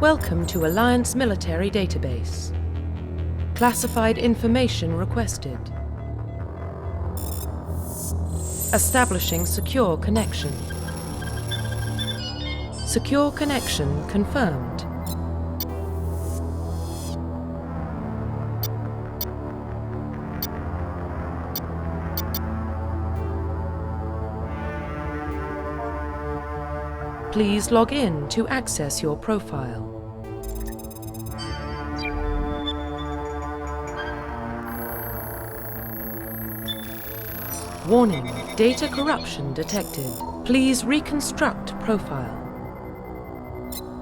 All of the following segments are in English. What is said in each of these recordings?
Welcome to Alliance Military Database. Classified information requested. Establishing secure connection. Secure connection confirmed. Please log in to access your profile. Warning, data corruption detected. Please reconstruct profile.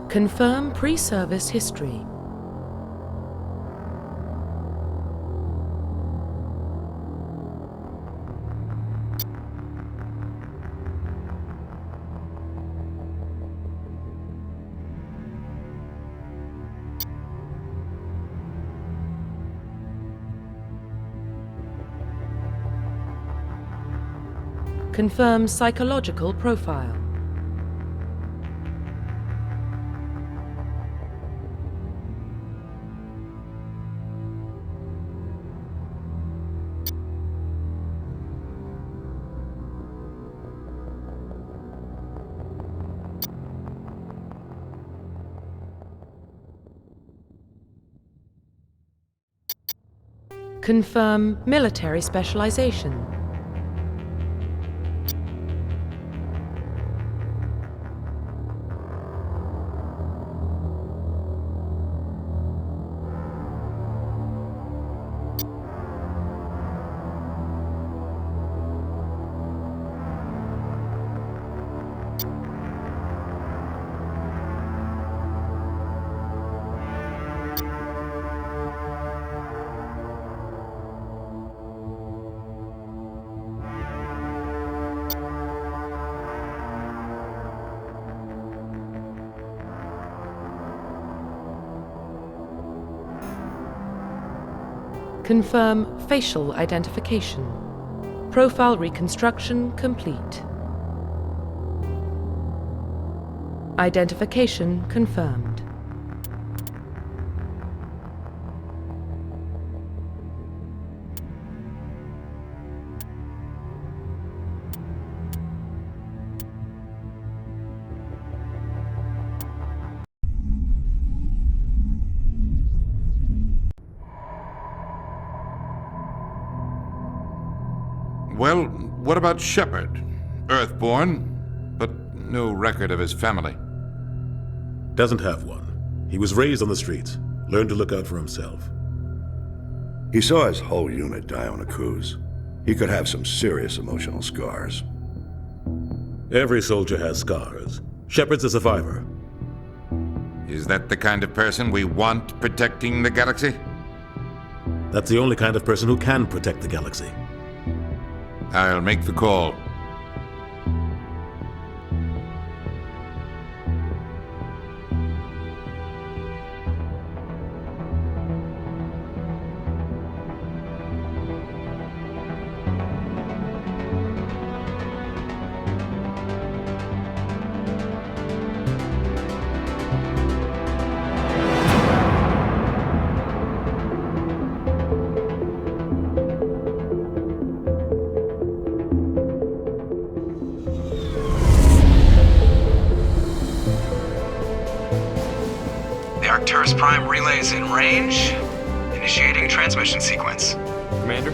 Confirm pre-service history. Confirm psychological profile. Confirm military specialization. Confirm facial identification. Profile reconstruction complete. Identification confirmed. Well, what about Shepard? Earthborn, but no record of his family. Doesn't have one. He was raised on the streets, learned to look out for himself. He saw his whole unit die on a cruise. He could have some serious emotional scars. Every soldier has scars. Shepard's a survivor. Is that the kind of person we want protecting the galaxy? That's the only kind of person who can protect the galaxy. I'll make the call. Arcturus Prime relay is in range. Initiating transmission sequence. Commander?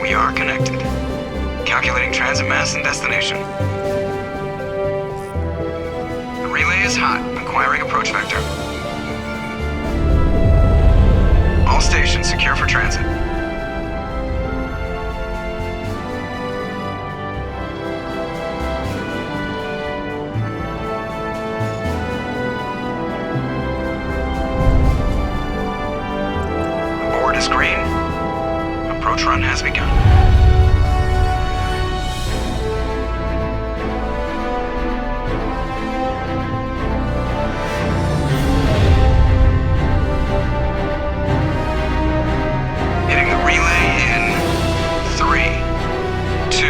We are connected. Calculating transit mass and destination. The relay is hot. Acquiring approach vector. All stations secure for transit. Green. Approach run has begun. Hitting the relay in 3, 2,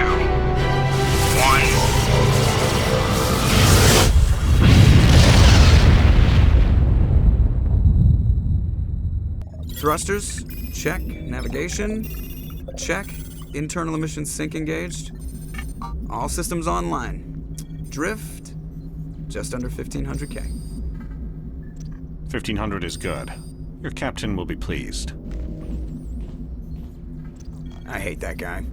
Thrusters, check. Navigation, check. Internal emission sync engaged. All systems online. Drift, just under 1500K. 1500 is good. Your captain will be pleased. I hate that guy.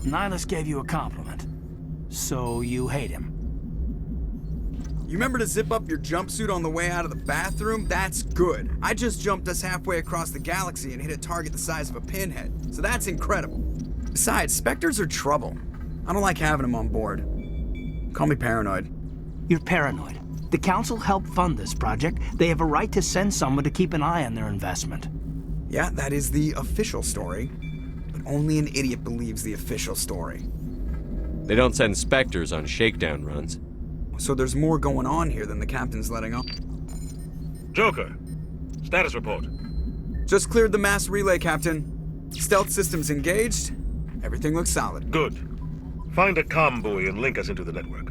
Nihilus gave you a compliment. So you hate him. You remember to zip up your jumpsuit on the way out of the bathroom? That's good. I just jumped us halfway across the galaxy and hit a target the size of a pinhead, so that's incredible. Besides, Spectres are trouble. I don't like having them on board. Call me paranoid. You're paranoid. The Council helped fund this project. They have a right to send someone to keep an eye on their investment. Yeah, that is the official story. But only an idiot believes the official story. They don't send Spectres on shakedown runs. So there's more going on here than the captain's letting on. Joker, status report. Just cleared the mass relay, Captain. Stealth systems engaged. Everything looks solid. Good. Find a comm buoy and link us into the network.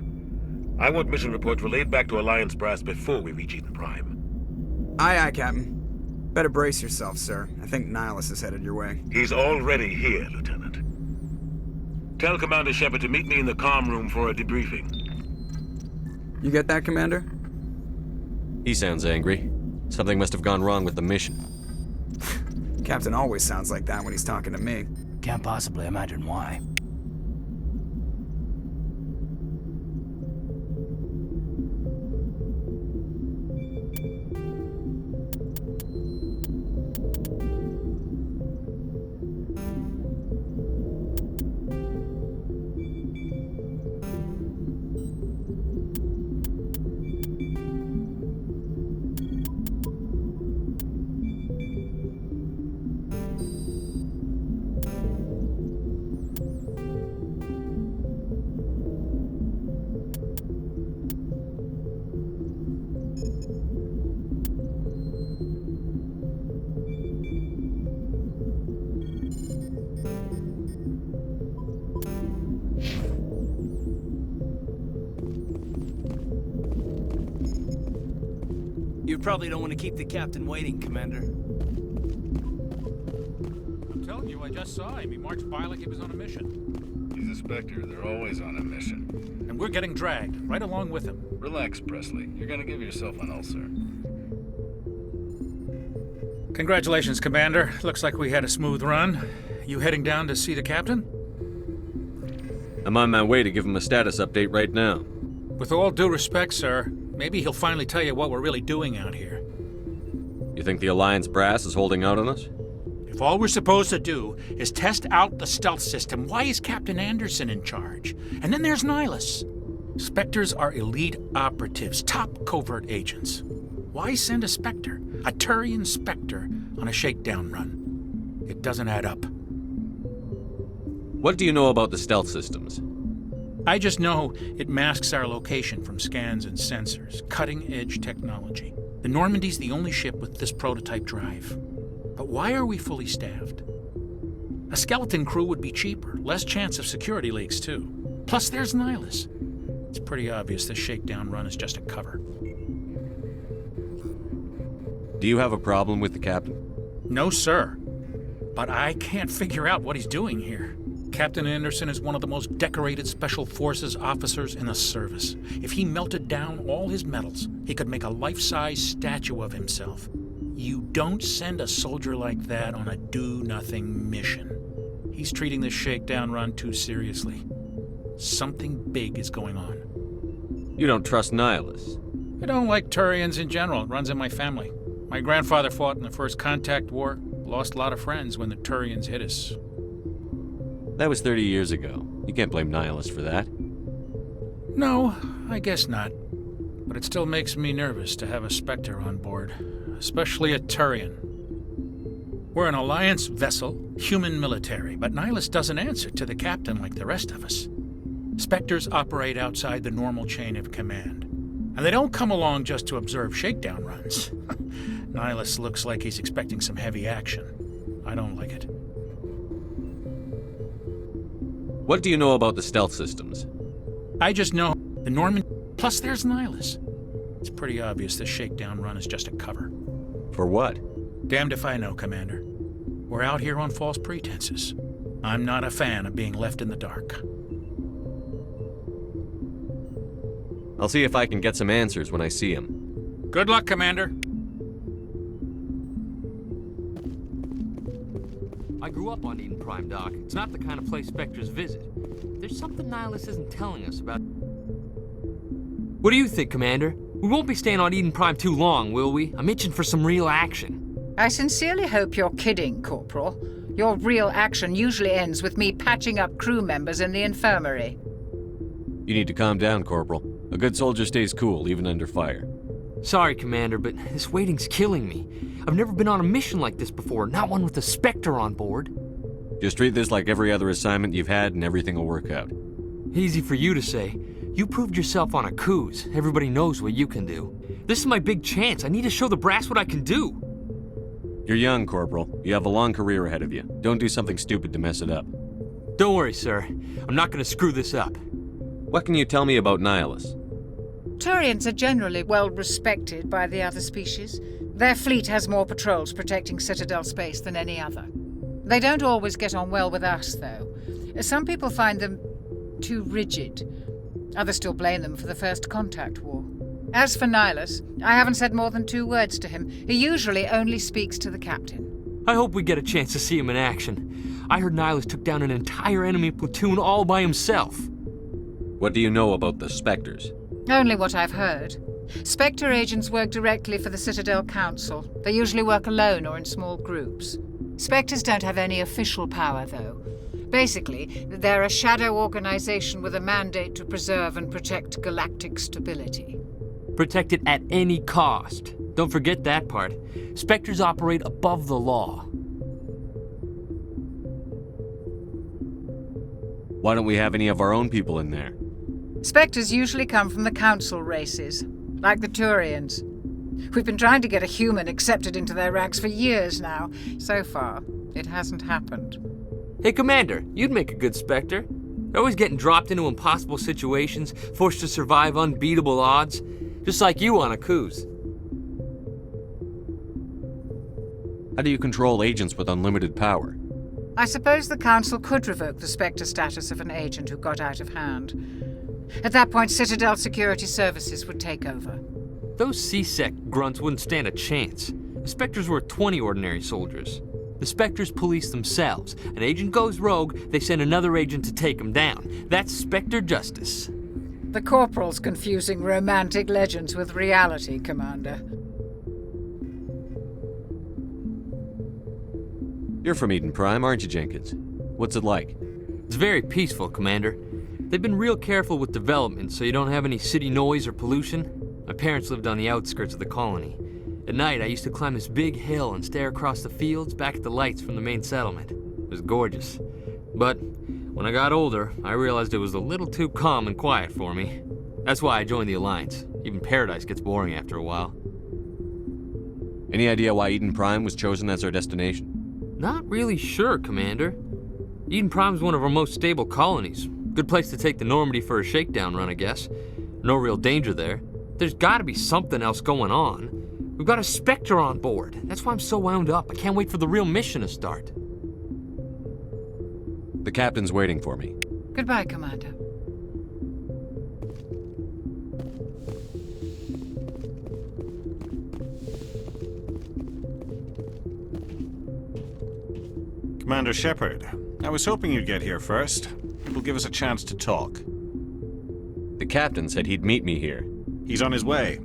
I want mission reports relayed back to Alliance brass before we reach Eden Prime. Aye, aye, Captain. Better brace yourself, sir. I think Nihilus is headed your way. He's already here, Lieutenant. Tell Commander Shepard to meet me in the comm room for a debriefing. You get that, Commander? He sounds angry. Something must have gone wrong with the mission. Captain always sounds like that when he's talking to me. Can't possibly imagine why. You probably don't want to keep the captain waiting, Commander. I'm telling you, I just saw him. He marched by like he was on a mission. He's a Spectre. They're always on a mission. And we're getting dragged, right along with him. Relax, Presley. You're gonna give yourself an ulcer. Congratulations, Commander. Looks like we had a smooth run. You heading down to see the captain? I'm on my way to give him a status update right now. With all due respect, sir, maybe he'll finally tell you what we're really doing out here. You think the Alliance brass is holding out on us? If all we're supposed to do is test out the stealth system, why is Captain Anderson in charge? And then there's Nihilus. Spectres are elite operatives, top covert agents. Why send a Spectre, a Turian Spectre, on a shakedown run? It doesn't add up. What do you know about the stealth systems? I just know it masks our location from scans and sensors. Cutting-edge technology. The Normandy's the only ship with this prototype drive. But why are we fully staffed? A skeleton crew would be cheaper, less chance of security leaks, too. Plus, there's Nihilus. It's pretty obvious this shakedown run is just a cover. Do you have a problem with the captain? No, sir. But I can't figure out what he's doing here. Captain Anderson is one of the most decorated Special Forces officers in the service. If he melted down all his medals, he could make a life-size statue of himself. You don't send a soldier like that on a do-nothing mission. He's treating this shakedown run too seriously. Something big is going on. You don't trust Nihilus? I don't like Turians in general. It runs in my family. My grandfather fought in the First Contact War. Lost a lot of friends when the Turians hit us. That was 30 years ago. You can't blame Nihilus for that. No, I guess not. But it still makes me nervous to have a Spectre on board, especially a Turian. We're an Alliance vessel, human military, but Nihilus doesn't answer to the captain like the rest of us. Spectres operate outside the normal chain of command. And they don't come along just to observe shakedown runs. Nihilus looks like he's expecting some heavy action. I don't like it. What do you know about the stealth systems? I just know the Norman... Plus there's Nihilus. It's pretty obvious this shakedown run is just a cover. For what? Damned if I know, Commander. We're out here on false pretenses. I'm not a fan of being left in the dark. I'll see if I can get some answers when I see him. Good luck, Commander. I grew up on Eden Prime, Doc. It's not the kind of place Spectres visit. There's something Nihilus isn't telling us about... What do you think, Commander? We won't be staying on Eden Prime too long, will we? I'm itching for some real action. I sincerely hope you're kidding, Corporal. Your real action usually ends with me patching up crew members in the infirmary. You need to calm down, Corporal. A good soldier stays cool, even under fire. Sorry, Commander, but this waiting's killing me. I've never been on a mission like this before, not one with a Spectre on board. Just treat this like every other assignment you've had and everything will work out. Easy for you to say. You proved yourself on a cruise. Everybody knows what you can do. This is my big chance. I need to show the brass what I can do. You're young, Corporal. You have a long career ahead of you. Don't do something stupid to mess it up. Don't worry, sir. I'm not going to screw this up. What can you tell me about Nihilus? Turians are generally well respected by the other species. Their fleet has more patrols protecting Citadel space than any other. They don't always get on well with us, though. Some people find them too rigid. Others still blame them for the First Contact War. As for Nihilus, I haven't said more than 2 words to him. He usually only speaks to the captain. I hope we get a chance to see him in action. I heard Nihilus took down an entire enemy platoon all by himself. What do you know about the Spectres? Only what I've heard. Spectre agents work directly for the Citadel Council. They usually work alone or in small groups. Spectres don't have any official power, though. Basically, they're a shadow organization with a mandate to preserve and protect galactic stability. Protect it at any cost. Don't forget that part. Spectres operate above the law. Why don't we have any of our own people in there? Spectres usually come from the Council races, like the Turians. We've been trying to get a human accepted into their ranks for years now. So far, it hasn't happened. Hey, Commander, you'd make a good Spectre. They're always getting dropped into impossible situations, forced to survive unbeatable odds. Just like you on a cruise. How do you control agents with unlimited power? I suppose the Council could revoke the Spectre status of an agent who got out of hand. At that point, Citadel Security Services would take over. Those C-Sec grunts wouldn't stand a chance. The Spectres were 20 ordinary soldiers. The Spectres police themselves. An agent goes rogue, they send another agent to take him down. That's Spectre justice. The Corporal's confusing romantic legends with reality, Commander. You're from Eden Prime, aren't you, Jenkins? What's it like? It's very peaceful, Commander. They've been real careful with development, so you don't have any city noise or pollution. My parents lived on the outskirts of the colony. At night, I used to climb this big hill and stare across the fields back at the lights from the main settlement. It was gorgeous. But when I got older, I realized it was a little too calm and quiet for me. That's why I joined the Alliance. Even Paradise gets boring after a while. Any idea why Eden Prime was chosen as our destination? Not really sure, Commander. Eden Prime's one of our most stable colonies. Good place to take the Normandy for a shakedown run, I guess. No real danger there. There's gotta be something else going on. We've got a Spectre on board. That's why I'm so wound up. I can't wait for the real mission to start. The captain's waiting for me. Goodbye, Commander. Commander Shepard, I was hoping you'd get here first. It will give us a chance to talk. The captain said he'd meet me here. He's on his way.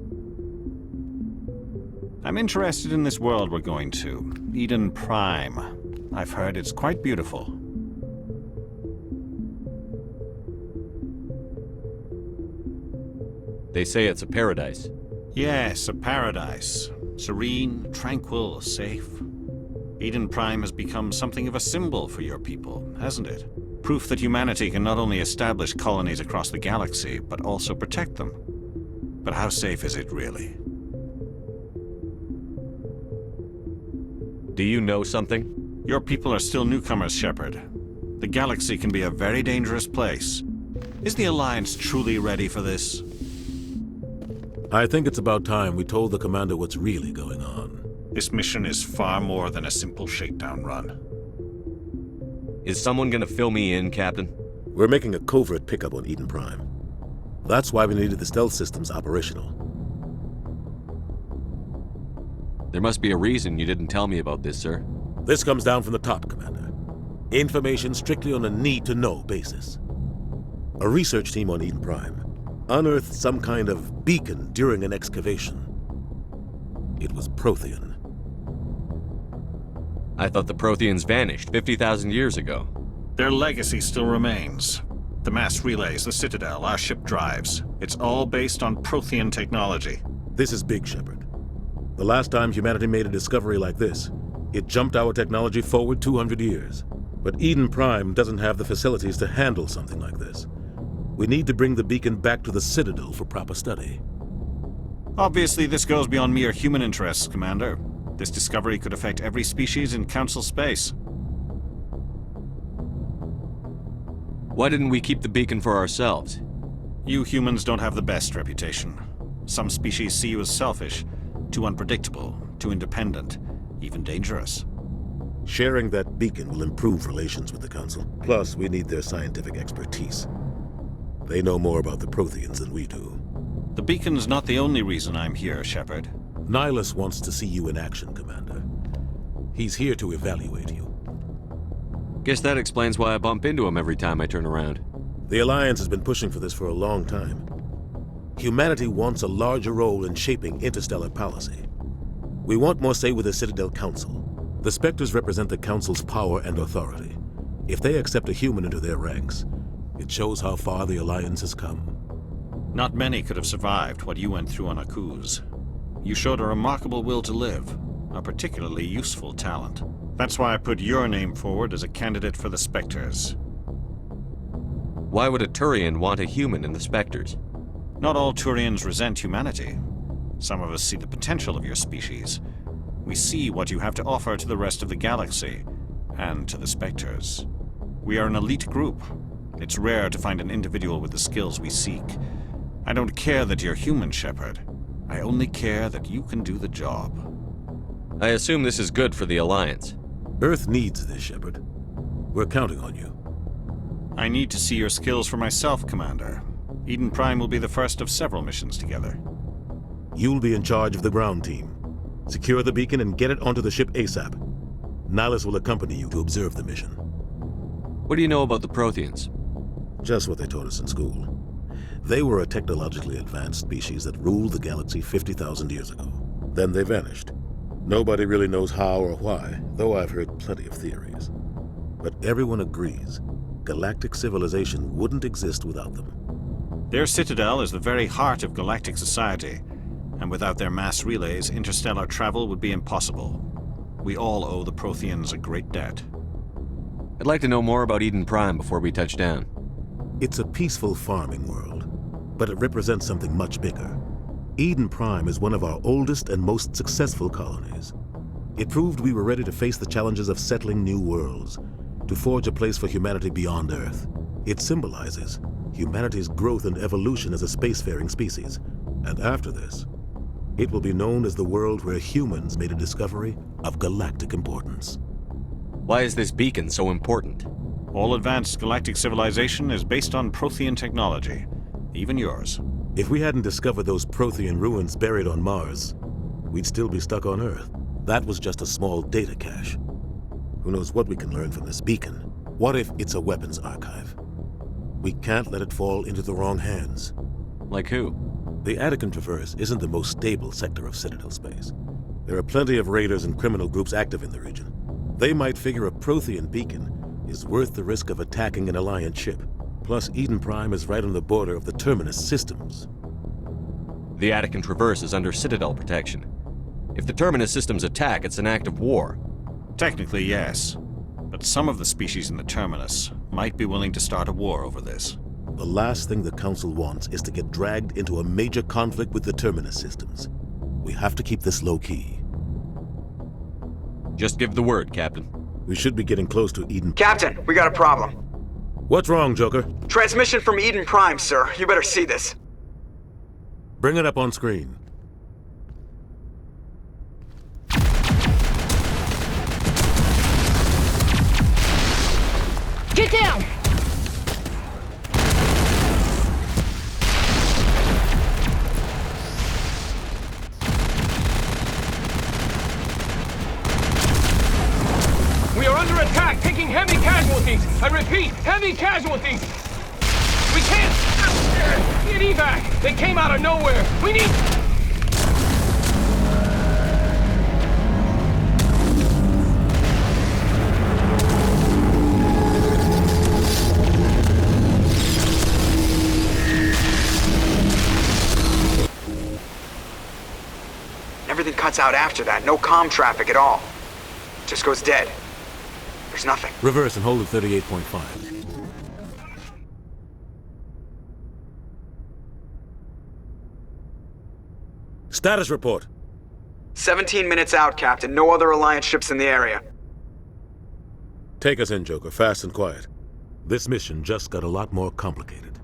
I'm interested in this world we're going to, Eden Prime. I've heard it's quite beautiful. They say it's a paradise. Yes, a paradise. Serene, tranquil, safe. Eden Prime has become something of a symbol for your people, hasn't it? Proof that humanity can not only establish colonies across the galaxy, but also protect them. But how safe is it really? Do you know something? Your people are still newcomers, Shepard. The galaxy can be a very dangerous place. Is the Alliance truly ready for this? I think it's about time we told the Commander what's really going on. This mission is far more than a simple shakedown run. Is someone gonna fill me in, Captain? We're making a covert pickup on Eden Prime. That's why we needed the stealth systems operational. There must be a reason you didn't tell me about this, sir. This comes down from the top, Commander. Information strictly on a need-to-know basis. A research team on Eden Prime unearthed some kind of beacon during an excavation. It was Prothean. I thought the Protheans vanished 50,000 years ago. Their legacy still remains. The mass relays, the Citadel, our ship drives. It's all based on Prothean technology. This is big, Shepard. The last time humanity made a discovery like this, it jumped our technology forward 200 years. But Eden Prime doesn't have the facilities to handle something like this. We need to bring the beacon back to the Citadel for proper study. Obviously, this goes beyond mere human interests, Commander. This discovery could affect every species in Council space. Why didn't we keep the beacon for ourselves? You humans don't have the best reputation. Some species see you as selfish, too unpredictable, too independent, even dangerous. Sharing that beacon will improve relations with the Council. Plus, we need their scientific expertise. They know more about the Protheans than we do. The beacon's not the only reason I'm here, Shepard. Nihilus wants to see you in action, Commander. He's here to evaluate you. Guess that explains why I bump into him every time I turn around. The Alliance has been pushing for this for a long time. Humanity wants a larger role in shaping interstellar policy. We want more say with the Citadel Council. The Spectres represent the Council's power and authority. If they accept a human into their ranks, it shows how far the Alliance has come. Not many could have survived what you went through on Akuz. You showed a remarkable will to live, a particularly useful talent. That's why I put your name forward as a candidate for the Spectres. Why would a Turian want a human in the Spectres? Not all Turians resent humanity. Some of us see the potential of your species. We see what you have to offer to the rest of the galaxy, and to the Spectres. We are an elite group. It's rare to find an individual with the skills we seek. I don't care that you're human, Shepard. I only care that you can do the job. I assume this is good for the Alliance. Earth needs this, Shepard. We're counting on you. I need to see your skills for myself, Commander. Eden Prime will be the first of several missions together. You'll be in charge of the ground team. Secure the beacon and get it onto the ship ASAP. Nihilus will accompany you to observe the mission. What do you know about the Protheans? Just what they taught us in school. They were a technologically advanced species that ruled the galaxy 50,000 years ago. Then they vanished. Nobody really knows how or why, though I've heard plenty of theories. But everyone agrees, galactic civilization wouldn't exist without them. Their citadel is the very heart of galactic society, and without their mass relays, interstellar travel would be impossible. We all owe the Protheans a great debt. I'd like to know more about Eden Prime before we touch down. It's a peaceful farming world, but it represents something much bigger. Eden Prime is one of our oldest and most successful colonies. It proved we were ready to face the challenges of settling new worlds, to forge a place for humanity beyond Earth. It symbolizes humanity's growth and evolution as a spacefaring species. And after this, it will be known as the world where humans made a discovery of galactic importance. Why is this beacon so important? All advanced galactic civilization is based on Prothean technology, even yours. If we hadn't discovered those Prothean ruins buried on Mars, we'd still be stuck on Earth. That was just a small data cache. Who knows what we can learn from this beacon? What if it's a weapons archive? We can't let it fall into the wrong hands. Like who? The Attican Traverse isn't the most stable sector of Citadel space. There are plenty of raiders and criminal groups active in the region. They might figure a Prothean beacon is worth the risk of attacking an Alliance ship. Plus, Eden Prime is right on the border of the Terminus systems. The Attican Traverse is under Citadel protection. If the Terminus systems attack, it's an act of war. Technically, yes. But some of the species in the Terminus might be willing to start a war over this. The last thing the Council wants is to get dragged into a major conflict with the Terminus systems. We have to keep this low-key. Just give the word, Captain. We should be getting close to Eden. Captain, we got a problem. What's wrong, Joker? Transmission from Eden Prime, sir. You better see this. Bring it up on screen. Get down! We are under attack, taking heavy casualties. I repeat, heavy casualties. We can't get evac. They came out of nowhere. We need... Everything cuts out after that. No comm traffic at all. Just goes dead. There's nothing. Reverse and hold at 38.5. Status report. 17 minutes out, Captain. No other Alliance ships in the area. Take us in, Joker, fast and quiet. This mission just got a lot more complicated.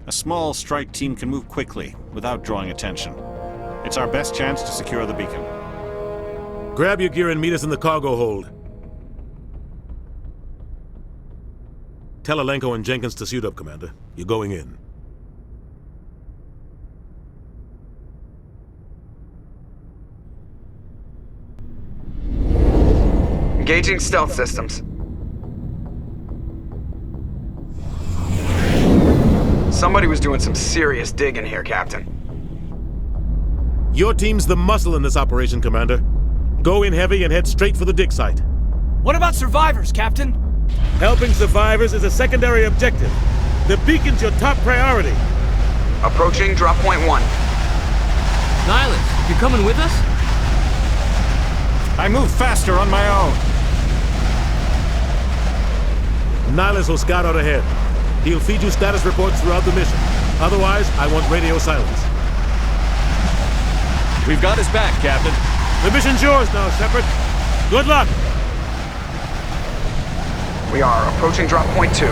A small strike team can move quickly, without drawing attention. It's our best chance to secure the beacon. Grab your gear and meet us in the cargo hold. Tell Alenko and Jenkins to suit up, Commander. You're going in. Engaging stealth systems. Somebody was doing some serious digging here, Captain. Your team's the muscle in this operation, Commander. Go in heavy and head straight for the dig site. What about survivors, Captain? Helping survivors is a secondary objective. The beacon's your top priority. Approaching drop point 1. Nihilus, you coming with us? I move faster on my own. Nihilus will scout out ahead. He'll feed you status reports throughout the mission. Otherwise, I want radio silence. We've got his back, Captain. The mission's yours now, Shepard. Good luck! We are approaching drop point 2.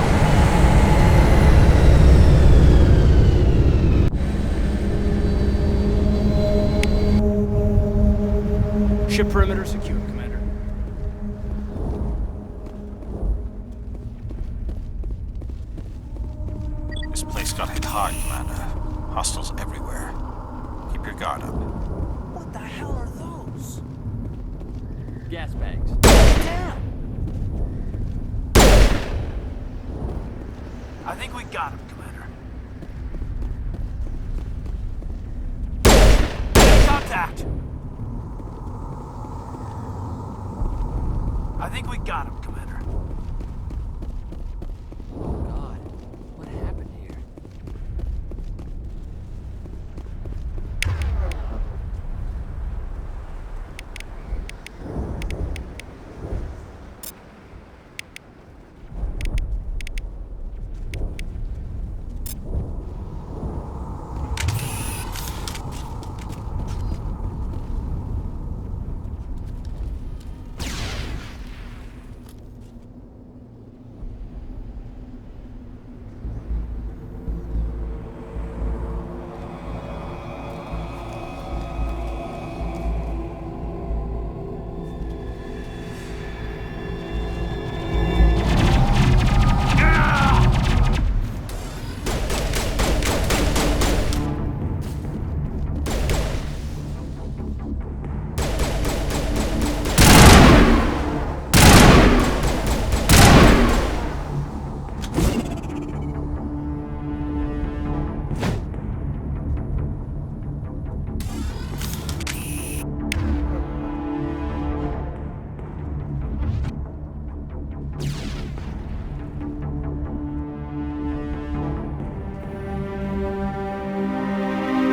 Ship perimeter secure, Commander. This place got hit hard, Commander. Hostiles everywhere. Keep your guard up. What the hell are those? Gas bags. Damn! I think we got him, Commander. Contact! I think we got him, Commander. Oh God, what happened here?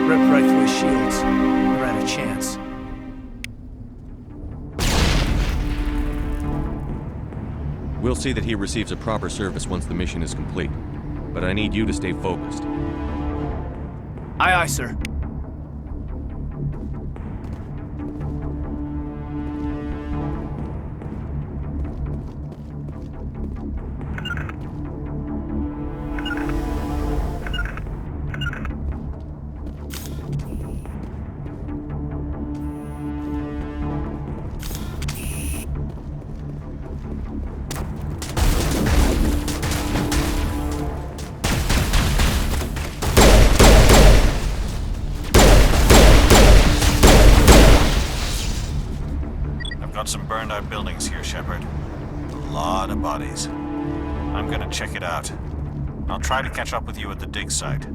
Ripped right through his shields. Never had a chance. We'll see that he receives a proper service once the mission is complete. But I need you to stay focused. Aye, aye, sir. burned out buildings here, Shepard. A lot of bodies. I'm gonna check it out. I'll try to catch up with you at the dig site.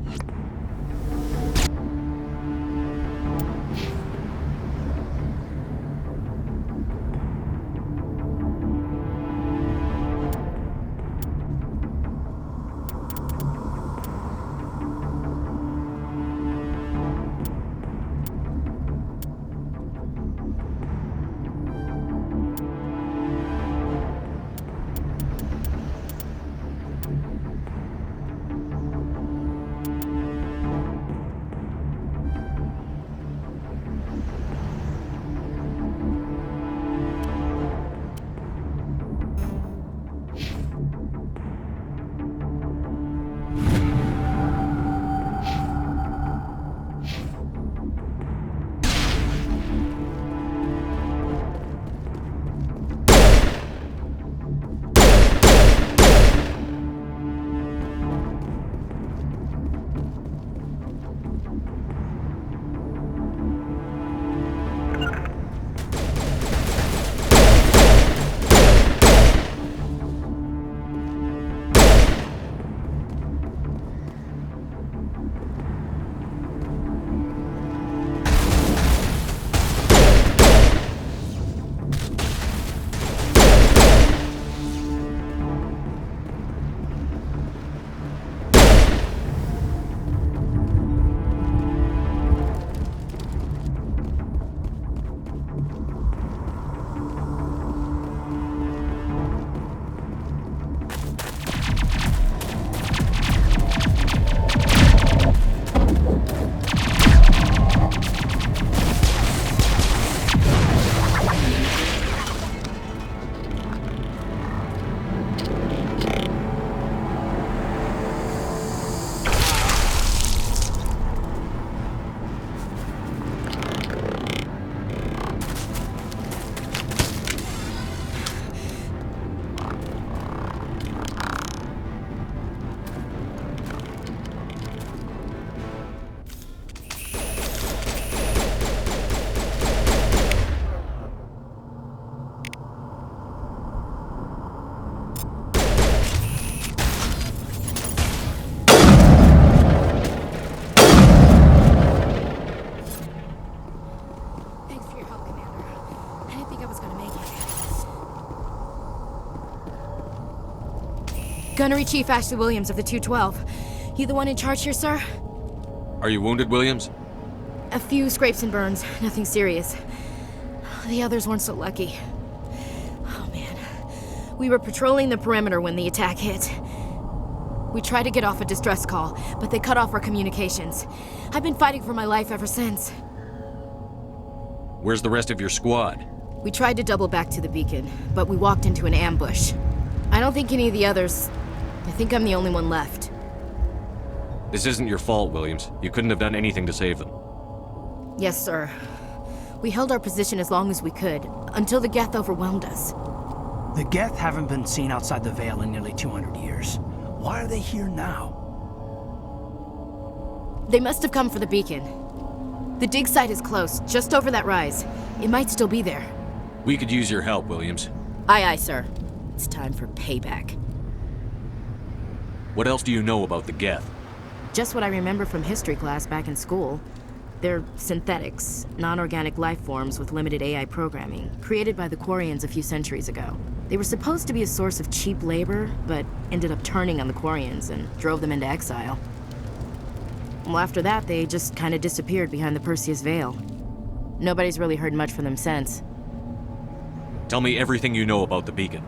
Gunnery Chief Ashley Williams of the 212. You the one in charge here, sir? Are you wounded, Williams? A few scrapes and burns, nothing serious. The others weren't so lucky. Oh man. We were patrolling the perimeter when the attack hit. We tried to get off a distress call, but they cut off our communications. I've been fighting for my life ever since. Where's the rest of your squad? We tried to double back to the beacon, but we walked into an ambush. I don't think any of the others... I think I'm the only one left. This isn't your fault, Williams. You couldn't have done anything to save them. Yes, sir. We held our position as long as we could, until the Geth overwhelmed us. The Geth haven't been seen outside the Veil in nearly 200 years. Why are they here now? They must have come for the beacon. The dig site is close, just over that rise. It might still be there. We could use your help, Williams. Aye, aye, sir. It's time for payback. What else do you know about the Geth? Just what I remember from history class back in school. They're synthetics, non-organic life forms with limited AI programming, created by the Quarians a few centuries ago. They were supposed to be a source of cheap labor, but ended up turning on the Quarians and drove them into exile. Well, after that, they just kind of disappeared behind the Perseus Veil. Nobody's really heard much from them since. Tell me everything you know about the beacon.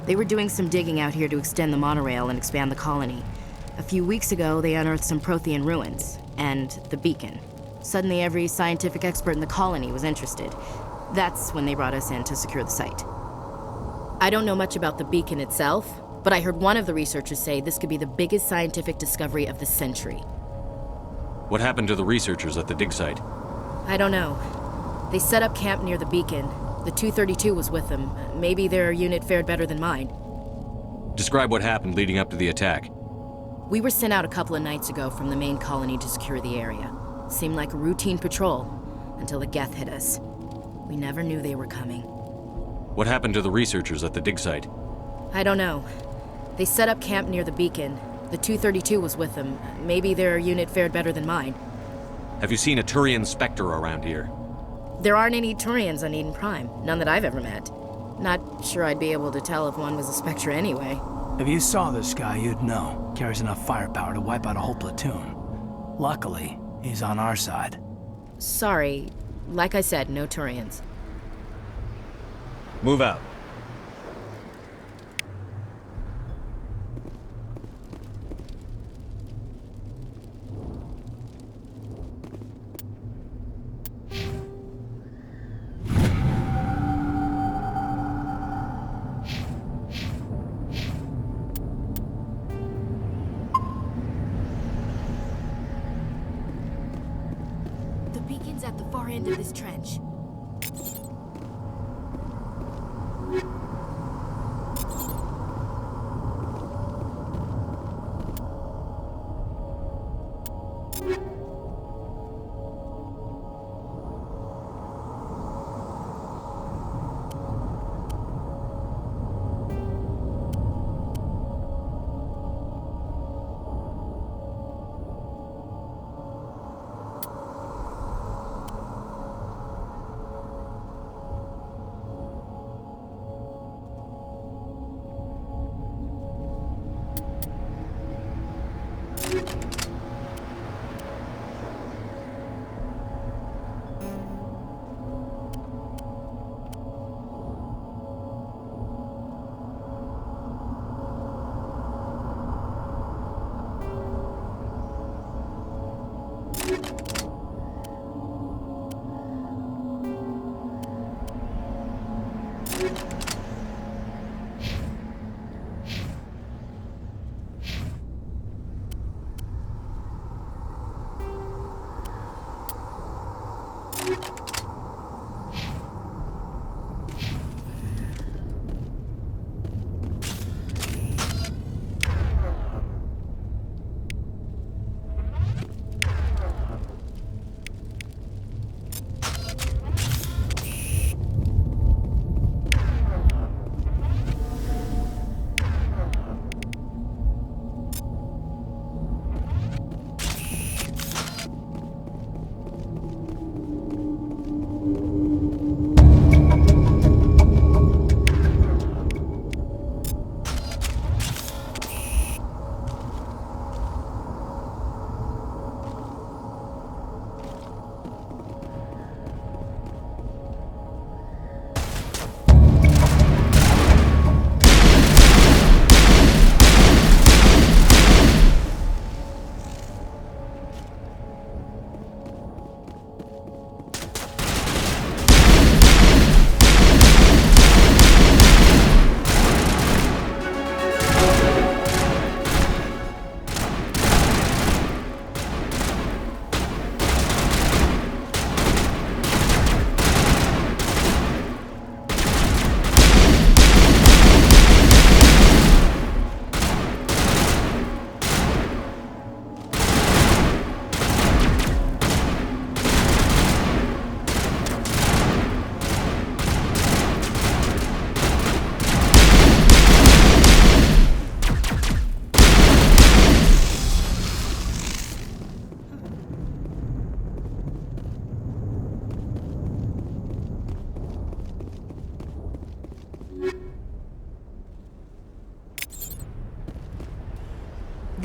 They were doing some digging out here to extend the monorail and expand the colony. A few weeks ago, they unearthed some Prothean ruins, and the beacon. Suddenly, every scientific expert in the colony was interested. That's when they brought us in to secure the site. I don't know much about the beacon itself, but I heard one of the researchers say this could be the biggest scientific discovery of the century. What happened to the researchers at the dig site? I don't know. They set up camp near the beacon. The 232 was with them. Maybe their unit fared better than mine. Describe what happened leading up to the attack. We were sent out a couple of nights ago from the main colony to secure the area. Seemed like a routine patrol, until the Geth hit us. We never knew they were coming. What happened to the researchers at the dig site? I don't know. They set up camp near the beacon. The 232 was with them. Maybe their unit fared better than mine. Have you seen a Turian Spectre around here? There aren't any Turians on Eden Prime. None that I've ever met. Not sure I'd be able to tell if one was a Spectre anyway. If you saw this guy, you'd know. Carries enough firepower to wipe out a whole platoon. Luckily, he's on our side. Sorry. Like I said, no Turians. Move out. The beacon's at the far end of this trench.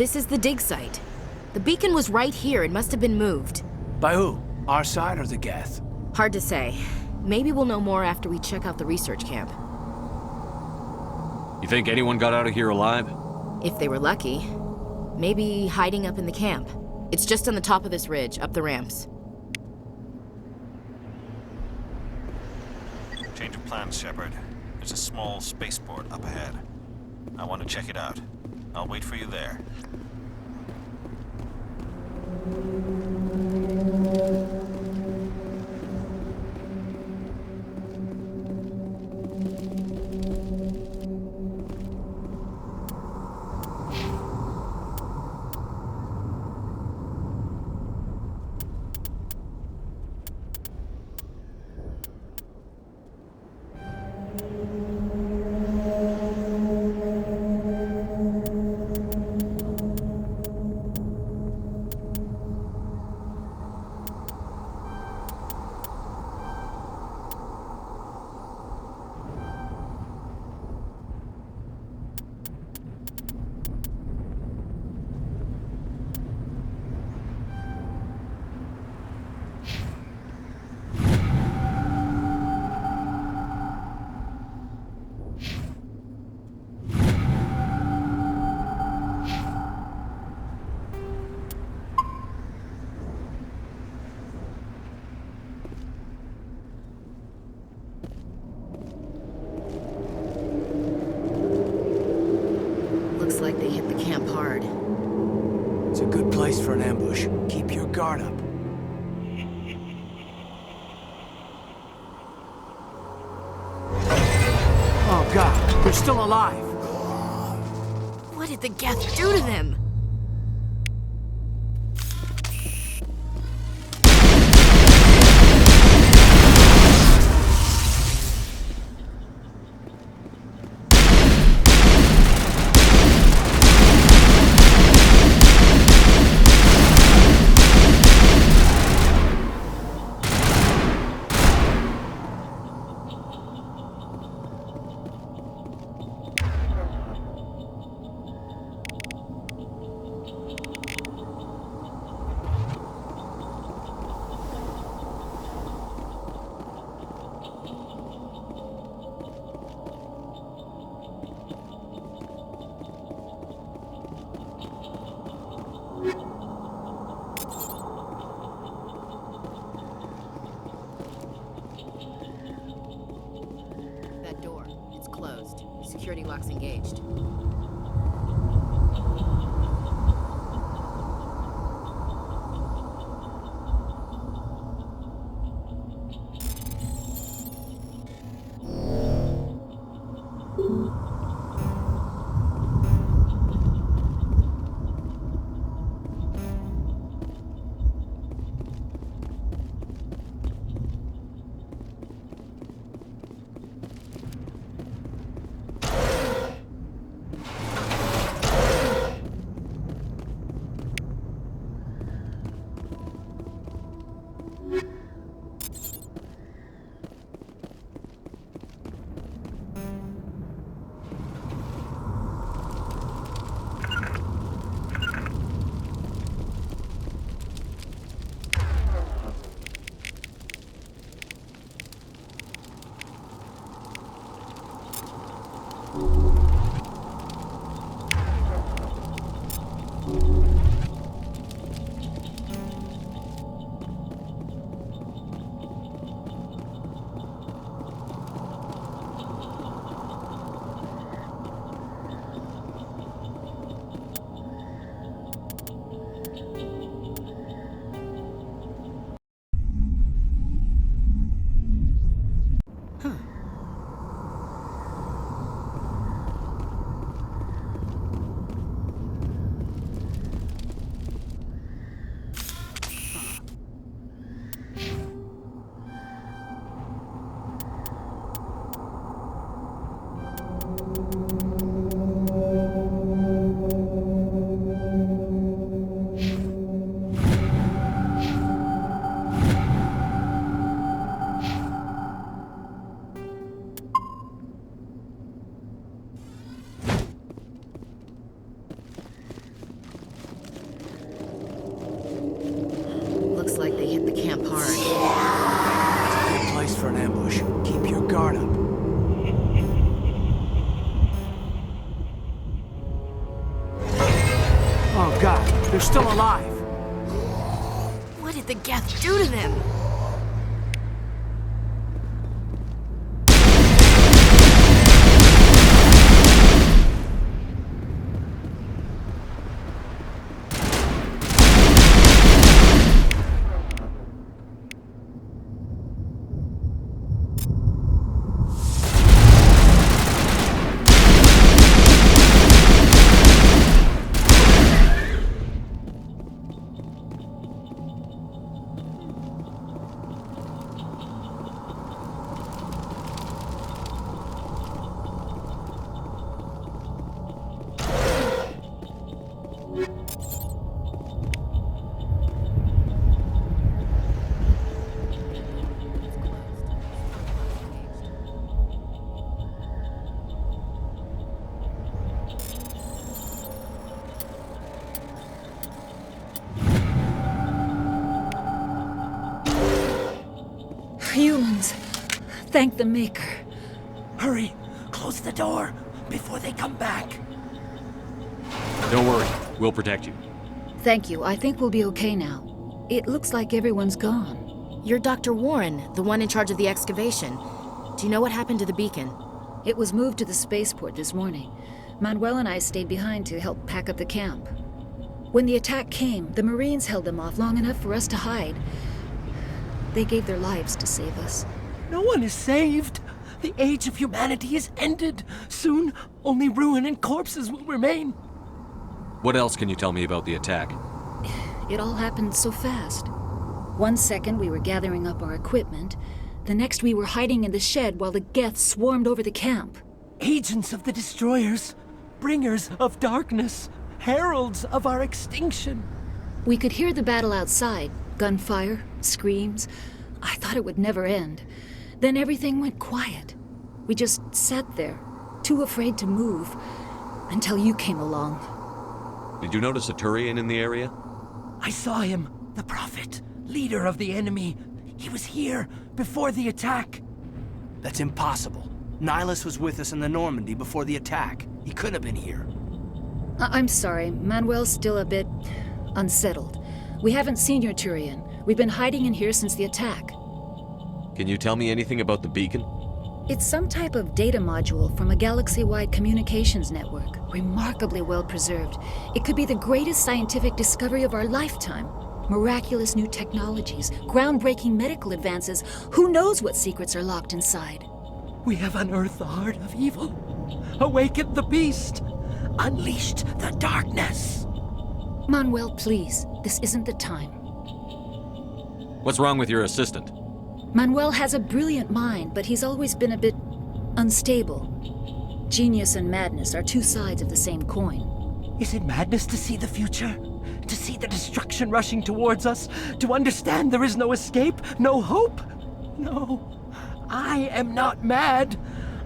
This is the dig site. The beacon was right here. It must have been moved. By who? Our side or the Geth? Hard to say. Maybe we'll know more after we check out the research camp. You think anyone got out of here alive? If they were lucky. Maybe hiding up in the camp. It's just on the top of this ridge, up the ramps. Change of plans, Shepard. There's a small spaceport up ahead. I want to check it out. I'll wait for you there. camp hard. It's a good place for an ambush. Keep your guard up. Oh god, they're still alive! What did the Geth do to them? That door, it's closed. Security lock's engaged. Looks like they hit the camp hard. It's a good place for an ambush. Keep your guard up. Oh god, they're still alive! What did the Geth do to them? Humans. Thank the Maker. Hurry! Close the door before they come back. Don't worry, we'll protect you. Thank you. I think we'll be okay now. It looks like everyone's gone. You're Dr. Warren, the one in charge of the excavation. Do you know what happened to the beacon? It was moved to the spaceport this morning. Manuel and I stayed behind to help pack up the camp. When the attack came, the Marines held them off long enough for us to hide. They gave their lives to save us. No one is saved. The age of humanity is ended. Soon, only ruin and corpses will remain. What else can you tell me about the attack? It all happened so fast. 1 second we were gathering up our equipment. The next we were hiding in the shed while the Geth swarmed over the camp. Agents of the Destroyers, bringers of darkness, heralds of our extinction. We could hear the battle outside. Gunfire, screams. I thought it would never end. Then everything went quiet. We just sat there, too afraid to move, until you came along. Did you notice a Turian in the area? I saw him, the Prophet, leader of the enemy. He was here before the attack. That's impossible. Nihilus was with us in the Normandy before the attack. He couldn't have been here. I'm sorry, Manuel's still a bit unsettled. We haven't seen your Turian. We've been hiding in here since the attack. Can you tell me anything about the beacon? It's some type of data module from a galaxy-wide communications network. Remarkably well preserved. It could be the greatest scientific discovery of our lifetime. Miraculous new technologies, groundbreaking medical advances. Who knows what secrets are locked inside? We have unearthed the heart of evil, awakened the beast, unleashed the darkness. Manuel, please, this isn't the time. What's wrong with your assistant? Manuel has a brilliant mind, but he's always been a bit unstable. Genius and madness are two sides of the same coin. Is it madness to see the future? To see the destruction rushing towards us? To understand there is no escape? No hope? No. I am not mad.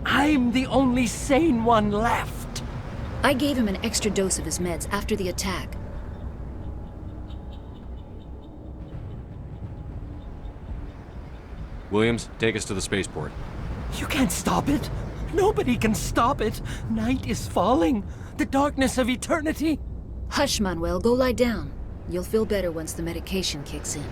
I'm the only sane one left. I gave him an extra dose of his meds after the attack. Williams, take us to the spaceport. You can't stop it. Nobody can stop it. Night is falling. The darkness of eternity. Hush, Manuel. Go lie down. You'll feel better once the medication kicks in.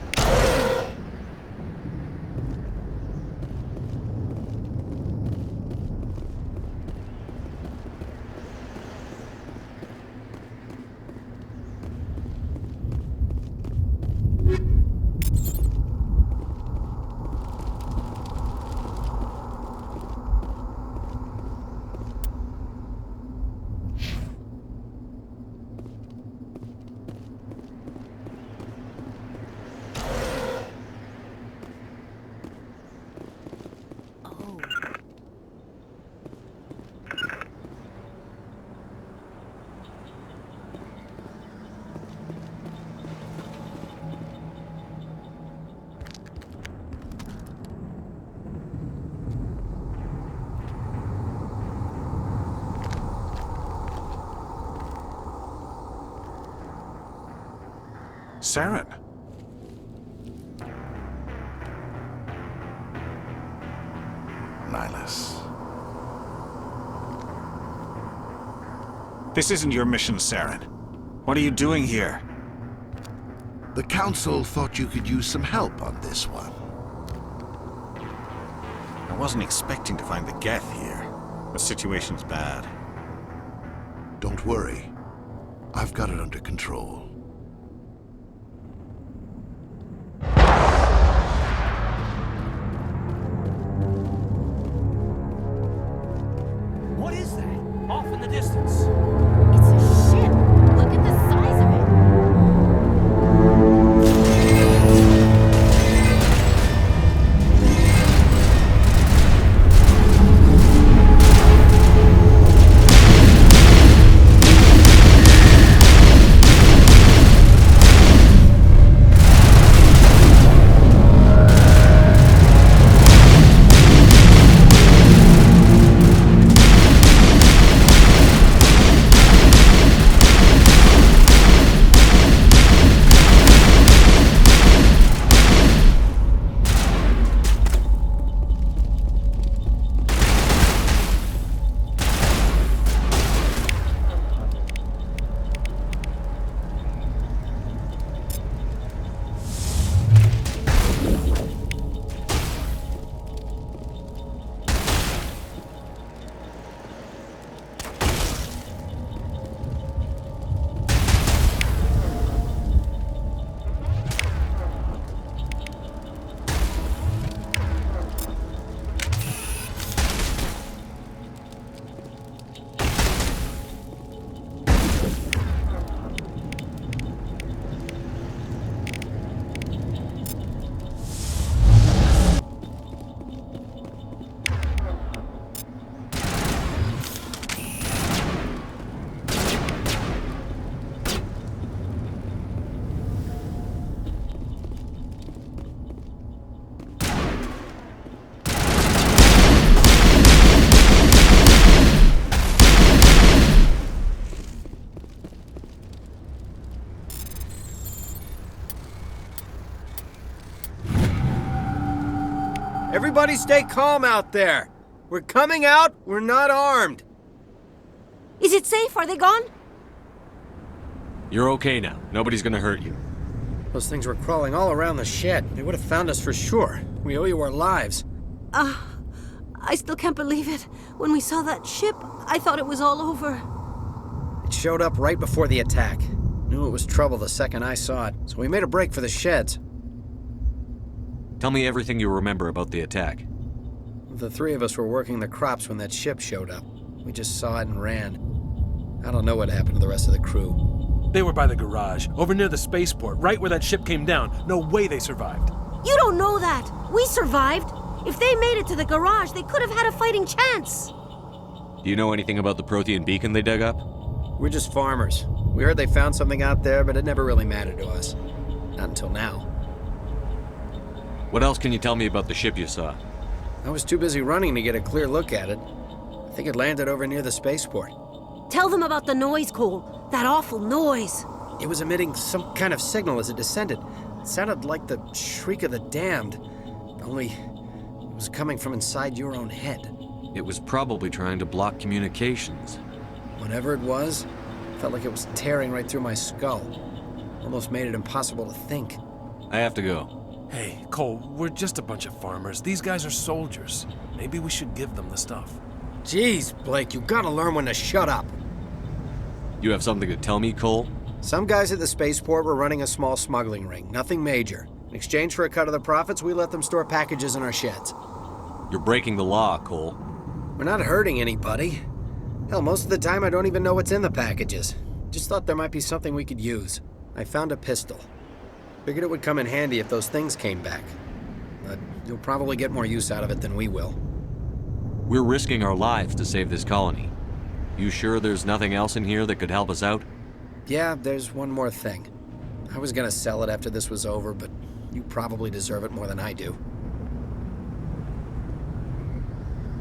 Saren. Nihilus. This isn't your mission, Saren. What are you doing here? The Council thought you could use some help on this one. I wasn't expecting to find the Geth here. The situation's bad. Don't worry. I've got it under control. What is that? Off in the distance. It's a ship. Look at the size of it. Everybody stay calm out there. We're coming out, we're not armed. Is it safe? Are they gone? You're okay now. Nobody's gonna hurt you. Those things were crawling all around the shed. They would have found us for sure. We owe you our lives. I still can't believe it. When we saw that ship, I thought it was all over. It showed up right before the attack. Knew it was trouble the second I saw it, so we made a break for the sheds. Tell me everything you remember about the attack. The three of us were working the crops when that ship showed up. We just saw it and ran. I don't know what happened to the rest of the crew. They were by the garage, over near the spaceport, right where that ship came down. No way they survived. You don't know that. We survived. If they made it to the garage, they could have had a fighting chance. Do you know anything about the Prothean beacon they dug up? We're just farmers. We heard they found something out there, but it never really mattered to us. Not until now. What else can you tell me about the ship you saw? I was too busy running to get a clear look at it. I think it landed over near the spaceport. Tell them about the noise, Cole. That awful noise. It was emitting some kind of signal as it descended. It sounded like the shriek of the damned. Only it was coming from inside your own head. It was probably trying to block communications. Whatever it was, felt like it was tearing right through my skull. Almost made it impossible to think. I have to go. Hey, Cole, we're just a bunch of farmers. These guys are soldiers. Maybe we should give them the stuff. Jeez, Blake, you gotta learn when to shut up. You have something to tell me, Cole? Some guys at the spaceport were running a small smuggling ring, nothing major. In exchange for a cut of the profits, we let them store packages in our sheds. You're breaking the law, Cole. We're not hurting anybody. Hell, most of the time I don't even know what's in the packages. Just thought there might be something we could use. I found a pistol. Figured it would come in handy if those things came back. But you'll probably get more use out of it than we will. We're risking our lives to save this colony. You sure there's nothing else in here that could help us out? Yeah, there's one more thing. I was gonna sell it after this was over, but you probably deserve it more than I do.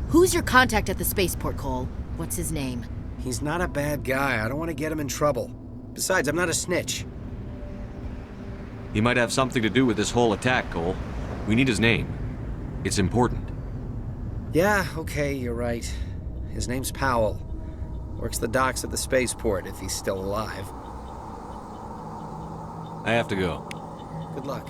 Who's your contact at the spaceport, Cole? What's his name? He's not a bad guy. I don't want to get him in trouble. Besides, I'm not a snitch. He might have something to do with this whole attack, Cole. We need his name. It's important. Yeah, okay, you're right. His name's Powell. Works the docks at the spaceport, if he's still alive. I have to go. Good luck.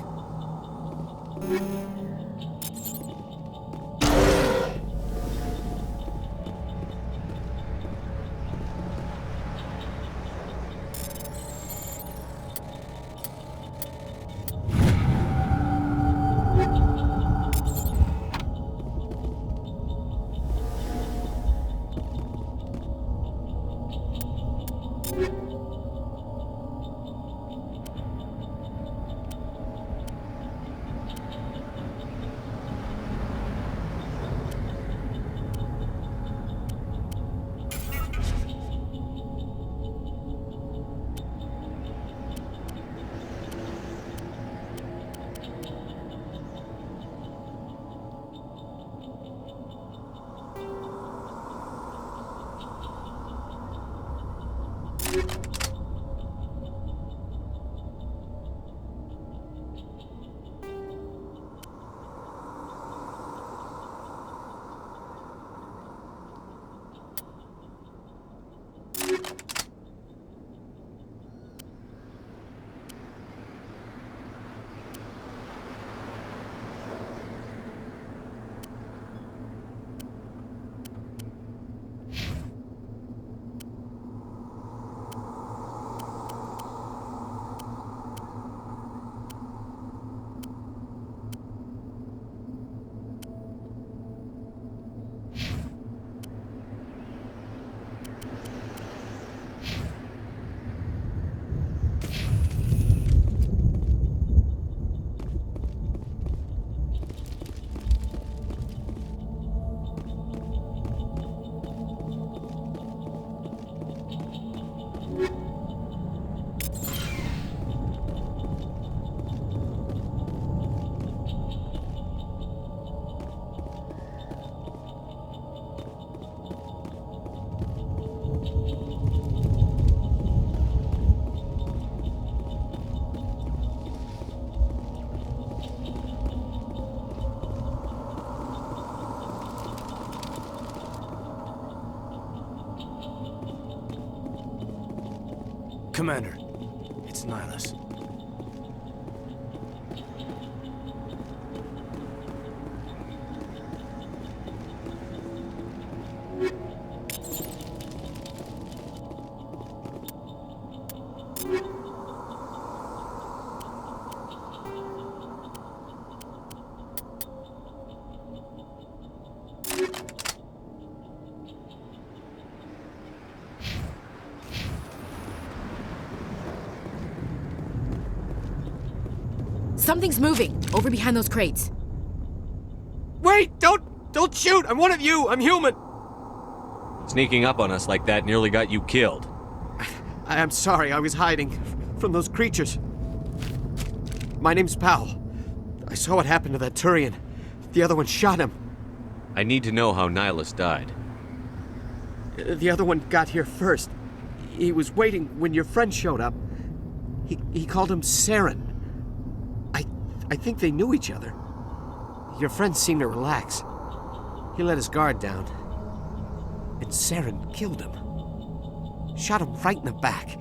Commander. It's Nihilus. Something's moving, over behind those crates. Wait! Don't shoot! I'm one of you! I'm human! Sneaking up on us like that nearly got you killed. I'm sorry, I was hiding from those creatures. My name's Powell. I saw what happened to that Turian. The other one shot him. I need to know how Nihilus died. The other one got here first. He was waiting when your friend showed up. He called him Saren. I think they knew each other. Your friend seemed to relax. He let his guard down. And Saren killed him. Shot him right in the back.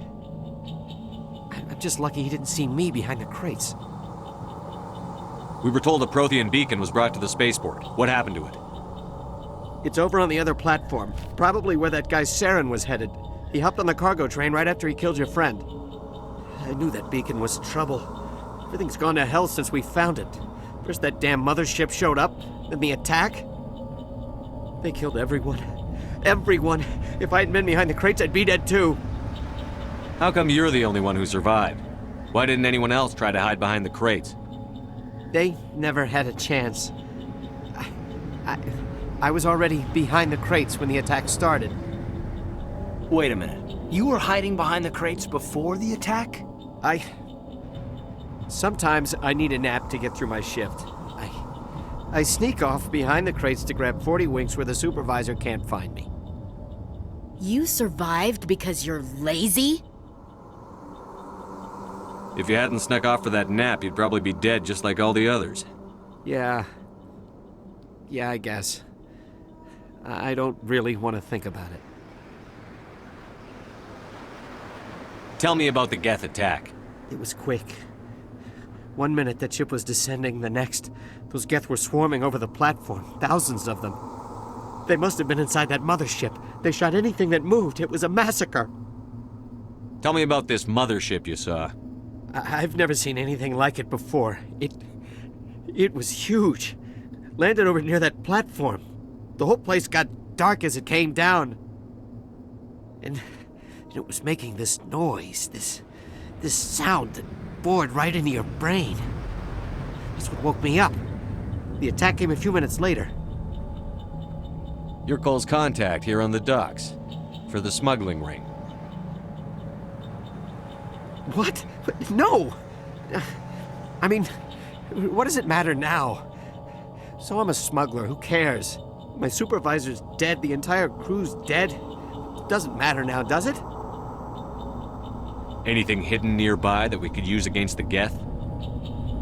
I'm just lucky he didn't see me behind the crates. We were told a Prothean beacon was brought to the spaceport. What happened to it? It's over on the other platform. Probably where that guy Saren was headed. He hopped on the cargo train right after he killed your friend. I knew that beacon was trouble. Everything's gone to hell since we found it. First that damn mothership showed up, then the attack. They killed everyone. Everyone! If I hadn't been behind the crates, I'd be dead too. How come you're the only one who survived? Why didn't anyone else try to hide behind the crates? They never had a chance. I was already behind the crates when the attack started. Wait a minute. You were hiding behind the crates before the attack? Sometimes I need a nap to get through my shift. I sneak off behind the crates to grab 40 winks where the supervisor can't find me. You survived because you're lazy? If you hadn't snuck off for that nap, you'd probably be dead just like all the others. Yeah, I guess. I don't really want to think about it. Tell me about the Geth attack. It was quick. 1 minute that ship was descending, the next, those Geth were swarming over the platform, thousands of them. They must have been inside that mothership. They shot anything that moved. It was a massacre. Tell me about this mothership you saw. I've never seen anything like it before. It was huge. Landed over near that platform. The whole place got dark as it came down. And it was making this noise, this sound that bored right into your brain. That's what woke me up. The attack came a few minutes later. You're Cole's contact here on the docks for the smuggling ring. What? No! I mean, what does it matter now? So I'm a smuggler, who cares? My supervisor's dead, the entire crew's dead. Doesn't matter now, does it? Anything hidden nearby that we could use against the Geth?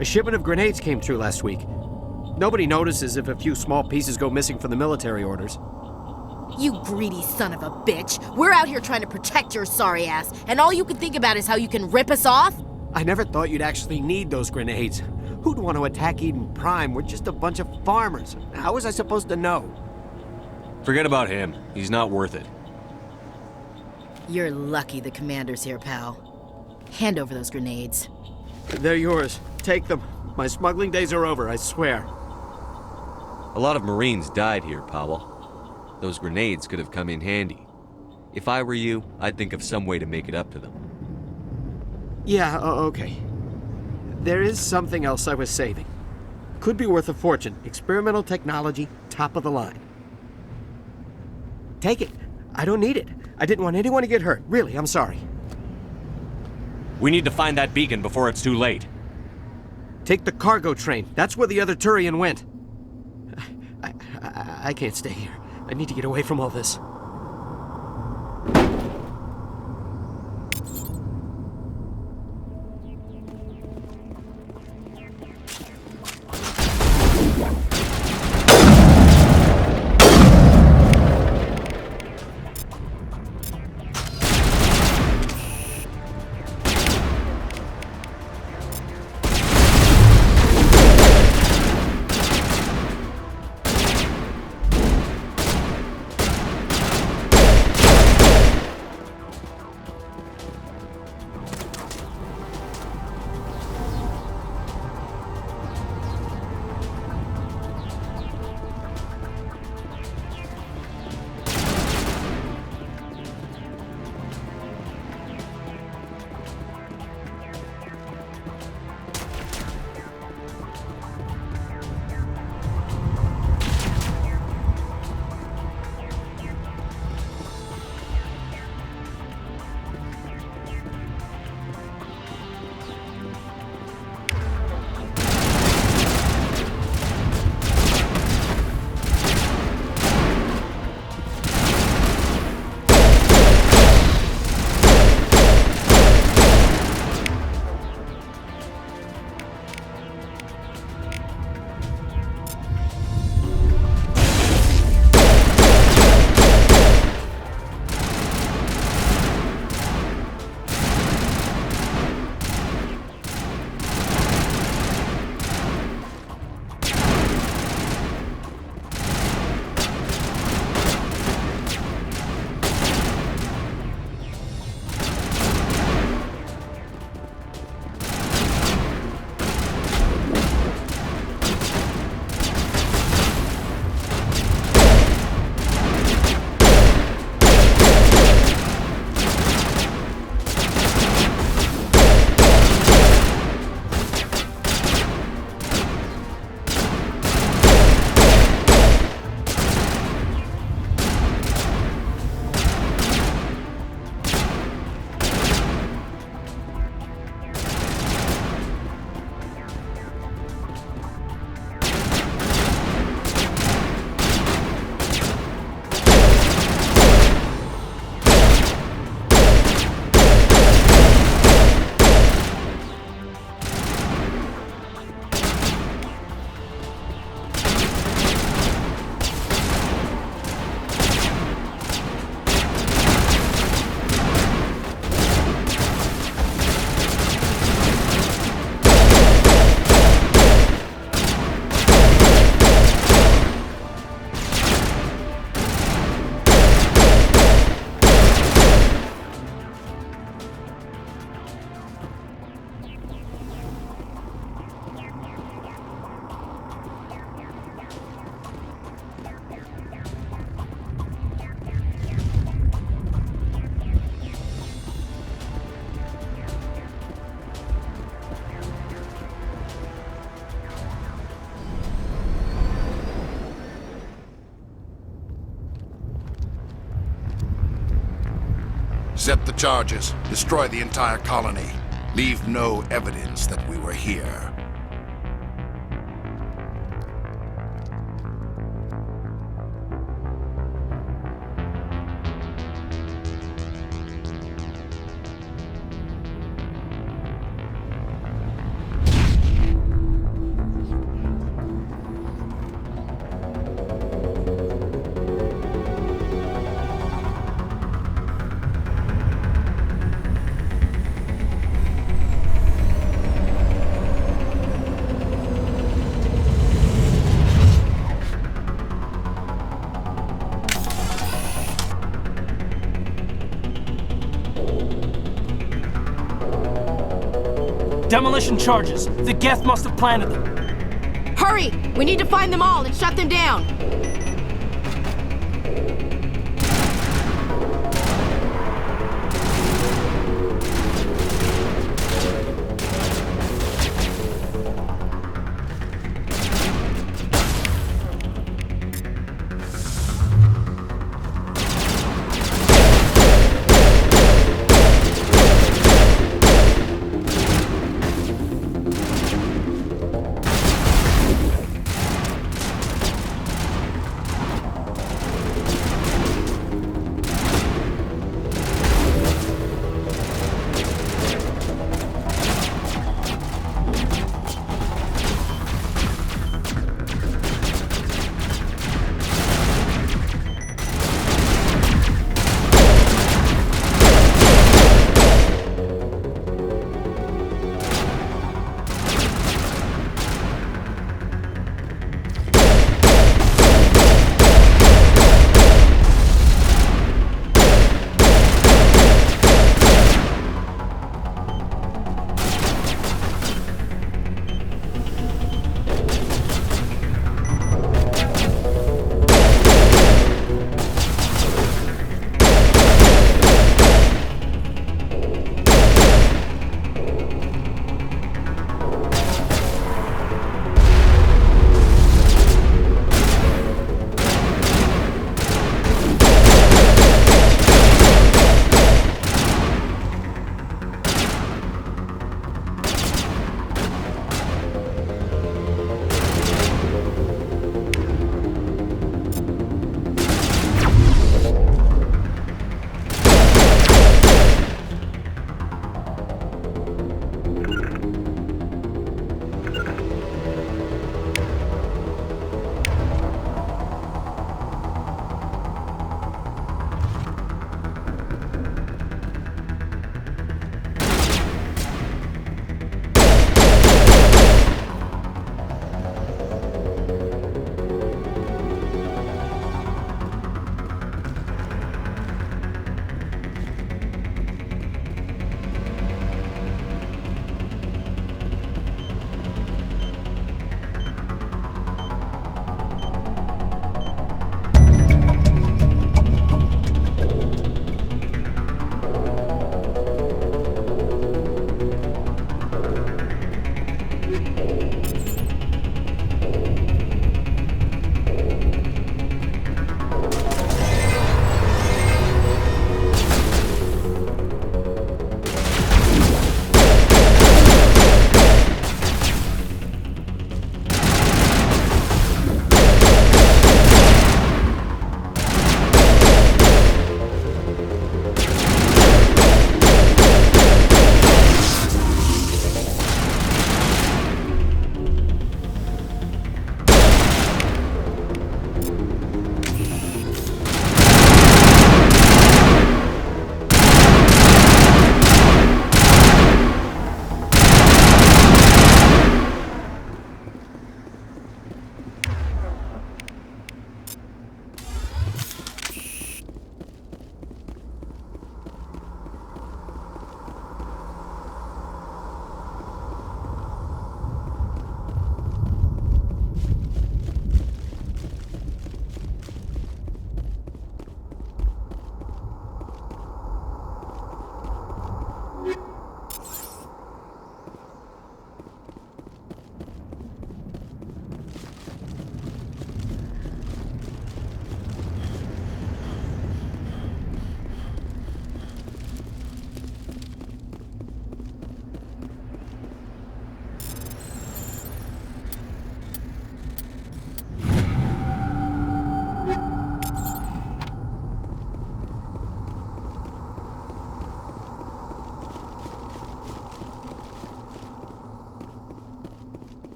A shipment of grenades came through last week. Nobody notices if a few small pieces go missing from the military orders. You greedy son of a bitch. We're out here trying to protect your sorry ass, and all you can think about is how you can rip us off? I never thought you'd actually need those grenades. Who'd want to attack Eden Prime? We're just a bunch of farmers. How was I supposed to know? Forget about him. He's not worth it. You're lucky the commander's here, pal. Hand over those grenades. They're yours. Take them. My smuggling days are over, I swear. A lot of Marines died here, Powell. Those grenades could have come in handy. If I were you, I'd think of some way to make it up to them. Yeah, okay. There is something else I was saving. Could be worth a fortune. Experimental technology, top of the line. Take it. I don't need it. I didn't want anyone to get hurt. Really, I'm sorry. We need to find that beacon before it's too late. Take the cargo train. That's where the other Turian went. I can't stay here. I need to get away from all this. Set the charges. Destroy the entire colony. Leave no evidence that we were here. Demolition charges. The Geth must have planted them. Hurry! We need to find them all and shut them down.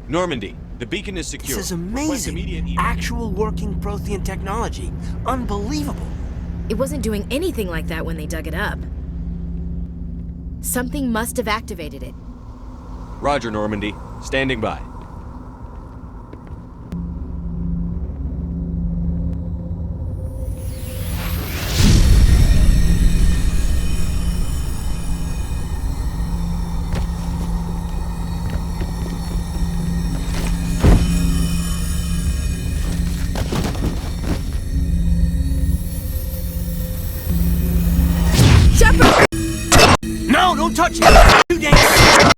Normandy, the beacon is secure. This is amazing. Actual working Prothean technology. Unbelievable. It wasn't doing anything like that when they dug it up. Something must have activated it. Roger, Normandy. Standing by. No, don't touch it! Too dangerous!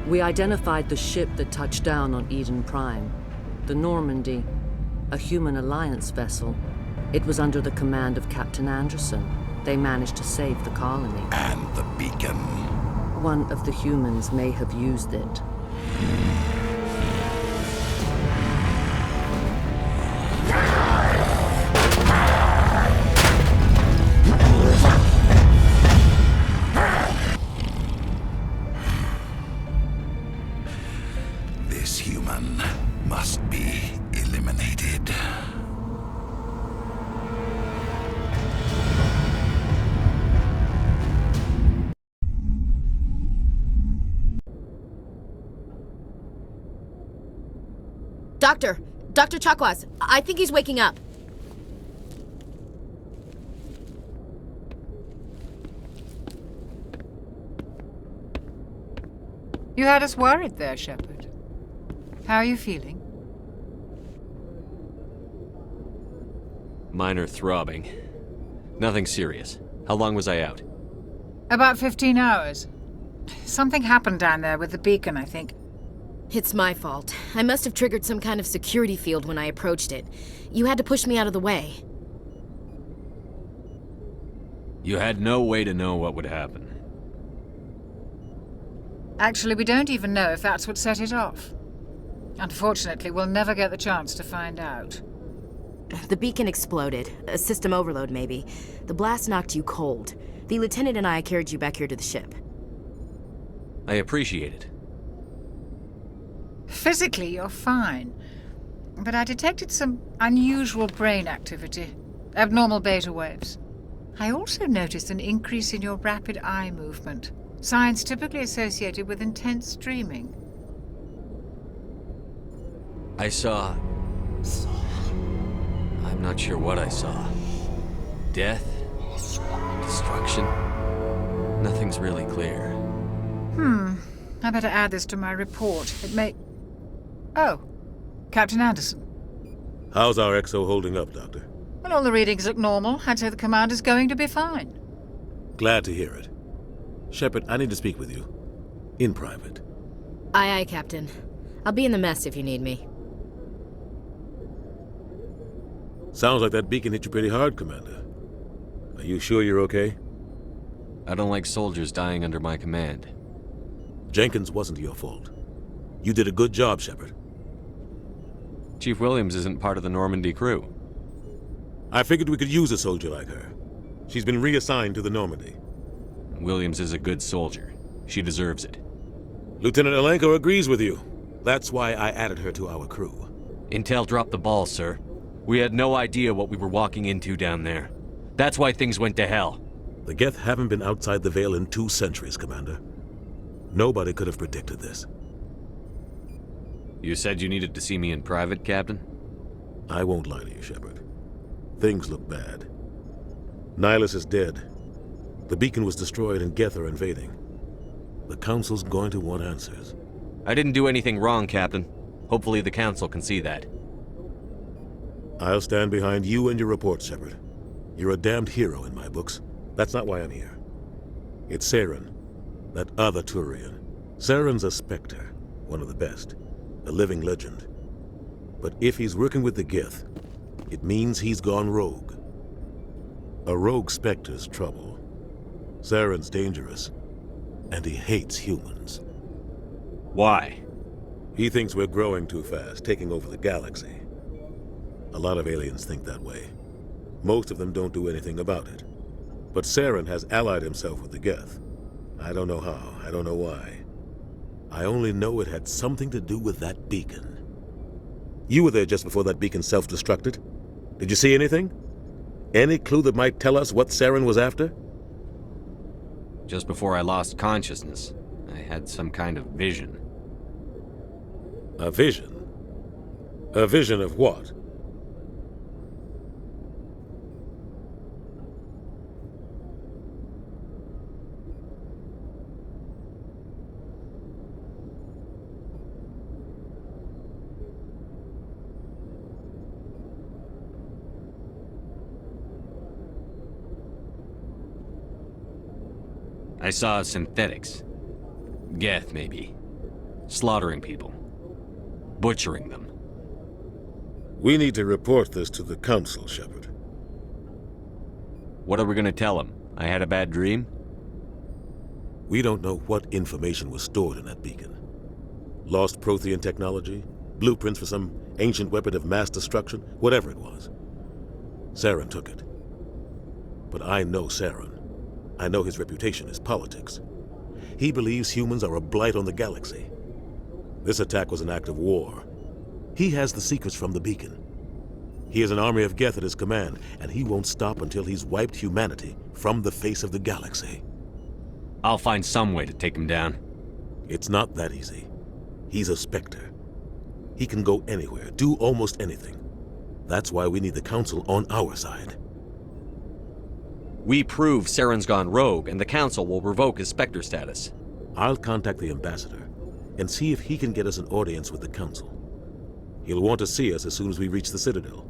We identified the ship that touched down on Eden Prime. The Normandy, a human alliance vessel. It was under the command of Captain Anderson. They managed to save the colony. And the beacon. One of the humans may have used it. This human must be eliminated. Dr. Chakwas, I think he's waking up. You had us worried there, Shepard. How are you feeling? Minor throbbing. Nothing serious. How long was I out? About 15 hours. Something happened down there with the beacon, I think. It's my fault. I must have triggered some kind of security field when I approached it. You had to push me out of the way. You had no way to know what would happen. Actually, we don't even know if that's what set it off. Unfortunately, we'll never get the chance to find out. The beacon exploded. A system overload, maybe. The blast knocked you cold. The lieutenant and I carried you back here to the ship. I appreciate it. Physically, you're fine. but I detected some unusual brain activity, abnormal beta waves. I also noticed an increase in your rapid eye movement, signs typically associated with intense dreaming. I saw... I'm not sure what I saw. Death? Destruction? Nothing's really clear. I better add this to my report. It may... Oh, Captain Anderson. How's our XO holding up, Doctor? Well, all the readings look normal. I'd say the commander's going to be fine. Glad to hear it. Shepard, I need to speak with you. In private. Aye, aye, Captain. I'll be in the mess if you need me. Sounds like that beacon hit you pretty hard, Commander. Are you sure you're okay? I don't like soldiers dying under my command. Jenkins wasn't your fault. You did a good job, Shepard. Chief Williams isn't part of the Normandy crew. I figured we could use a soldier like her. She's been reassigned to the Normandy. Williams is a good soldier. She deserves it. Lieutenant Alenko agrees with you. That's why I added her to our crew. Intel dropped the ball, sir. We had no idea what we were walking into down there. That's why things went to hell. The Geth haven't been outside the Veil in 2 centuries, Commander. Nobody could have predicted this. You said you needed to see me in private, Captain? I won't lie to you, Shepard. Things look bad. Nihilus is dead. The beacon was destroyed and Geth are invading. The Council's going to want answers. I didn't do anything wrong, Captain. Hopefully the Council can see that. I'll stand behind you and your report, Shepard. You're a damned hero in my books. That's not why I'm here. It's Saren, that other Turian. Saren's a Spectre, one of the best, a living legend. But if he's working with the Geth, it means he's gone rogue. A rogue Spectre's trouble. Saren's dangerous, and he hates humans. Why? He thinks we're growing too fast, taking over the galaxy. A lot of aliens think that way. Most of them don't do anything about it. But Saren has allied himself with the Geth. I don't know how, I don't know why. I only know it had something to do with that beacon. You were there just before that beacon self-destructed. Did you see anything? Any clue that might tell us what Saren was after? Just before I lost consciousness, I had some kind of vision. A vision? A vision of what? I saw synthetics. Geth, maybe. Slaughtering people. Butchering them. We need to report this to the Council, Shepard. What are we gonna tell them? I had a bad dream? We don't know what information was stored in that beacon. Lost Prothean technology? Blueprints for some ancient weapon of mass destruction? Whatever it was. Saren took it. But I know Saren. I know his reputation is politics. He believes humans are a blight on the galaxy. This attack was an act of war. He has the secrets from the beacon. He has an army of Geth at his command, and he won't stop until he's wiped humanity from the face of the galaxy. I'll find some way to take him down. It's not that easy. He's a Spectre. He can go anywhere, do almost anything. That's why we need the Council on our side. We prove Saren's gone rogue, and the Council will revoke his Spectre status. I'll contact the Ambassador and see if he can get us an audience with the Council. He'll want to see us as soon as we reach the Citadel.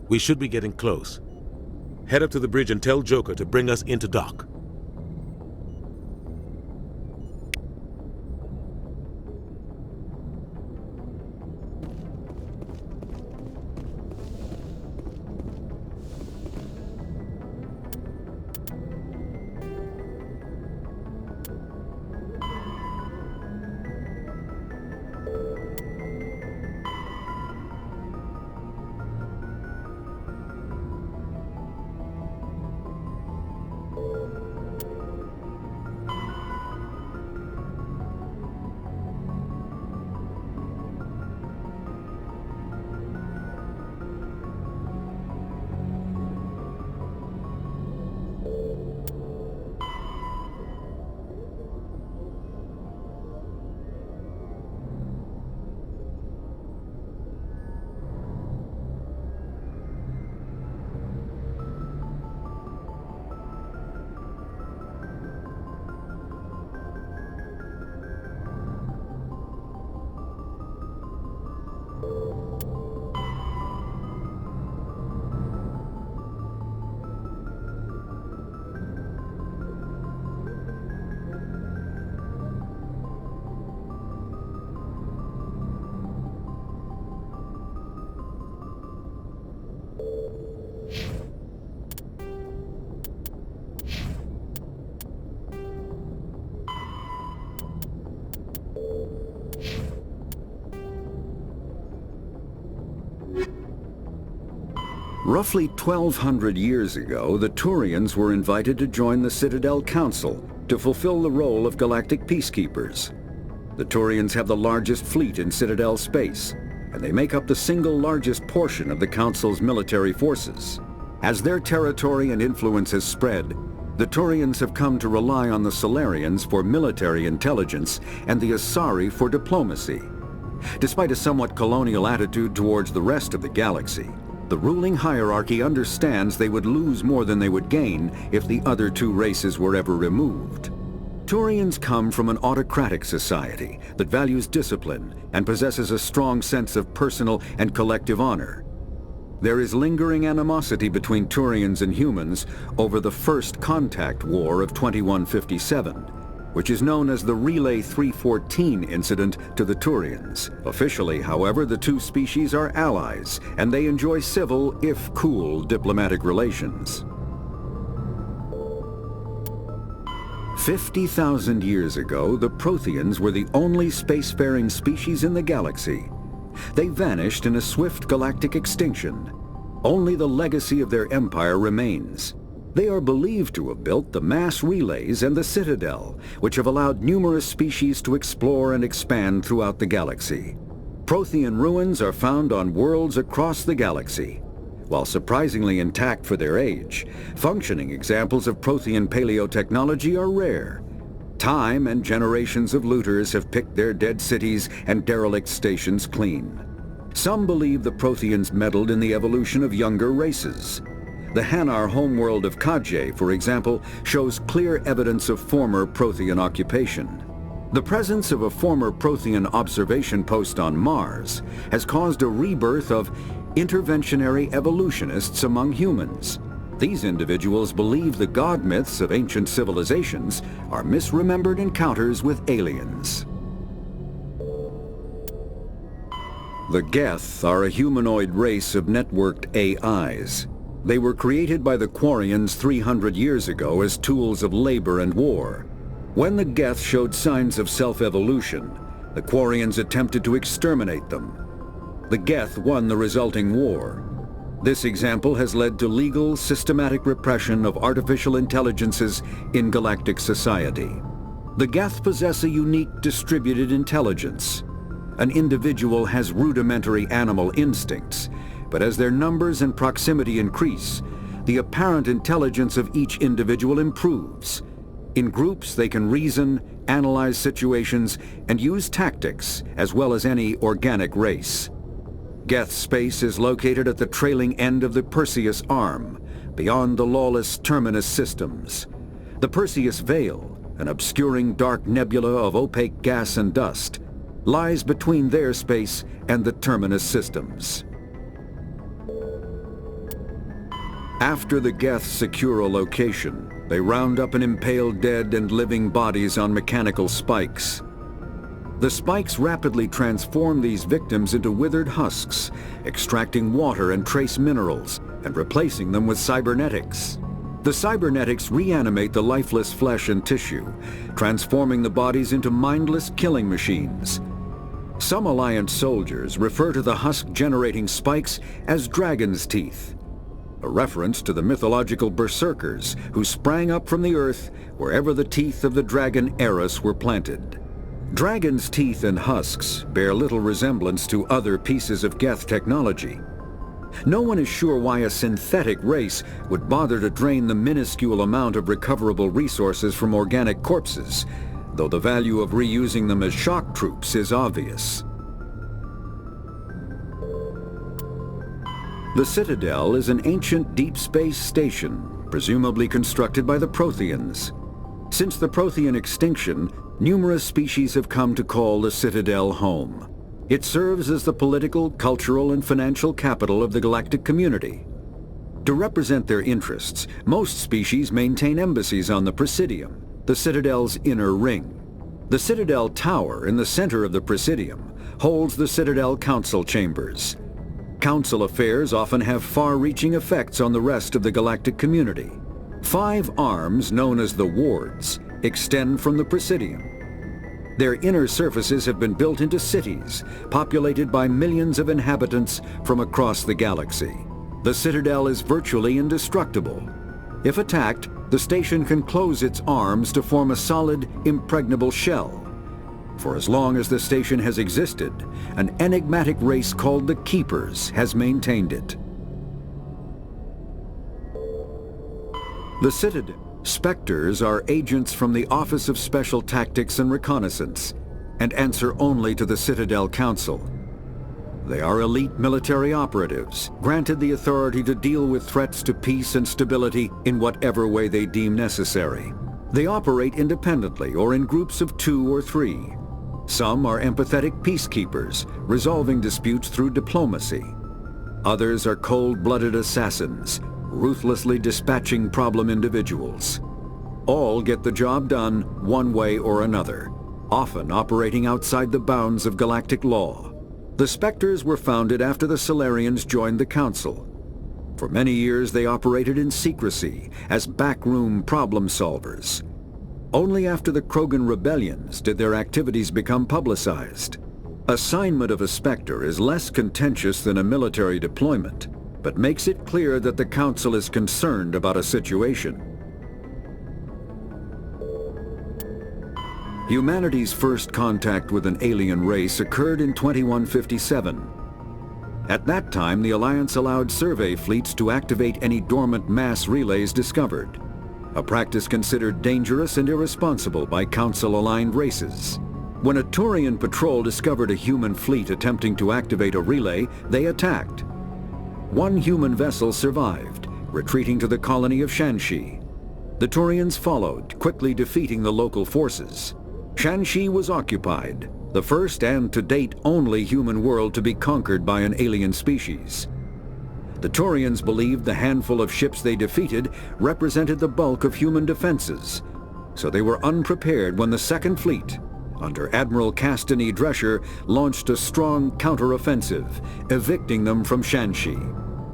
We should be getting close. Head up to the bridge and tell Joker to bring us into dock. Roughly 1,200 years ago, the Turians were invited to join the Citadel Council to fulfill the role of galactic peacekeepers. The Turians have the largest fleet in Citadel space, and they make up the single largest portion of the Council's military forces. As their territory and influence has spread, the Turians have come to rely on the Solarians for military intelligence and the Asari for diplomacy. Despite a somewhat colonial attitude towards the rest of the galaxy, the ruling hierarchy understands they would lose more than they would gain if the other two races were ever removed. Turians come from an autocratic society that values discipline and possesses a strong sense of personal and collective honor. There is lingering animosity between Turians and humans over the First Contact War of 2157, which is known as the Relay 314 incident to the Turians. Officially, however, the two species are allies, and they enjoy civil, if cool, diplomatic relations. 50,000 years ago, the Protheans were the only spacefaring species in the galaxy. They vanished in a swift galactic extinction. Only the legacy of their empire remains. They are believed to have built the mass relays and the Citadel, which have allowed numerous species to explore and expand throughout the galaxy. Prothean ruins are found on worlds across the galaxy. While surprisingly intact for their age, functioning examples of Prothean paleotechnology are rare. Time and generations of looters have picked their dead cities and derelict stations clean. Some believe the Protheans meddled in the evolution of younger races. The Hanar homeworld of Kaje, for example, shows clear evidence of former Prothean occupation. The presence of a former Prothean observation post on Mars has caused a rebirth of interventionary evolutionists among humans. These individuals believe the god myths of ancient civilizations are misremembered encounters with aliens. The Geth are a humanoid race of networked AIs. They were created by the Quarians 300 years ago as tools of labor and war. When the Geth showed signs of self-evolution, the Quarians attempted to exterminate them. The Geth won the resulting war. This example has led to legal, systematic repression of artificial intelligences in galactic society. The Geth possess a unique distributed intelligence. An individual has rudimentary animal instincts, but as their numbers and proximity increase, the apparent intelligence of each individual improves. In groups, they can reason, analyze situations, and use tactics, as well as any organic race. Geth space is located at the trailing end of the Perseus Arm, beyond the lawless Terminus systems. The Perseus Veil, an obscuring dark nebula of opaque gas and dust, lies between their space and the Terminus systems. After the Geth secure a location, they round up and impale dead and living bodies on mechanical spikes. The spikes rapidly transform these victims into withered husks, extracting water and trace minerals, and replacing them with cybernetics. The cybernetics reanimate the lifeless flesh and tissue, transforming the bodies into mindless killing machines. Some Alliance soldiers refer to the husk-generating spikes as dragon's teeth, a reference to the mythological berserkers who sprang up from the earth wherever the teeth of the dragon Eris were planted. Dragon's teeth and husks bear little resemblance to other pieces of Geth technology. No one is sure why a synthetic race would bother to drain the minuscule amount of recoverable resources from organic corpses, though the value of reusing them as shock troops is obvious. The Citadel is an ancient deep space station, presumably constructed by the Protheans. Since the Prothean extinction, numerous species have come to call the Citadel home. It serves as the political, cultural, and financial capital of the galactic community. To represent their interests, most species maintain embassies on the Presidium, the Citadel's inner ring. The Citadel Tower in the center of the Presidium holds the Citadel Council chambers. Council affairs often have far-reaching effects on the rest of the galactic community. 5 arms, known as the wards, extend from the Presidium. Their inner surfaces have been built into cities, populated by millions of inhabitants from across the galaxy. The Citadel is virtually indestructible. If attacked, the station can close its arms to form a solid, impregnable shell. For as long as the station has existed, an enigmatic race called the Keepers has maintained it. The Citadel. Spectres are agents from the Office of Special Tactics and Reconnaissance, and answer only to the Citadel Council. They are elite military operatives, granted the authority to deal with threats to peace and stability in whatever way they deem necessary. They operate independently or in groups of 2 or 3. Some are empathetic peacekeepers, resolving disputes through diplomacy. Others are cold-blooded assassins, ruthlessly dispatching problem individuals. All get the job done one way or another, often operating outside the bounds of galactic law. The Spectres were founded after the Solarians joined the Council. For many years they operated in secrecy as backroom problem solvers. Only after the Krogan rebellions did their activities become publicized. Assignment of a Spectre is less contentious than a military deployment, but makes it clear that the Council is concerned about a situation. Humanity's first contact with an alien race occurred in 2157. At that time, the Alliance allowed survey fleets to activate any dormant mass relays discovered, a practice considered dangerous and irresponsible by Council-aligned races. When a Turian patrol discovered a human fleet attempting to activate a relay, they attacked. One human vessel survived, retreating to the colony of Shanxi. The Turians followed, quickly defeating the local forces. Shanxi was occupied, the first and to date only human world to be conquered by an alien species. The Turians believed the handful of ships they defeated represented the bulk of human defenses, so they were unprepared when the Second Fleet, under Admiral Castany Drescher, launched a strong counteroffensive, evicting them from Shanxi.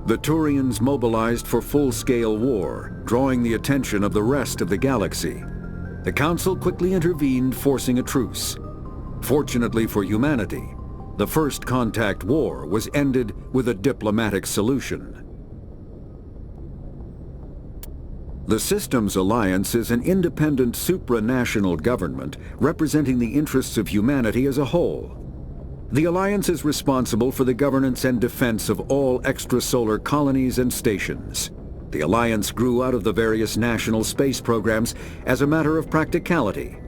The Turians mobilized for full-scale war, drawing the attention of the rest of the galaxy. The Council quickly intervened, forcing a truce. Fortunately for humanity, the First Contact War was ended with a diplomatic solution. The Systems Alliance is an independent supranational government representing the interests of humanity as a whole. The Alliance is responsible for the governance and defense of all extrasolar colonies and stations. The Alliance grew out of the various national space programs as a matter of practicality.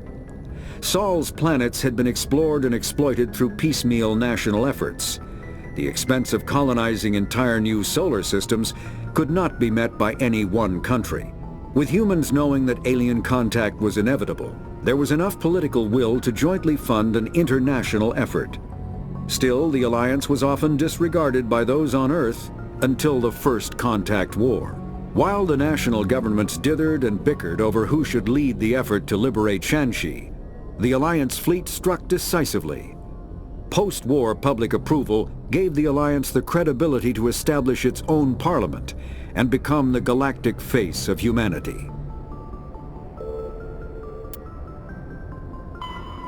Sol's planets had been explored and exploited through piecemeal national efforts. The expense of colonizing entire new solar systems could not be met by any one country. With humans knowing that alien contact was inevitable, there was enough political will to jointly fund an international effort. Still, the Alliance was often disregarded by those on Earth until the First Contact War. While the national governments dithered and bickered over who should lead the effort to liberate Shanxi, the Alliance fleet struck decisively. Post-war public approval gave the Alliance the credibility to establish its own parliament and become the galactic face of humanity.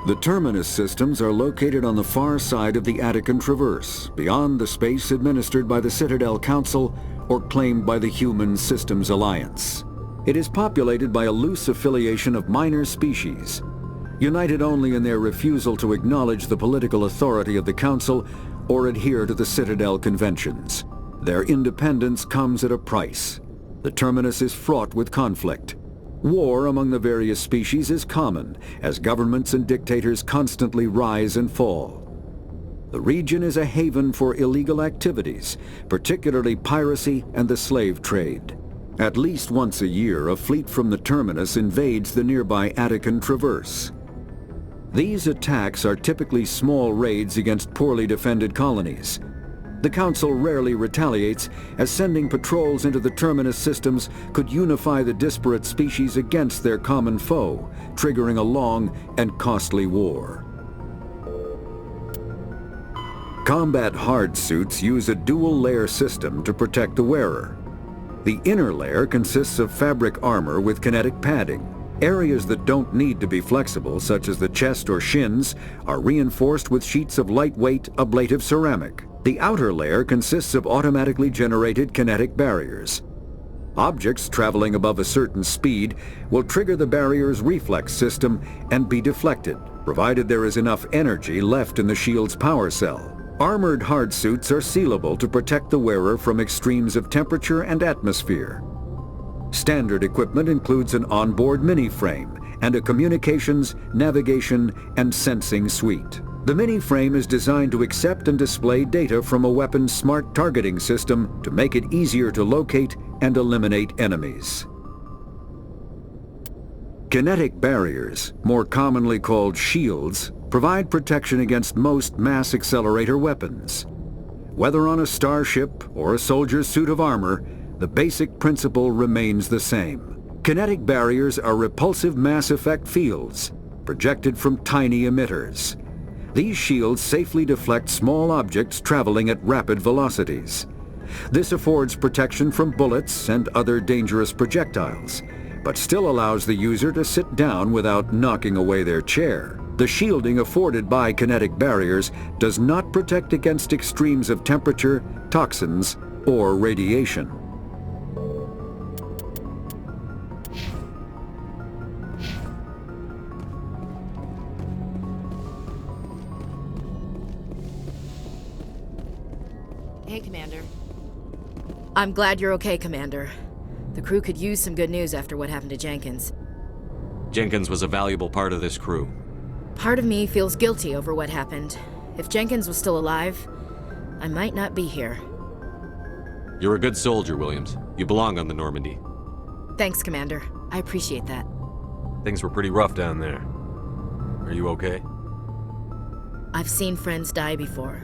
The Terminus systems are located on the far side of the Attican Traverse, beyond the space administered by the Citadel Council or claimed by the Human Systems Alliance. It is populated by a loose affiliation of minor species, united only in their refusal to acknowledge the political authority of the Council or adhere to the Citadel conventions. Their independence comes at a price. The Terminus is fraught with conflict. War among the various species is common, as governments and dictators constantly rise and fall. The region is a haven for illegal activities, particularly piracy and the slave trade. At least once a year, a fleet from the Terminus invades the nearby Attican Traverse. These attacks are typically small raids against poorly defended colonies. The Council rarely retaliates, as sending patrols into the Terminus systems could unify the disparate species against their common foe, triggering a long and costly war. Combat hard suits use a dual-layer system to protect the wearer. The inner layer consists of fabric armor with kinetic padding. Areas that don't need to be flexible, such as the chest or shins, are reinforced with sheets of lightweight ablative ceramic. The outer layer consists of automatically generated kinetic barriers. Objects traveling above a certain speed will trigger the barrier's reflex system and be deflected, provided there is enough energy left in the shield's power cell. Armored hardsuits are sealable to protect the wearer from extremes of temperature and atmosphere. Standard equipment includes an onboard mini-frame and a communications, navigation, and sensing suite. The mini-frame is designed to accept and display data from a weapon's smart targeting system to make it easier to locate and eliminate enemies. Kinetic barriers, more commonly called shields, provide protection against most mass accelerator weapons. Whether on a starship or a soldier's suit of armor, the basic principle remains the same. Kinetic barriers are repulsive mass effect fields, projected from tiny emitters. These shields safely deflect small objects traveling at rapid velocities. This affords protection from bullets and other dangerous projectiles, but still allows the user to sit down without knocking away their chair. The shielding afforded by kinetic barriers does not protect against extremes of temperature, toxins, or radiation. Hey, Commander. I'm glad you're okay, Commander. The crew could use some good news after what happened to Jenkins. Jenkins was a valuable part of this crew. Part of me feels guilty over what happened. If Jenkins was still alive, I might not be here. You're a good soldier, Williams. You belong on the Normandy. Thanks, Commander. I appreciate that. Things were pretty rough down there. Are you okay? I've seen friends die before.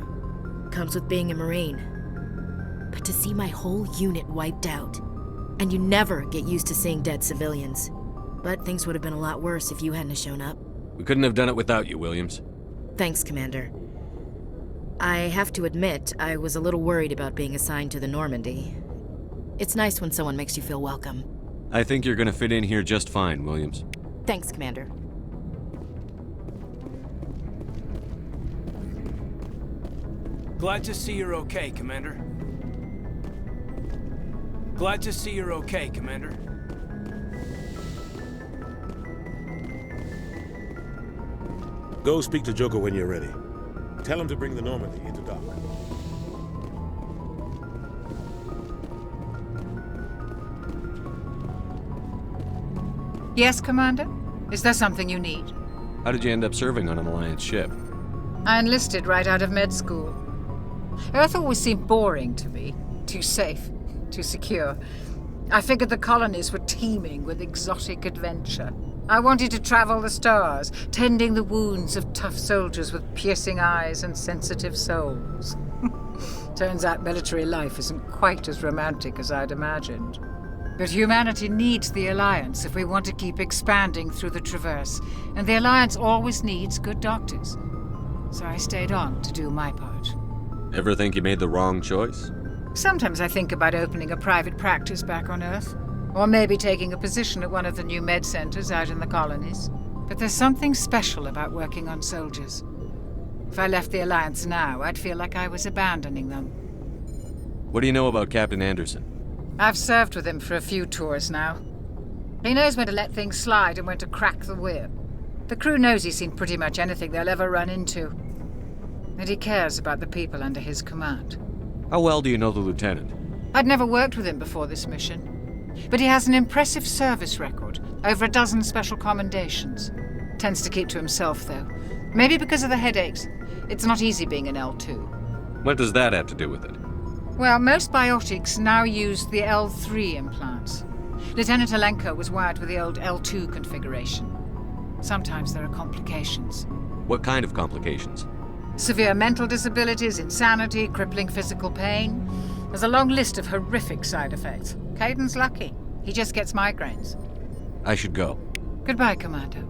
Comes with being a Marine. But to see my whole unit wiped out, and you never get used to seeing dead civilians. But things would have been a lot worse if you hadn't shown up. We couldn't have done it without you, Williams. Thanks, Commander. I have to admit, I was a little worried about being assigned to the Normandy. It's nice when someone makes you feel welcome. I think you're gonna fit in here just fine, Williams. Thanks, Commander. Glad to see you're okay, Commander. Glad to see you're okay, Commander. Go speak to Joker when you're ready. Tell him to bring the Normandy into dock. Yes, Commander? Is there something you need? How did you end up serving on an Alliance ship? I enlisted right out of med school. Earth always seemed boring to me. Too safe, too secure. I figured the colonies were teeming with exotic adventure. I wanted to travel the stars, tending the wounds of tough soldiers with piercing eyes and sensitive souls. Turns out military life isn't quite as romantic as I'd imagined. But humanity needs the Alliance if we want to keep expanding through the Traverse, and the Alliance always needs good doctors. So I stayed on to do my part. Ever think you made the wrong choice? Sometimes I think about opening a private practice back on Earth, or maybe taking a position at one of the new med centers out in the colonies. But there's something special about working on soldiers. If I left the Alliance now, I'd feel like I was abandoning them. What do you know about Captain Anderson? I've served with him for a few tours now. He knows when to let things slide and when to crack the whip. The crew knows he's seen pretty much anything they'll ever run into. And he cares about the people under his command. How well do you know the Lieutenant? I'd never worked with him before this mission. But he has an impressive service record, over a dozen special commendations. Tends to keep to himself, though. Maybe because of the headaches. It's not easy being an L2. What does that have to do with it? Well, most biotics now use the L3 implants. Lieutenant Alenko was wired with the old L2 configuration. Sometimes there are complications. What kind of complications? Severe mental disabilities, insanity, crippling physical pain. There's a long list of horrific side effects. Caden's lucky. He just gets migraines. I should go. Goodbye, Commander.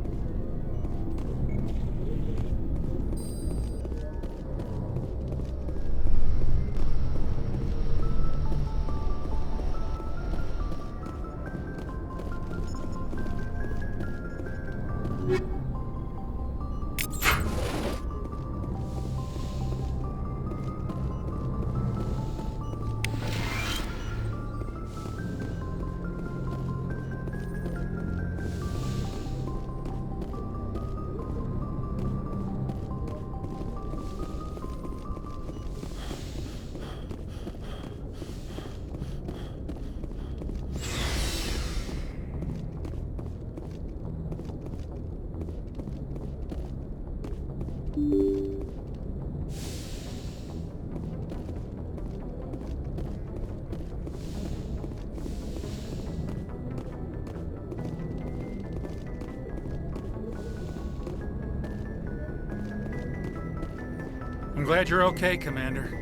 I'm glad you're okay, Commander.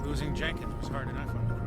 Losing Jenkins was hard enough on the crew.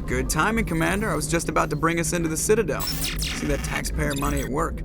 Good timing, Commander. I was just about to bring us into the Citadel. See that taxpayer money at work.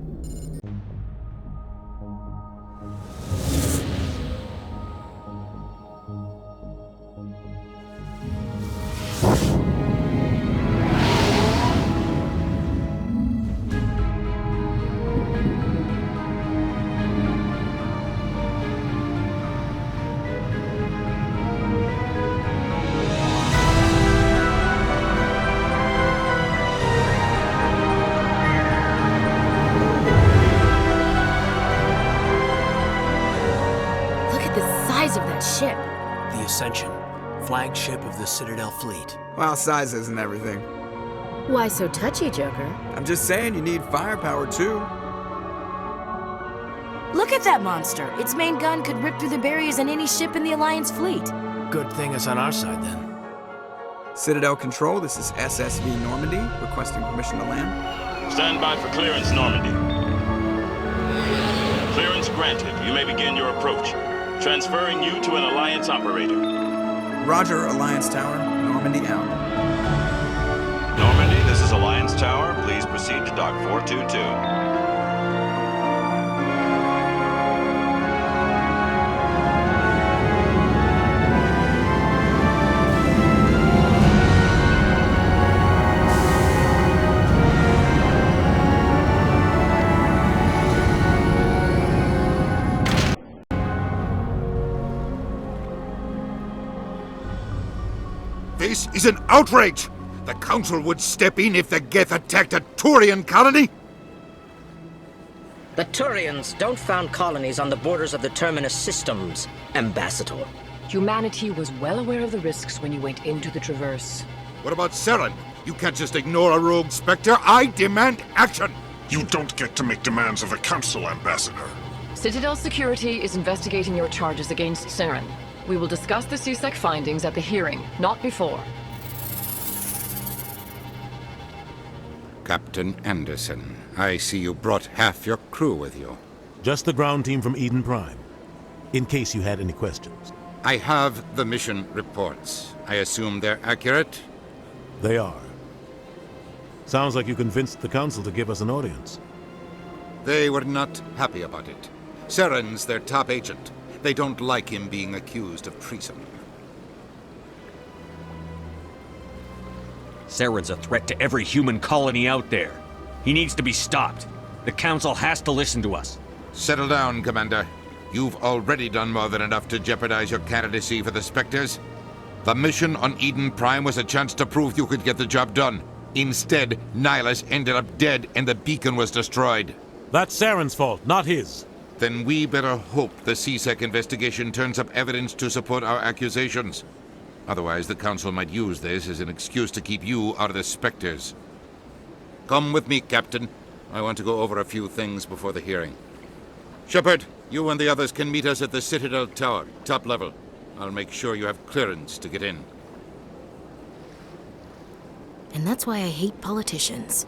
Ship. The Ascension, flagship of the Citadel fleet. Well, size isn't everything. Why so touchy, Joker? I'm just saying you need firepower, too. Look at that monster. Its main gun could rip through the barriers in any ship in the Alliance fleet. Good thing it's on our side, then. Citadel Control, this is SSV Normandy, requesting permission to land. Stand by for clearance, Normandy. Clearance granted. You may begin your approach. Transferring you to an Alliance operator. Roger, Alliance Tower. Normandy out. Normandy, this is Alliance Tower. Please proceed to Dock 422. This is an outrage! The Council would step in if the Geth attacked a Turian colony? The Turians don't found colonies on the borders of the Terminus systems, Ambassador. Humanity was well aware of the risks when you went into the Traverse. What about Saren? You can't just ignore a rogue Spectre. I demand action! You don't get to make demands of the Council, Ambassador. Citadel Security is investigating your charges against Saren. We will discuss the CSEC findings at the hearing, not before. Captain Anderson, I see you brought half your crew with you. Just the ground team from Eden Prime, in case you had any questions. I have the mission reports. I assume they're accurate? They are. Sounds like you convinced the Council to give us an audience. They were not happy about it. Saren's their top agent. They don't like him being accused of treason. Saren's a threat to every human colony out there. He needs to be stopped. The Council has to listen to us. Settle down, Commander. You've already done more than enough to jeopardize your candidacy for the Spectres. The mission on Eden Prime was a chance to prove you could get the job done. Instead, Nihilus ended up dead and the beacon was destroyed. That's Saren's fault, not his. Then we better hope the CSEC investigation turns up evidence to support our accusations. Otherwise, the Council might use this as an excuse to keep you out of the Spectres. Come with me, Captain. I want to go over a few things before the hearing. Shepard, you and the others can meet us at the Citadel Tower, top level. I'll make sure you have clearance to get in. And that's why I hate politicians.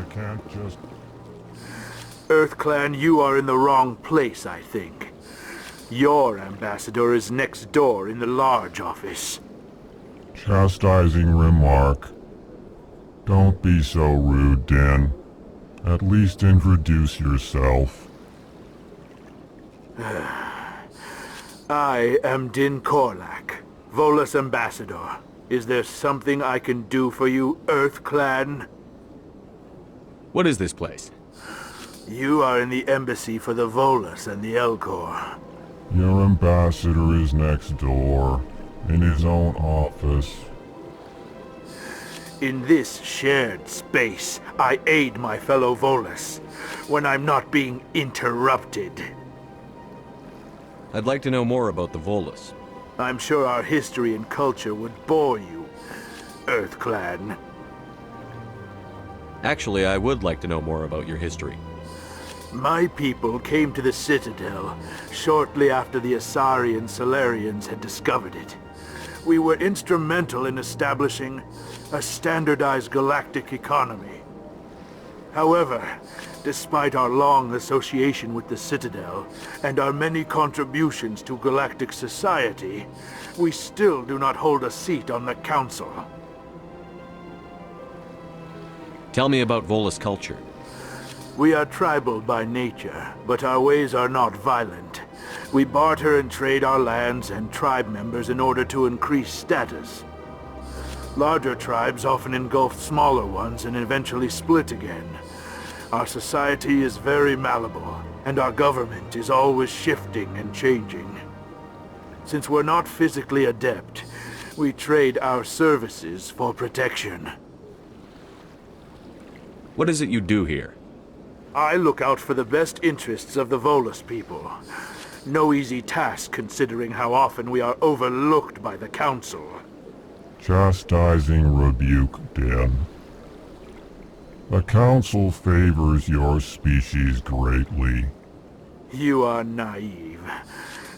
I can't just... EarthClan, you are in the wrong place, I think. Your ambassador is next door in the large office. Chastising remark. Don't be so rude, Din. At least introduce yourself. I am Din Korlak, Volus ambassador. Is there something I can do for you, EarthClan? What is this place? You are in the embassy for the Volus and the Elcor. Your ambassador is next door, in his own office. In this shared space, I aid my fellow Volus when I'm not being interrupted. I'd like to know more about the Volus. I'm sure our history and culture would bore you, EarthClan. Actually, I would like to know more about your history. My people came to the Citadel shortly after the Asari Solarians had discovered it. We were instrumental in establishing a standardized galactic economy. However, despite our long association with the Citadel and our many contributions to galactic society, we still do not hold a seat on the Council. Tell me about Volus culture. We are tribal by nature, but our ways are not violent. We barter and trade our lands and tribe members in order to increase status. Larger tribes often engulf smaller ones and eventually split again. Our society is very malleable, and our government is always shifting and changing. Since we're not physically adept, we trade our services for protection. What is it you do here? I look out for the best interests of the Volus people. No easy task considering how often we are overlooked by the Council. Chastising rebuke, Din. The Council favors your species greatly. You are naive.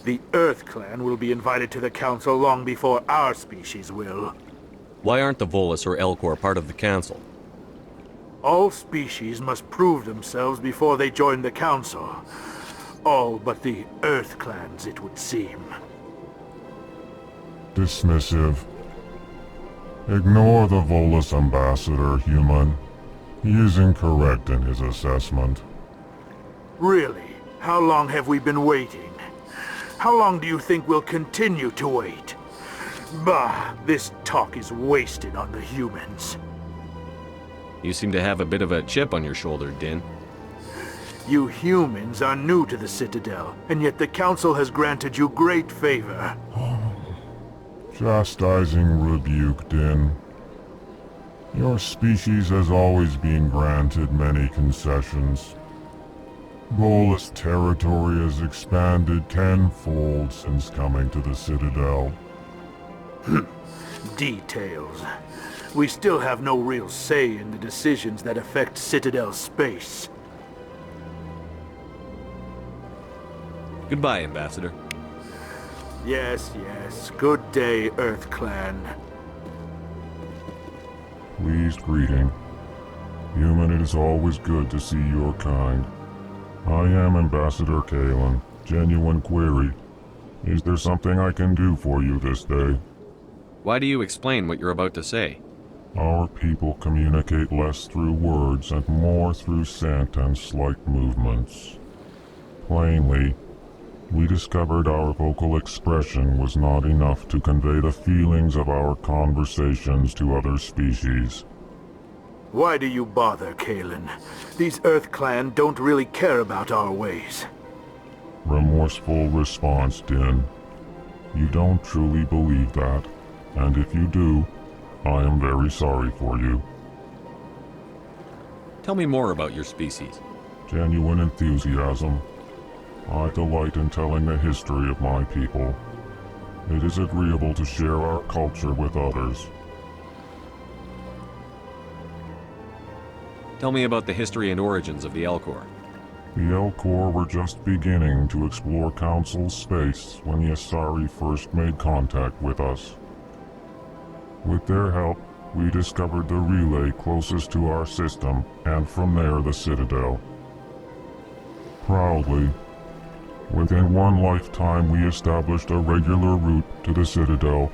The EarthClan will be invited to the Council long before our species will. Why aren't the Volus or Elcor part of the Council? All species must prove themselves before they join the Council. All but the EarthClans, it would seem. Dismissive. Ignore the Volus ambassador, human. He is incorrect in his assessment. Really? How long have we been waiting? How long do you think we'll continue to wait? Bah, this talk is wasted on the humans. You seem to have a bit of a chip on your shoulder, Din. You humans are new to the Citadel, and yet the Council has granted you great favor. Chastising rebuke, Din. Your species has always been granted many concessions. Volus territory has expanded tenfold since coming to the Citadel. Details. We still have no real say in the decisions that affect Citadel space. Goodbye, Ambassador. Yes, yes. Good day, EarthClan. Pleased greeting. Human, it is always good to see your kind. I am Ambassador Kalen. Genuine query. Is there something I can do for you this day? Why do you explain what you're about to say? Our people communicate less through words and more through scent and slight movements. Plainly, we discovered our vocal expression was not enough to convey the feelings of our conversations to other species. Why do you bother, Kalen? These EarthClan don't really care about our ways. Remorseful response, Din. You don't truly believe that, and if you do, I am very sorry for you. Tell me more about your species. Genuine enthusiasm. I delight in telling the history of my people. It is agreeable to share our culture with others. Tell me about the history and origins of the Elcor. The Elcor were just beginning to explore Council space when the Asari first made contact with us. With their help, we discovered the relay closest to our system, and from there the Citadel. Proudly, within one lifetime we established a regular route to the Citadel,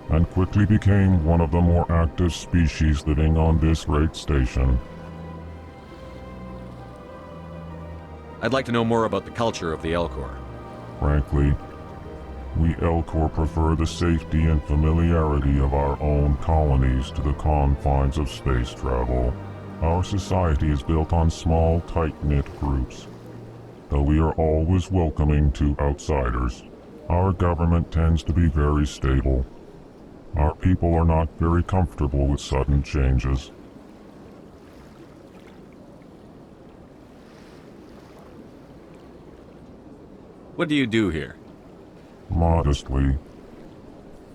and quickly became one of the more active species living on this great station. I'd like to know more about the culture of the Elcor. Frankly, we Elcor prefer the safety and familiarity of our own colonies to the confines of space travel. Our society is built on small, tight-knit groups. Though we are always welcoming to outsiders, our government tends to be very stable. Our people are not very comfortable with sudden changes. What do you do here? Modestly,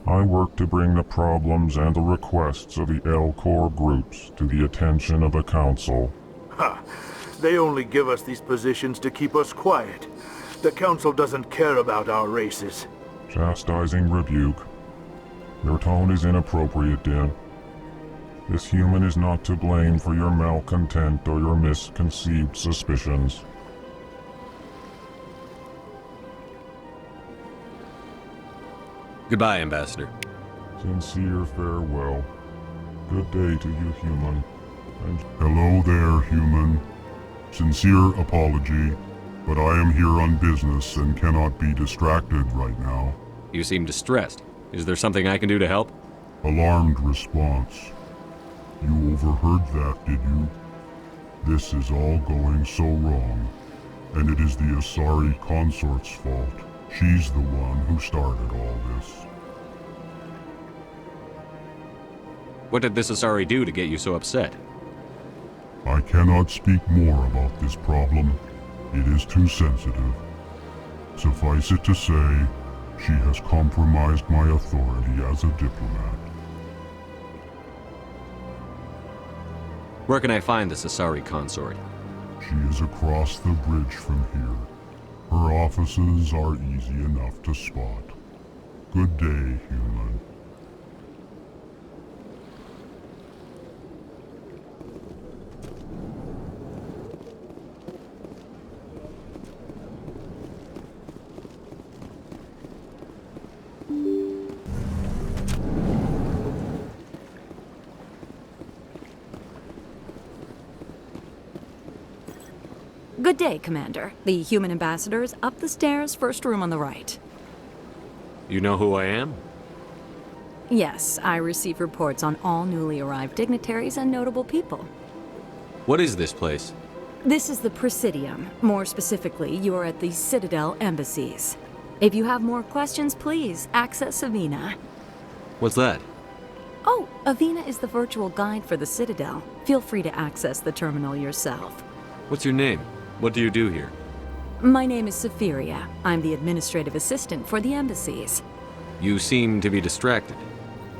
I work to bring the problems and the requests of the Elcor groups to the attention of the Council. Ha! They only give us these positions to keep us quiet. The Council doesn't care about our races. Chastising rebuke. Your tone is inappropriate, Din. This human is not to blame for your malcontent or your misconceived suspicions. Goodbye, Ambassador. Sincere farewell. Good day to you, human. And hello there, human. Sincere apology, but I am here on business and cannot be distracted right now. You seem distressed. Is there something I can do to help? Alarmed response. You overheard that, did you? This is all going so wrong, and it is the Asari consort's fault. She's the one who started all this. What did this Asari do to get you so upset? I cannot speak more about this problem. It is too sensitive. Suffice it to say, she has compromised my authority as a diplomat. Where can I find this Asari consort? She is across the bridge from here. Her offices are easy enough to spot. Good day, human. Good day, Commander. The human ambassador is up the stairs, first room on the right. You know who I am? Yes, I receive reports on all newly arrived dignitaries and notable people. What is this place? This is the Presidium. More specifically, you are at the Citadel embassies. If you have more questions, please access Avina. What's that? Oh, Avina is the virtual guide for the Citadel. Feel free to access the terminal yourself. What's your name? What do you do here? My name is Safiria. I'm the administrative assistant for the embassies. You seem to be distracted.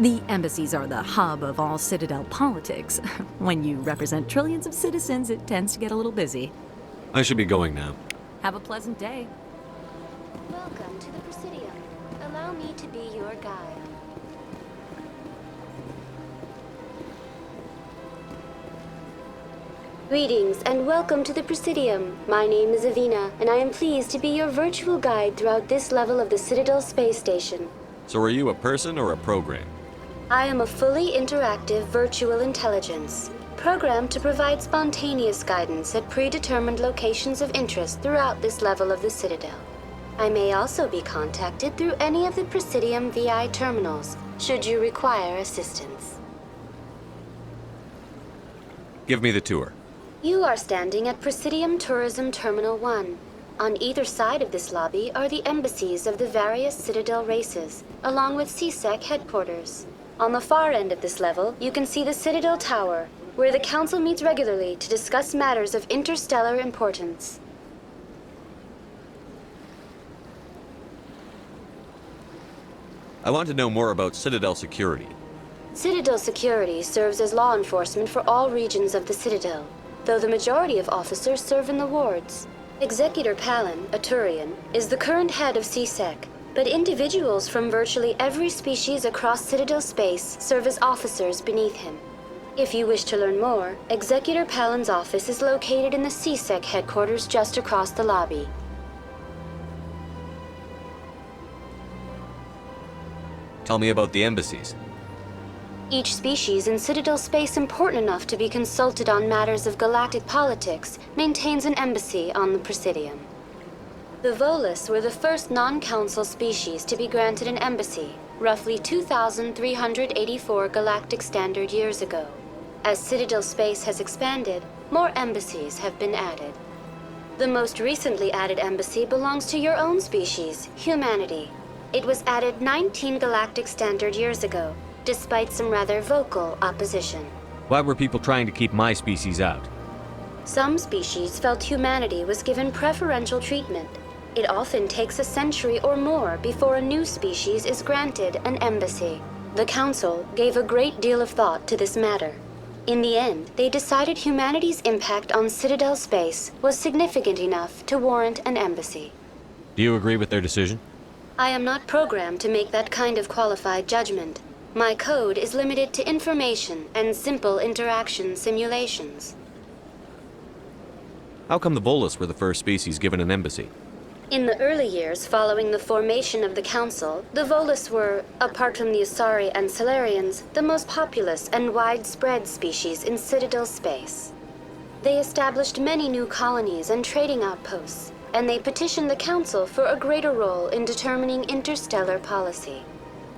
The embassies are the hub of all Citadel politics. When you represent trillions of citizens, it tends to get a little busy. I should be going now. Have a pleasant day. Welcome to the Presidium. Allow me to be your guide. Greetings and welcome to the Presidium. My name is Avina, and I am pleased to be your virtual guide throughout this level of the Citadel space station. So are you a person or a program? I am a fully interactive virtual intelligence, programmed to provide spontaneous guidance at predetermined locations of interest throughout this level of the Citadel. I may also be contacted through any of the Presidium VI terminals, should you require assistance. Give me the tour. You are standing at Presidium Tourism Terminal 1. On either side of this lobby are the embassies of the various Citadel races, along with CSEC headquarters. On the far end of this level, you can see the Citadel Tower, where the Council meets regularly to discuss matters of interstellar importance. I want to know more about Citadel security. Citadel security serves as law enforcement for all regions of the Citadel, though the majority of officers serve in the wards. Executor Palin, a Turian, is the current head of CSEC, but individuals from virtually every species across Citadel space serve as officers beneath him. If you wish to learn more, Executor Palin's office is located in the CSEC headquarters just across the lobby. Tell me about the embassies. Each species in Citadel space important enough to be consulted on matters of galactic politics maintains an embassy on the Presidium. The Volus were the first non-council species to be granted an embassy, roughly 2,384 galactic standard years ago. As Citadel space has expanded, more embassies have been added. The most recently added embassy belongs to your own species, humanity. It was added 19 galactic standard years ago, despite some rather vocal opposition. Why were people trying to keep my species out? Some species felt humanity was given preferential treatment. It often takes a century or more before a new species is granted an embassy. The Council gave a great deal of thought to this matter. In the end, they decided humanity's impact on Citadel space was significant enough to warrant an embassy. Do you agree with their decision? I am not programmed to make that kind of qualified judgment. My code is limited to information and simple interaction simulations. How come the Volus were the first species given an embassy? In the early years following the formation of the Council, the Volus were, apart from the Asari and Salarians, the most populous and widespread species in Citadel space. They established many new colonies and trading outposts, and they petitioned the Council for a greater role in determining interstellar policy.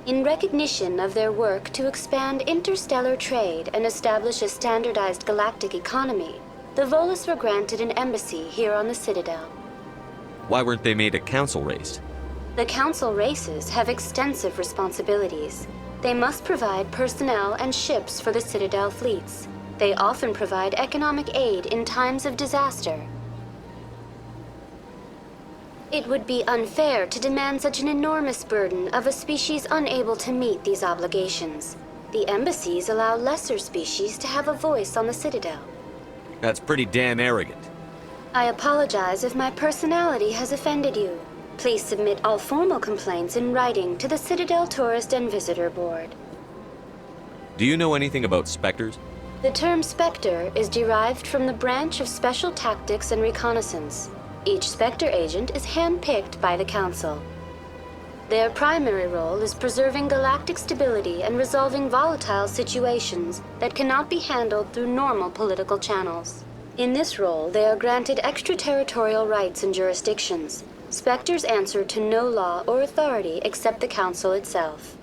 In recognition of their work to expand interstellar trade and establish a standardized galactic economy, the Volus were granted an embassy here on the Citadel. Why weren't they made a council race? The Council races have extensive responsibilities. They must provide personnel and ships for the Citadel fleets. They often provide economic aid in times of disaster. It would be unfair to demand such an enormous burden of a species unable to meet these obligations. The embassies allow lesser species to have a voice on the Citadel. That's pretty damn arrogant. I apologize if my personality has offended you. Please submit all formal complaints in writing to the Citadel Tourist and Visitor Board. Do you know anything about Spectres? The term Spectre is derived from the branch of Special Tactics and Reconnaissance. Each Spectre agent is handpicked by the Council. Their primary role is preserving galactic stability and resolving volatile situations that cannot be handled through normal political channels. In this role, they are granted extraterritorial rights and jurisdictions. Spectres answer to no law or authority except the Council itself.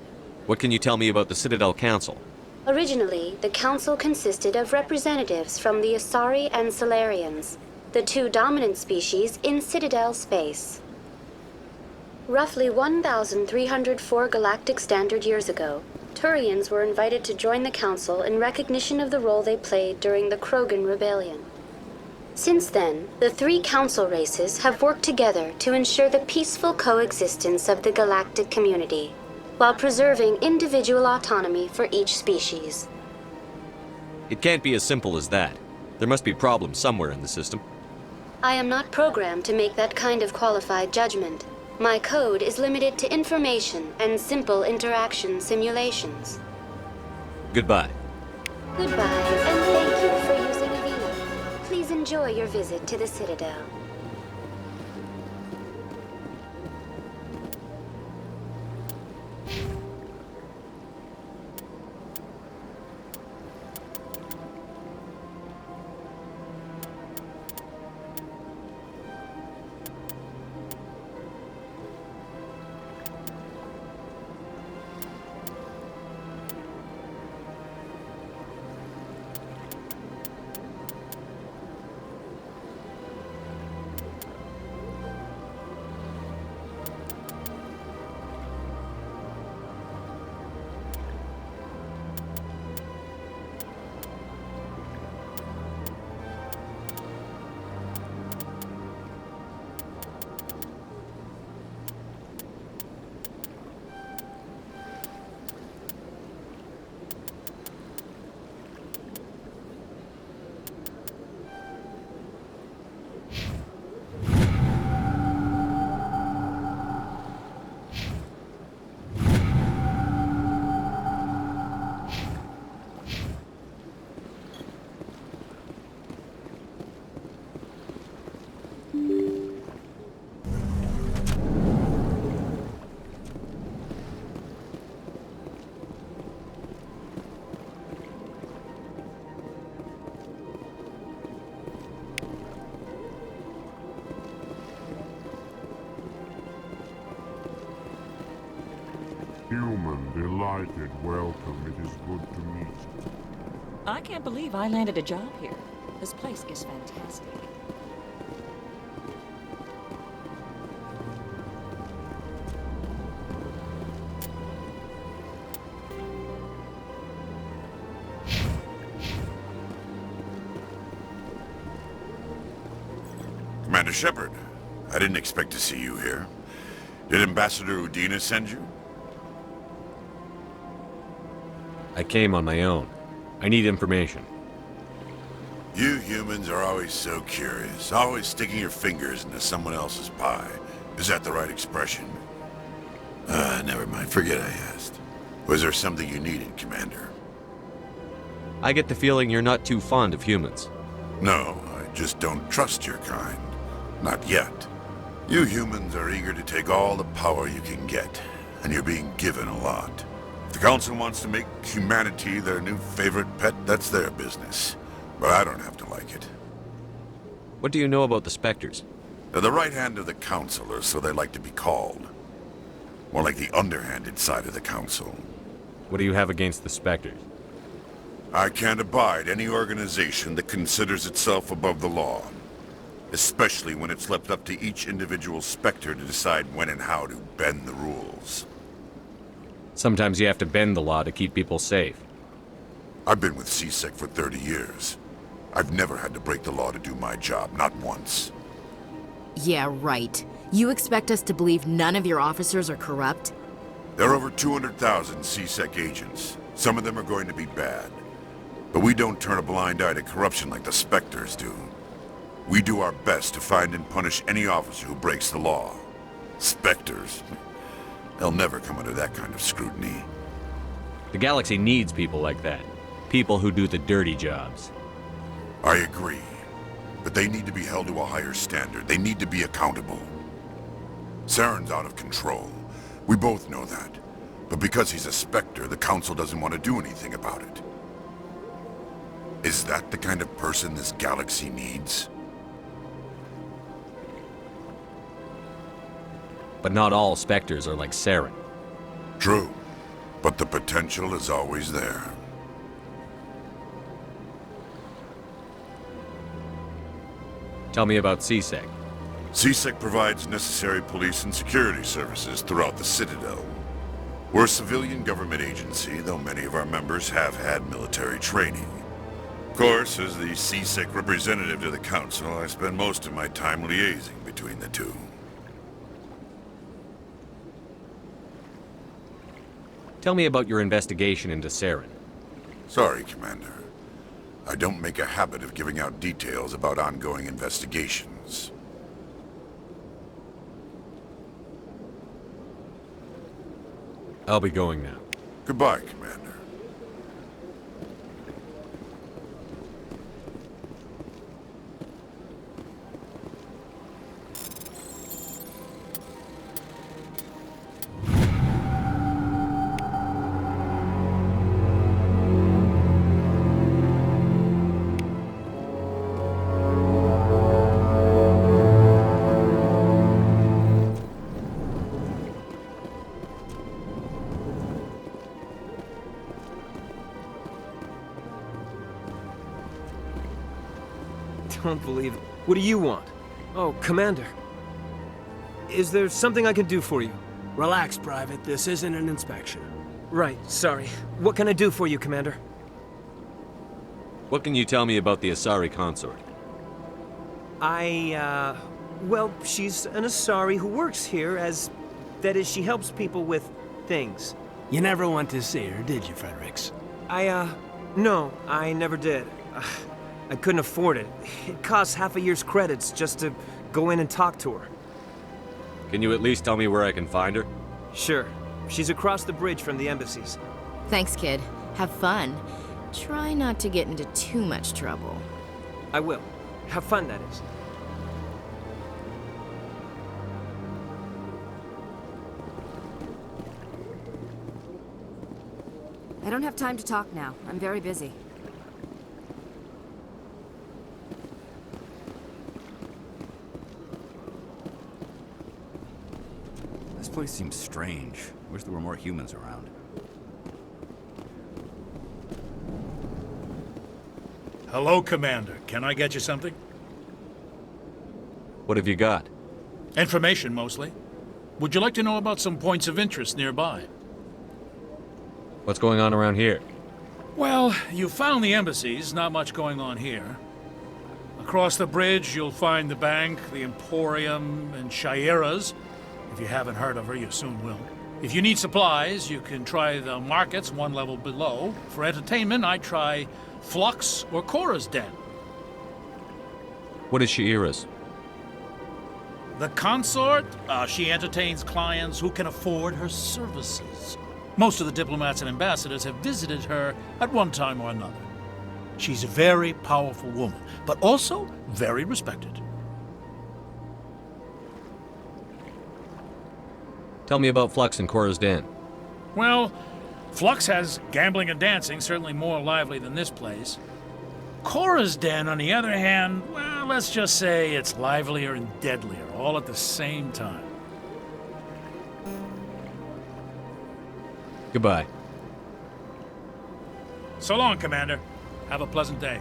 What can you tell me about the Citadel Council? Originally, the Council consisted of representatives from the Asari and Salarians, the two dominant species in Citadel space. Roughly 1,304 galactic standard years ago, Turians were invited to join the Council in recognition of the role they played during the Krogan Rebellion. Since then, the three Council races have worked together to ensure the peaceful coexistence of the galactic community, while preserving individual autonomy for each species. It can't be as simple as that. There must be problems somewhere in the system. I am not programmed to make that kind of qualified judgment. My code is limited to information and simple interaction simulations. Goodbye. Goodbye, and thank you for using Avina. Please enjoy your visit to the Citadel. human, delighted welcome. It is good to meet you. I can't believe I landed a job here. This place is fantastic. Commander Shepard, I didn't expect to see you here. Did Ambassador Udina send you? I came on my own. I need information. You humans are always so curious, always sticking your fingers into someone else's pie. Is that the right expression? Never mind, forget I asked. Was there something you needed, Commander? I get the feeling you're not too fond of humans. No, I just don't trust your kind. Not yet. You humans are eager to take all the power you can get, and you're being given a lot. If the Council wants to make humanity their new favorite pet, that's their business. But I don't have to like it. What do you know about the Spectres? They're the right hand of the Council, or so they like to be called. More like the underhanded side of the Council. What do you have against the Spectres? I can't abide any organization that considers itself above the law. Especially when it's left up to each individual Spectre to decide when and how to bend the rules. Sometimes you have to bend the law to keep people safe. I've been with CSEC for 30 years. I've never had to break the law to do my job, not once. Yeah, right. You expect us to believe none of your officers are corrupt? There are over 200,000 CSEC agents. Some of them are going to be bad. But we don't turn a blind eye to corruption like the Spectres do. We do our best to find and punish any officer who breaks the law. Spectres? They'll never come under that kind of scrutiny. The galaxy needs people like that. People who do the dirty jobs. I agree. But they need to be held to a higher standard. They need to be accountable. Saren's out of control. We both know that. But because he's a Spectre, the Council doesn't want to do anything about it. Is that the kind of person this galaxy needs? But not all Spectres are like Saren. True. But the potential is always there. Tell me about CSEC. CSEC provides necessary police and security services throughout the Citadel. We're a civilian government agency, though many of our members have had military training. Of course, as the CSEC representative to the Council, I spend most of my time liaising between the two. Tell me about your investigation into Saren. Sorry, Commander. I don't make a habit of giving out details about ongoing investigations. I'll be going now. Goodbye, Commander. Don't believe it. What do you want? Oh, Commander. Is there something I can do for you? Relax, Private. This isn't an inspection. Right, sorry. What can I do for you, Commander? What can you tell me about the Asari consort? Well, she's an Asari who works here as... That is, she helps people with things. You never went to see her, did you, Fredericks? No, I never did. I couldn't afford it. It costs half a year's credits just to go in and talk to her. Can you at least tell me where I can find her? Sure. She's across the bridge from the embassies. Thanks, kid. Have fun. Try not to get into too much trouble. I will. Have fun, that is. I don't have time to talk now. I'm very busy. This place seems strange. Wish there were more humans around. Hello, Commander. Can I get you something? What have you got? Information, mostly. Would you like to know about some points of interest nearby? What's going on around here? Well, you found the embassies. Not much going on here. Across the bridge, you'll find the bank, the Emporium, and Shaira's. If you haven't heard of her, you soon will. If you need supplies, you can try the markets one level below. For entertainment, I'd try Flux or Cora's Den. What is Shaira's? The consort? She entertains clients who can afford her services. Most of the diplomats and ambassadors have visited her at one time or another. She's a very powerful woman, but also very respected. Tell me about Flux and Cora's Den. Well, Flux has gambling and dancing, certainly more lively than this place. Cora's Den, on the other hand, well, let's just say it's livelier and deadlier, all at the same time. Goodbye. So long, Commander. Have a pleasant day.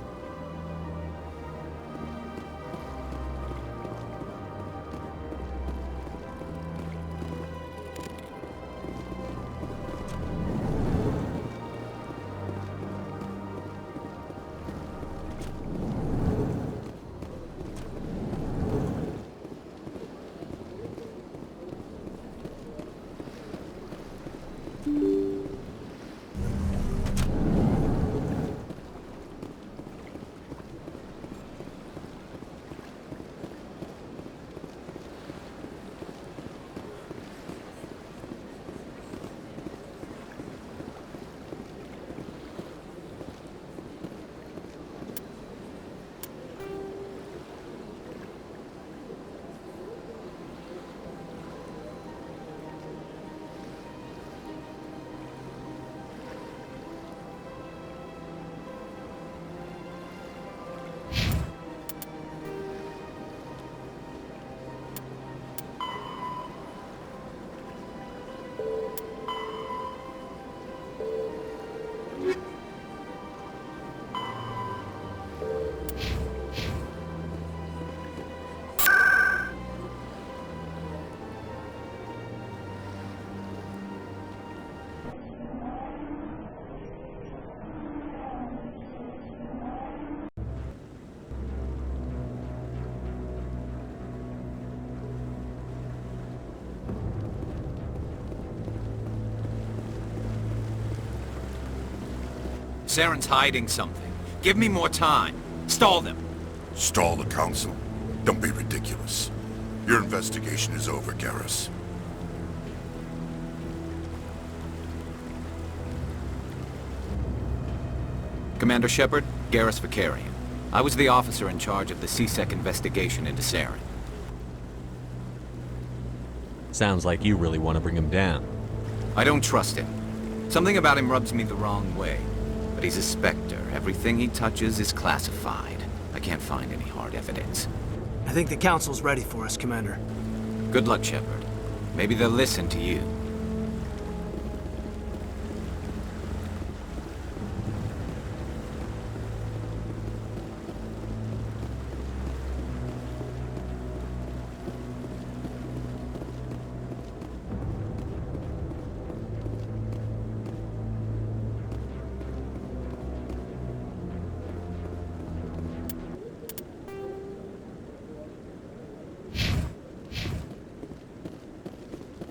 Saren's hiding something. Give me more time. Stall them. Stall the Council? Don't be ridiculous. Your investigation is over, Garrus. Commander Shepard, Garrus Vicarian. I was the officer in charge of the CSEC investigation into Saren. Sounds like you really want to bring him down. I don't trust him. Something about him rubs me the wrong way. But he's a Spectre. Everything he touches is classified. I can't find any hard evidence. I think the Council's ready for us, Commander. Good luck, Shepard. Maybe they'll listen to you.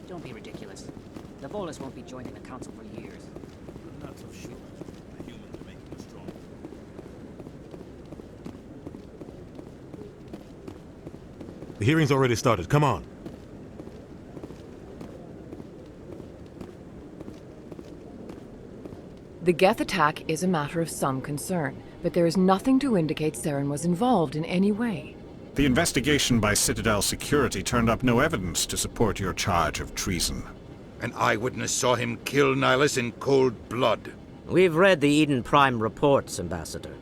Don't be ridiculous. The Volus won't be joining the Council for years. I'm not so sure. The humans are making us strong. The hearing's already started. Come on. The Geth attack is a matter of some concern, but there is nothing to indicate Saren was involved in any way. The investigation by Citadel Security turned up no evidence to support your charge of treason. An eyewitness saw him kill Nihilus in cold blood. We've read the Eden Prime reports, Ambassador.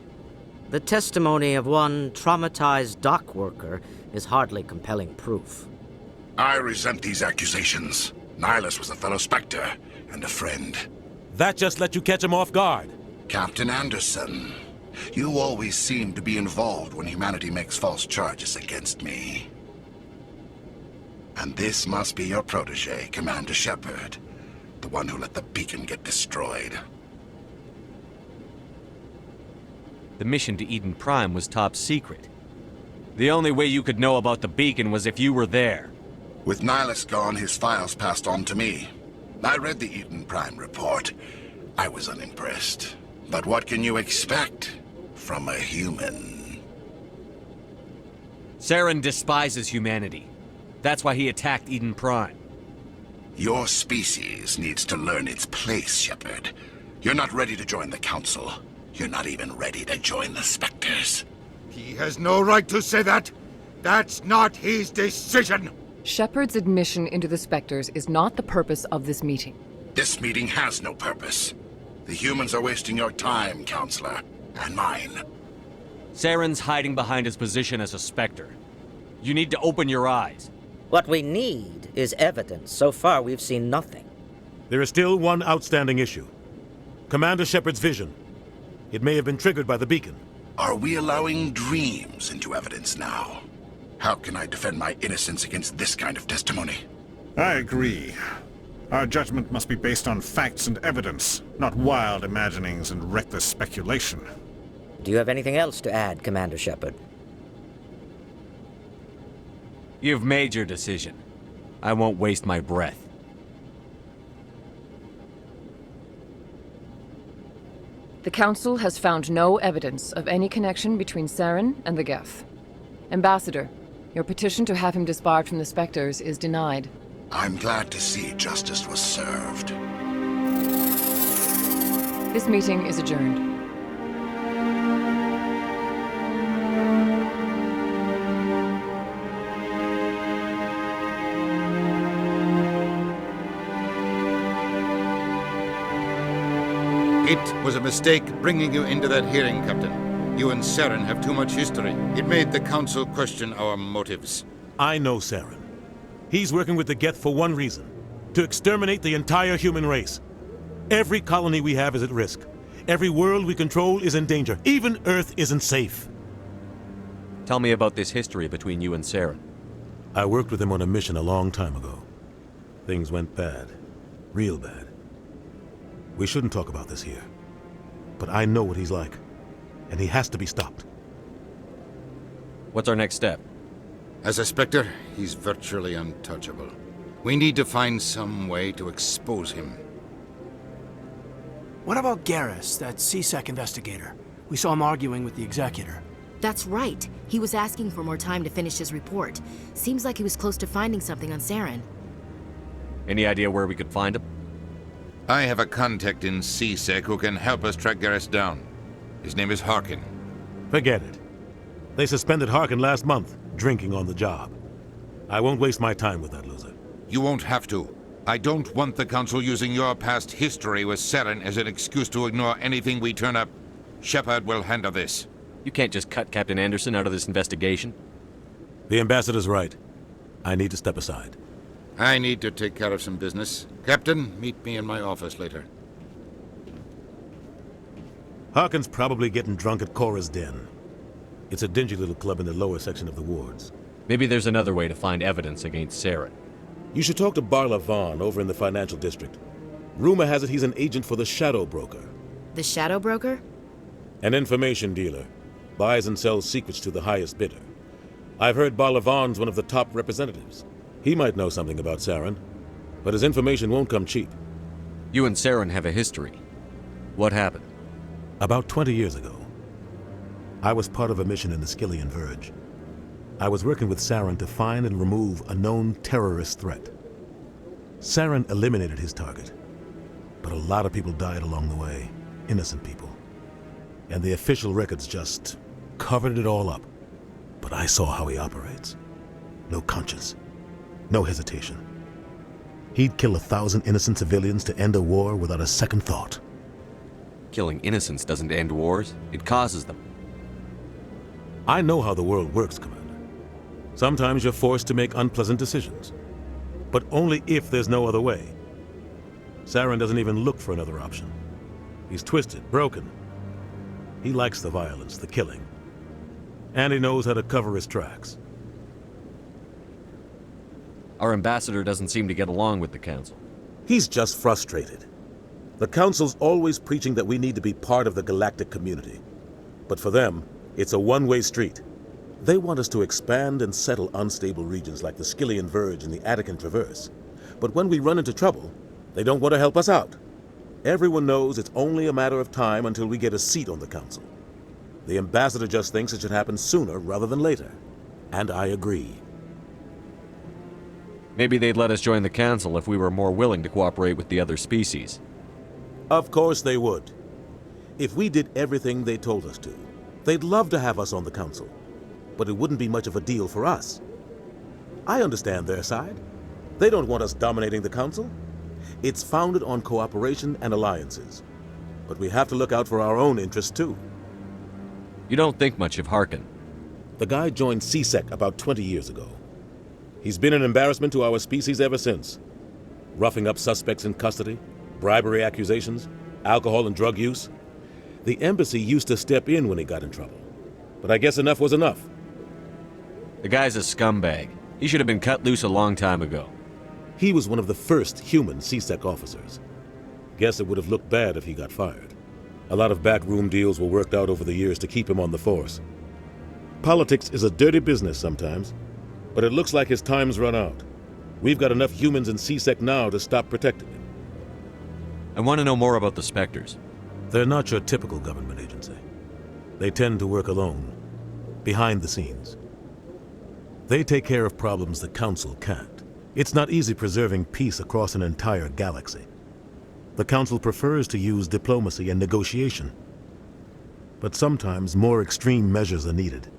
The testimony of one traumatized dock worker is hardly compelling proof. I resent these accusations. Nihilus was a fellow Spectre and a friend. That just let you catch him off guard. Captain Anderson, you always seem to be involved when humanity makes false charges against me. And this must be your protege, Commander Shepard, the one who let the beacon get destroyed. The mission to Eden Prime was top secret. The only way you could know about the beacon was if you were there. With Nihilus gone, his files passed on to me. I read the Eden Prime report. I was unimpressed. But what can you expect from a human? Saren despises humanity. That's why he attacked Eden Prime. Your species needs to learn its place, Shepard. You're not ready to join the Council. You're not even ready to join the Spectres. He has no right to say that. That's not his decision. Shepard's admission into the Spectres is not the purpose of this meeting. This meeting has no purpose. The humans are wasting your time, Counselor, and mine. Saren's hiding behind his position as a Spectre. You need to open your eyes. What we need is evidence. So far, we've seen nothing. There is still one outstanding issue. Commander Shepard's vision. It may have been triggered by the beacon. Are we allowing dreams into evidence now? How can I defend my innocence against this kind of testimony? I agree. Our judgment must be based on facts and evidence, not wild imaginings and reckless speculation. Do you have anything else to add, Commander Shepard? You've made your decision. I won't waste my breath. The Council has found no evidence of any connection between Saren and the Geth. Ambassador, your petition to have him disbarred from the Spectres is denied. I'm glad to see justice was served. This meeting is adjourned. It was a mistake bringing you into that hearing, Captain. You and Saren have too much history. It made the Council question our motives. I know Saren. He's working with the Geth for one reason. To exterminate the entire human race. Every colony we have is at risk. Every world we control is in danger. Even Earth isn't safe. Tell me about this history between you and Saren. I worked with him on a mission a long time ago. Things went bad. Real bad. We shouldn't talk about this here. But I know what he's like. And he has to be stopped. What's our next step? As a Spectre, he's virtually untouchable. We need to find some way to expose him. What about Garrus, that CSEC investigator? We saw him arguing with the Executor. That's right. He was asking for more time to finish his report. Seems like he was close to finding something on Saren. Any idea where we could find him? I have a contact in CSEC who can help us track Garrus down. His name is Harkin. Forget it. They suspended Harkin last month, drinking on the job. I won't waste my time with that loser. You won't have to. I don't want the Council using your past history with Saren as an excuse to ignore anything we turn up. Shepard will handle this. You can't just cut Captain Anderson out of this investigation. The Ambassador's right. I need to step aside. I need to take care of some business. Captain, meet me in my office later. Harkin's probably getting drunk at Cora's Den. It's a dingy little club in the lower section of the wards. Maybe there's another way to find evidence against Saren. You should talk to Barla Vaughn over in the financial district. Rumor has it he's an agent for the Shadow Broker. The Shadow Broker? An information dealer. Buys and sells secrets to the highest bidder. I've heard Barla Vaughn's one of the top representatives. He might know something about Saren, but his information won't come cheap. You and Saren have a history. What happened? About 20 years ago, I was part of a mission in the Skillian Verge. I was working with Saren to find and remove a known terrorist threat. Saren eliminated his target, but a lot of people died along the way, innocent people. And the official records just covered it all up. But I saw how he operates. No conscience, no hesitation. He'd kill 1,000 innocent civilians to end a war without a second thought. Killing innocents doesn't end wars, it causes them. I know how the world works, Commander. Sometimes you're forced to make unpleasant decisions. but only if there's no other way. Saren doesn't even look for another option. He's twisted, broken. He likes the violence, the killing. And he knows how to cover his tracks. Our ambassador doesn't seem to get along with the Council. He's just frustrated. The Council's always preaching that we need to be part of the galactic community. But for them, it's a one-way street. They want us to expand and settle unstable regions like the Skillian Verge and the Attican Traverse. But when we run into trouble, they don't want to help us out. Everyone knows it's only a matter of time until we get a seat on the Council. The ambassador just thinks it should happen sooner rather than later. And I agree. Maybe they'd let us join the Council if we were more willing to cooperate with the other species. Of course they would. If we did everything they told us to, they'd love to have us on the Council. But it wouldn't be much of a deal for us. I understand their side. They don't want us dominating the Council. It's founded on cooperation and alliances. But we have to look out for our own interests too. You don't think much of Harkin. The guy joined CSEC about 20 years ago. He's been an embarrassment to our species ever since. Roughing up suspects in custody, bribery accusations, alcohol and drug use. The embassy used to step in when he got in trouble. But I guess enough was enough. The guy's a scumbag. He should have been cut loose a long time ago. He was one of the first human CSEC officers. Guess it would have looked bad if he got fired. A lot of backroom deals were worked out over the years to keep him on the force. Politics is a dirty business sometimes, but it looks like his time's run out. We've got enough humans in CSEC now to stop protecting him. I want to know more about the Spectres. They're not your typical government agency. They tend to work alone, behind the scenes. They take care of problems the Council can't. It's not easy preserving peace across an entire galaxy. The Council prefers to use diplomacy and negotiation. But sometimes more extreme measures are needed.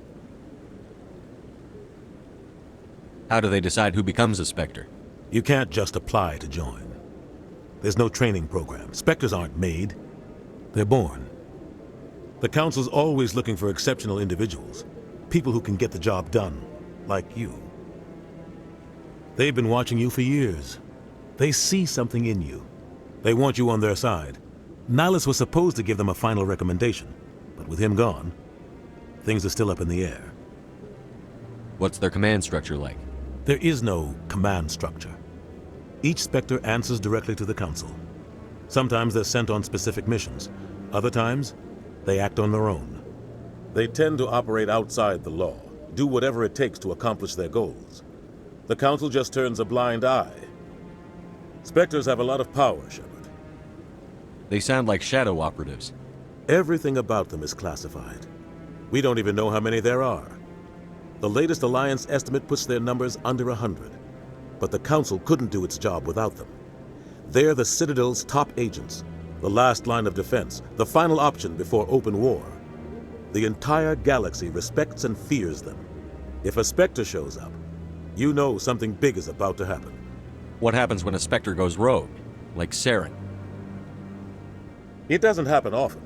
How do they decide who becomes a Spectre? You can't just apply to join. There's no training program. Spectres aren't made. They're born. The Council's always looking for exceptional individuals. People who can get the job done, like you. They've been watching you for years. They see something in you. They want you on their side. Nihilus was supposed to give them a final recommendation, but with him gone, things are still up in the air. What's their command structure like? There is no command structure. Each Spectre answers directly to the Council. Sometimes they're sent on specific missions. Other times, they act on their own. They tend to operate outside the law, do whatever it takes to accomplish their goals. The Council just turns a blind eye. Spectres have a lot of power, Shepard. They sound like shadow operatives. Everything about them is classified. We don't even know how many there are. The latest Alliance estimate puts their numbers under 100. But the Council couldn't do its job without them. They're the Citadel's top agents, the last line of defense, the final option before open war. The entire galaxy respects and fears them. If a Spectre shows up, you know something big is about to happen. What happens when a Spectre goes rogue, like Saren? It doesn't happen often.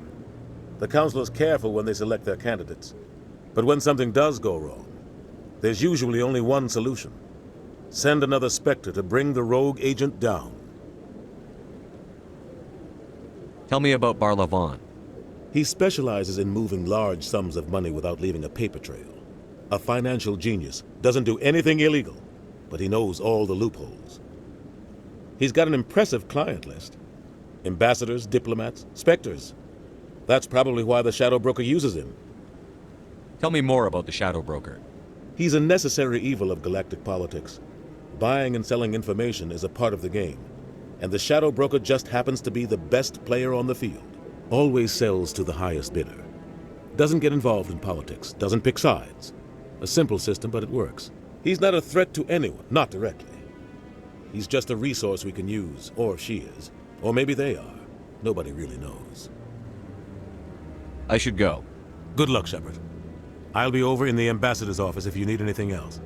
The Council is careful when they select their candidates. But when something does go wrong, there's usually only one solution. Send another Spectre to bring the rogue agent down. Tell me about Barlavon. He specializes in moving large sums of money without leaving a paper trail. A financial genius, doesn't do anything illegal, but he knows all the loopholes. He's got an impressive client list. Ambassadors, diplomats, Spectres. That's probably why the Shadow Broker uses him. Tell me more about the Shadow Broker. He's a necessary evil of galactic politics. Buying and selling information is a part of the game, and the Shadow Broker just happens to be the best player on the field. Always sells to the highest bidder. Doesn't get involved in politics, doesn't pick sides. A simple system, but it works. He's not a threat to anyone, not directly. He's just a resource we can use, or she is. Or maybe they are. Nobody really knows. I should go. Good luck, Shepard. I'll be over in the ambassador's office if you need anything else.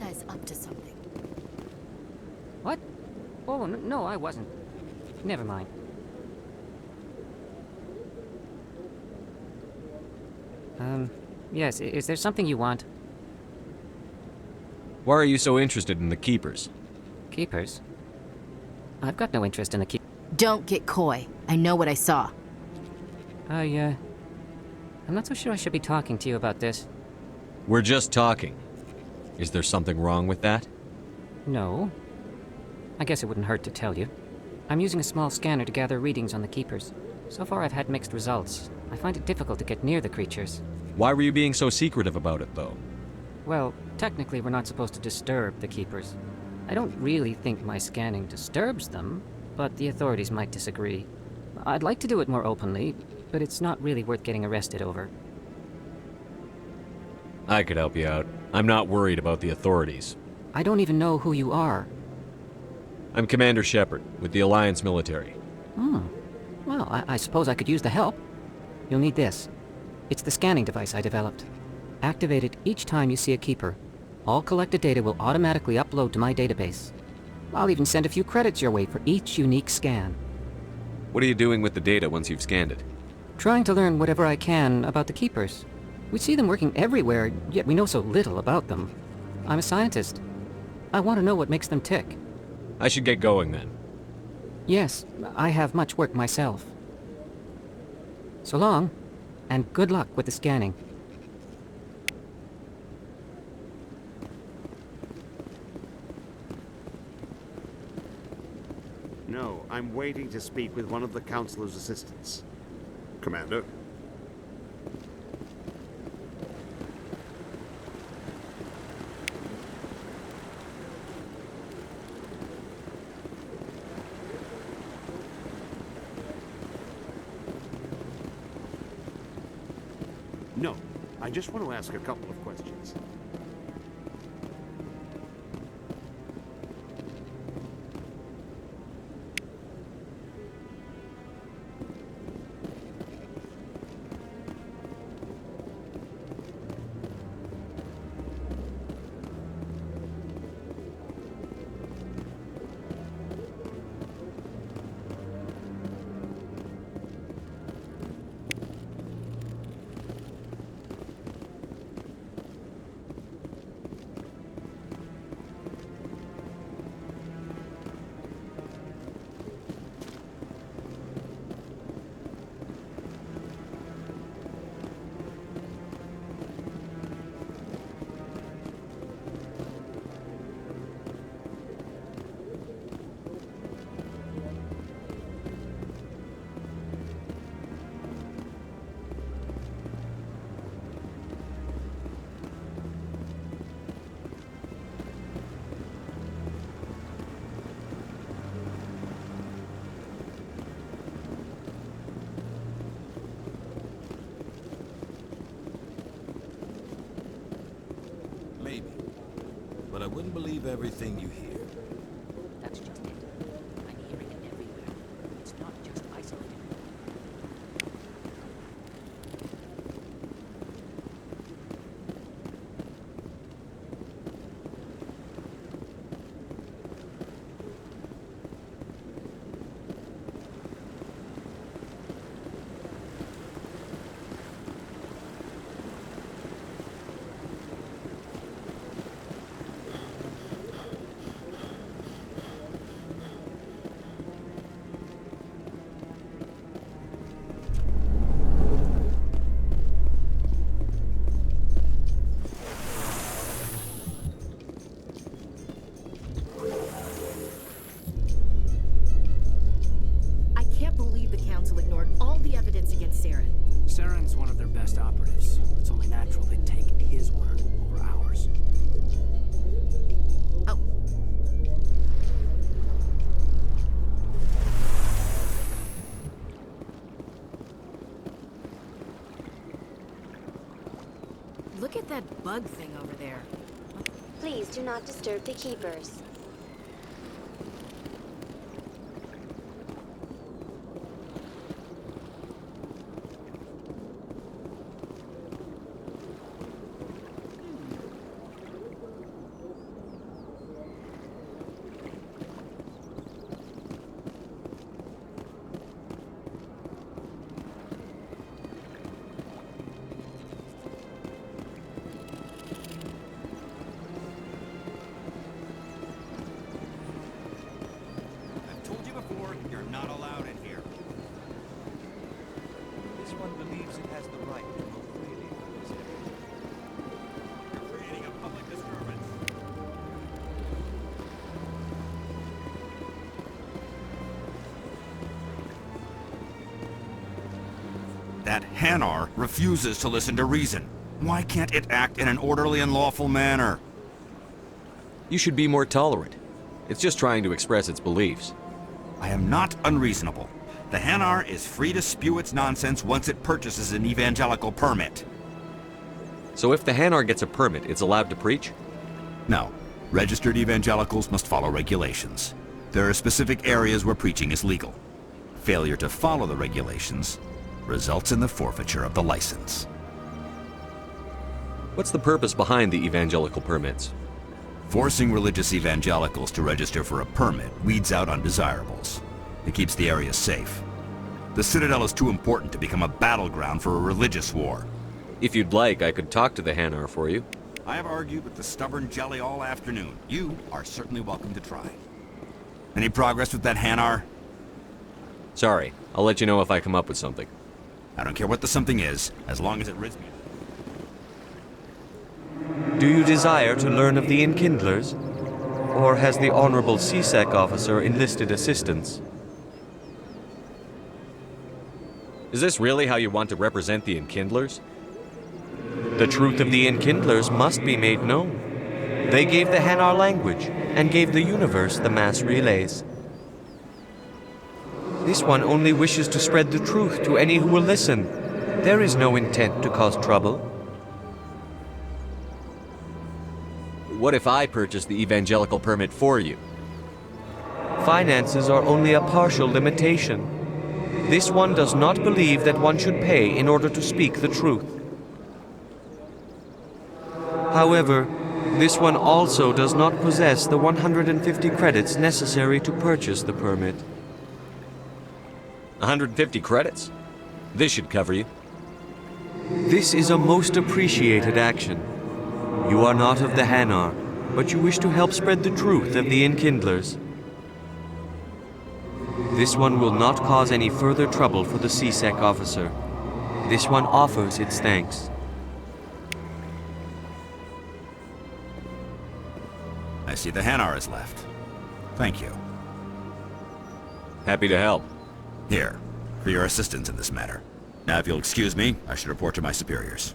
guy's up to something. What? Oh, no, I wasn't. Never mind. Yes, is there something you want? Why are you so interested in the Keepers? Keepers? I've got no interest in the Don't get coy. I know what I saw. I'm not so sure I should be talking to you about this. We're just talking. Is there something wrong with that? No. I guess it wouldn't hurt to tell you. I'm using a small scanner to gather readings on the Keepers. So far I've had mixed results. I find it difficult to get near the creatures. Why were you being so secretive about it, though? Well, technically we're not supposed to disturb the Keepers. I don't really think my scanning disturbs them, but the authorities might disagree. I'd like to do it more openly, but it's not really worth getting arrested over. I could help you out. I'm not worried about the authorities. I don't even know who you are. I'm Commander Shepard, with the Alliance military. Well, I suppose I could use the help. You'll need this. It's the scanning device I developed. Activate it each time you see a Keeper. All collected data will automatically upload to my database. I'll even send a few credits your way for each unique scan. What are you doing with the data once you've scanned it? Trying to learn whatever I can about the Keepers. We see them working everywhere, yet we know so little about them. I'm a scientist. I want to know what makes them tick. I should get going then. Yes, I have much work myself. So long, and good luck with the scanning. No, I'm waiting to speak with one of the Councilor's assistants. Commander? No, I just want to ask a couple of questions. Maybe. But I wouldn't believe everything you hear. That's just it. I'm hearing it everywhere. It's not just isolated. Saren's one of their best operatives. It's only natural they'd take his word over ours. Oh. Look at that bug thing over there. Please do not disturb the Keepers. That Hanar refuses to listen to reason. Why can't it act in an orderly and lawful manner? You should be more tolerant. It's just trying to express its beliefs. I am not unreasonable. The Hanar is free to spew its nonsense once it purchases an evangelical permit. So if the Hanar gets a permit, it's allowed to preach? No. Registered evangelicals must follow regulations. There are specific areas where preaching is legal. Failure to follow the regulations results in the forfeiture of the license. What's the purpose behind the evangelical permits? Forcing religious evangelicals to register for a permit weeds out undesirables. It keeps the area safe. The Citadel is too important to become a battleground for a religious war. If you'd like, I could talk to the Hanar for you. I have argued with the stubborn jelly all afternoon. You are certainly welcome to try. Any progress with that Hanar? Sorry, I'll let you know if I come up with something. I don't care what the something is, as long as it rids me. Do you desire to learn of the Enkindlers? Or has the Honorable CSEC officer enlisted assistance? Is this really how you want to represent the Enkindlers? The truth of the Enkindlers must be made known. They gave the Hanar language, and gave the universe the mass relays. This one only wishes to spread the truth to any who will listen. There is no intent to cause trouble. What if I purchase the evangelical permit for you? Finances are only a partial limitation. This one does not believe that one should pay in order to speak the truth. However, this one also does not possess the 150 credits necessary to purchase the permit. 150 credits? This should cover you. This is a most appreciated action. You are not of the Hanar, but you wish to help spread the truth of the Enkindlers. This one will not cause any further trouble for the CSEC officer. This one offers its thanks. I see the Hanar is left. Thank you. Happy to help. Here, for your assistance in this matter. Now, if you'll excuse me, I should report to my superiors.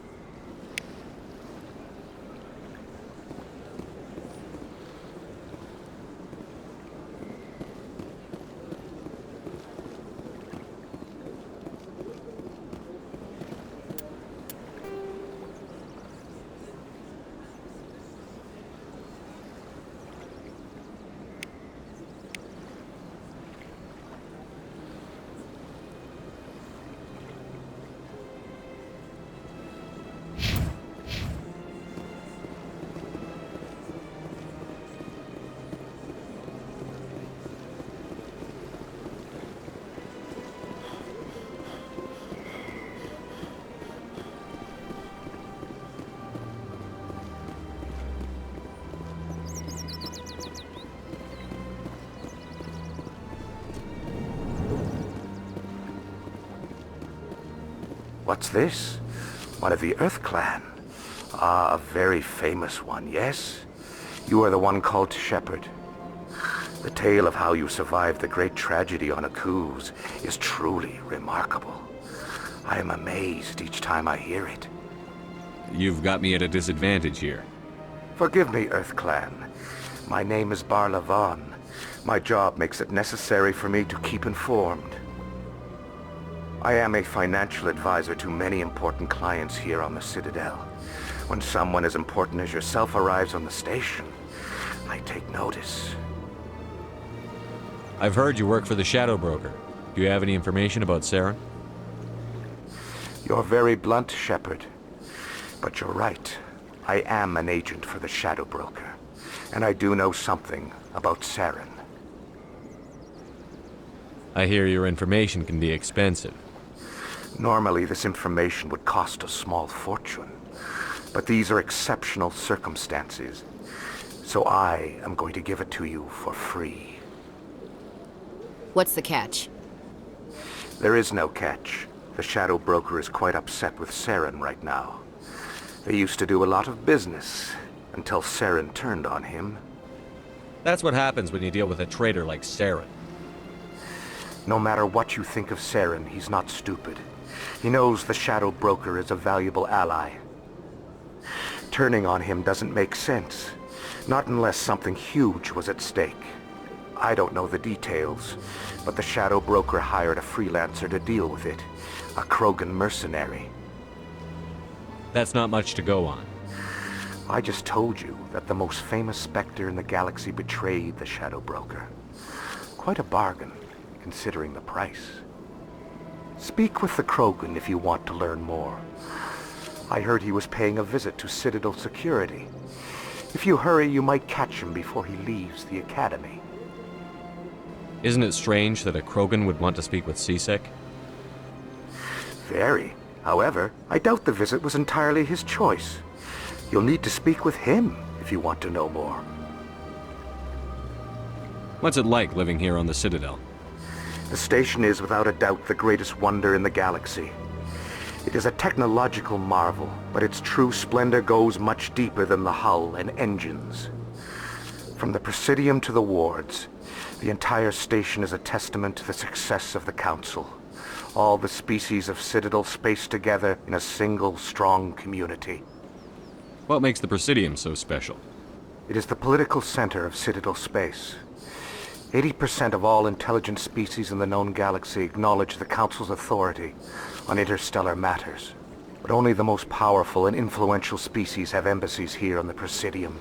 What's this? One of the Earth Clan. Ah, a very famous one, yes? You are the one called Shepard. The tale of how you survived the great tragedy on Akuz is truly remarkable. I am amazed each time I hear it. You've got me at a disadvantage here. Forgive me, Earth Clan. My name is Barla Vaughn. My job makes it necessary for me to keep informed. I am a financial advisor to many important clients here on the Citadel. When someone as important as yourself arrives on the station, I take notice. I've heard you work for the Shadow Broker. Do you have any information about Saren? You're very blunt, Shepard. But you're right. I am an agent for the Shadow Broker. And I do know something about Saren. I hear your information can be expensive. Normally, this information would cost a small fortune. But these are exceptional circumstances. So I am going to give it to you for free. What's the catch? There is no catch. The Shadow Broker is quite upset with Saren right now. They used to do a lot of business, until Saren turned on him. That's what happens when you deal with a traitor like Saren. No matter what you think of Saren, he's not stupid. He knows the Shadow Broker is a valuable ally. Turning on him doesn't make sense. Not unless something huge was at stake. I don't know the details, but the Shadow Broker hired a freelancer to deal with it. A Krogan mercenary. That's not much to go on. I just told you that the most famous Spectre in the galaxy betrayed the Shadow Broker. Quite a bargain, considering the price. Speak with the Krogan if you want to learn more. I heard he was paying a visit to Citadel security. If you hurry, you might catch him before he leaves the Academy. Isn't it strange that a Krogan would want to speak with CSEC? Very. However, I doubt the visit was entirely his choice. You'll need to speak with him if you want to know more. What's it like living here on the Citadel? The station is without a doubt the greatest wonder in the galaxy. It is a technological marvel, but its true splendor goes much deeper than the hull and engines. From the Presidium to the wards, the entire station is a testament to the success of the Council. All the species of Citadel spaced together in a single, strong community. What makes the Presidium so special? It is the political center of Citadel space. 80% of all intelligent species in the known galaxy acknowledge the Council's authority on interstellar matters. But only the most powerful and influential species have embassies here on the Presidium.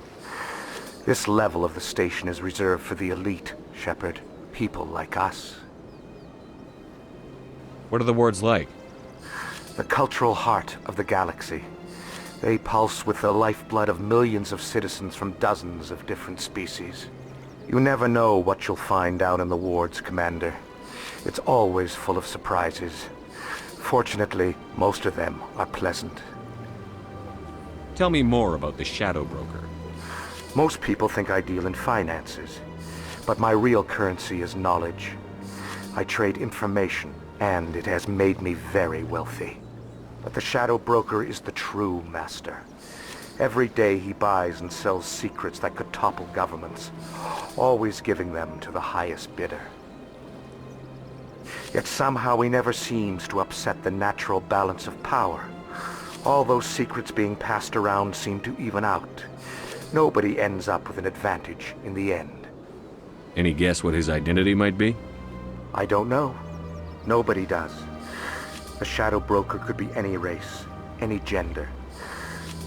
This level of the station is reserved for the elite, Shepard. People like us. What are the wards like? The cultural heart of the galaxy. They pulse with the lifeblood of millions of citizens from dozens of different species. You never know what you'll find down in the wards, Commander. It's always full of surprises. Fortunately, most of them are pleasant. Tell me more about the Shadow Broker. Most people think I deal in finances, but my real currency is knowledge. I trade information, and it has made me very wealthy. But the Shadow Broker is the true master. Every day he buys and sells secrets that could topple governments, always giving them to the highest bidder. Yet somehow he never seems to upset the natural balance of power. All those secrets being passed around seem to even out. Nobody ends up with an advantage in the end. Any guess what his identity might be? I don't know. Nobody does. The Shadow Broker could be any race, any gender.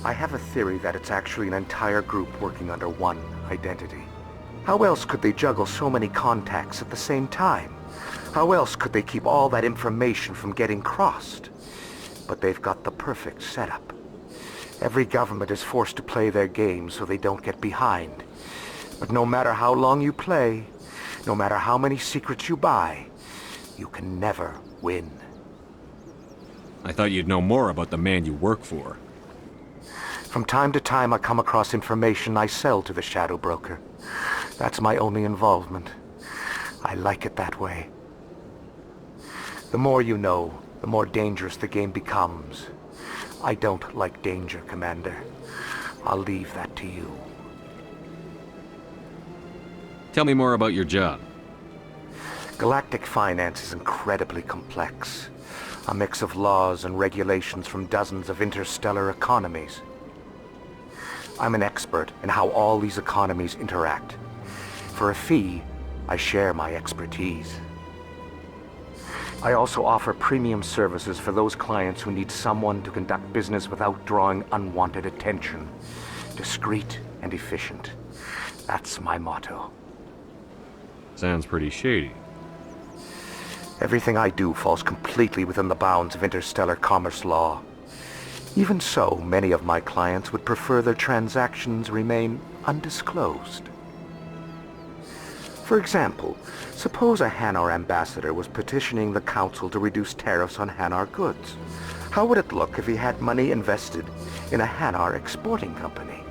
I have a theory that it's actually an entire group working under one identity. How else could they juggle so many contacts at the same time? How else could they keep all that information from getting crossed? But they've got the perfect setup. Every government is forced to play their game so they don't get behind. But no matter how long you play, no matter how many secrets you buy, you can never win. I thought you'd know more about the man you work for. From time to time I come across information I sell to the Shadow Broker. That's my only involvement. I like it that way. The more you know, the more dangerous the game becomes. I don't like danger, Commander. I'll leave that to you. Tell me more about your job. Galactic finance is incredibly complex. A mix of laws and regulations from dozens of interstellar economies. I'm an expert in how all these economies interact. For a fee, I share my expertise. I also offer premium services for those clients who need someone to conduct business without drawing unwanted attention. Discreet and efficient. That's my motto. Sounds pretty shady. Everything I do falls completely within the bounds of interstellar commerce law. Even so, many of my clients would prefer their transactions remain undisclosed. For example, suppose a Hanar ambassador was petitioning the Council to reduce tariffs on Hanar goods. How would it look if he had money invested in a Hanar exporting company?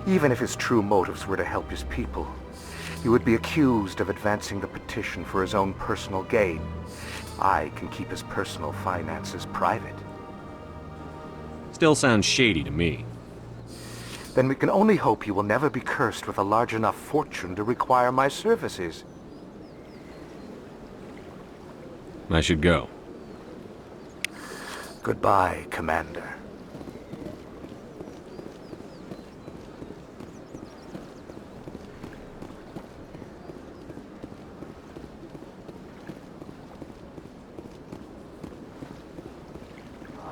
Even if his true motives were to help his people, he would be accused of advancing the petition for his own personal gain. I can keep his personal finances private. Still sounds shady to me. Then we can only hope he will never be cursed with a large enough fortune to require my services. I should go. Goodbye, Commander.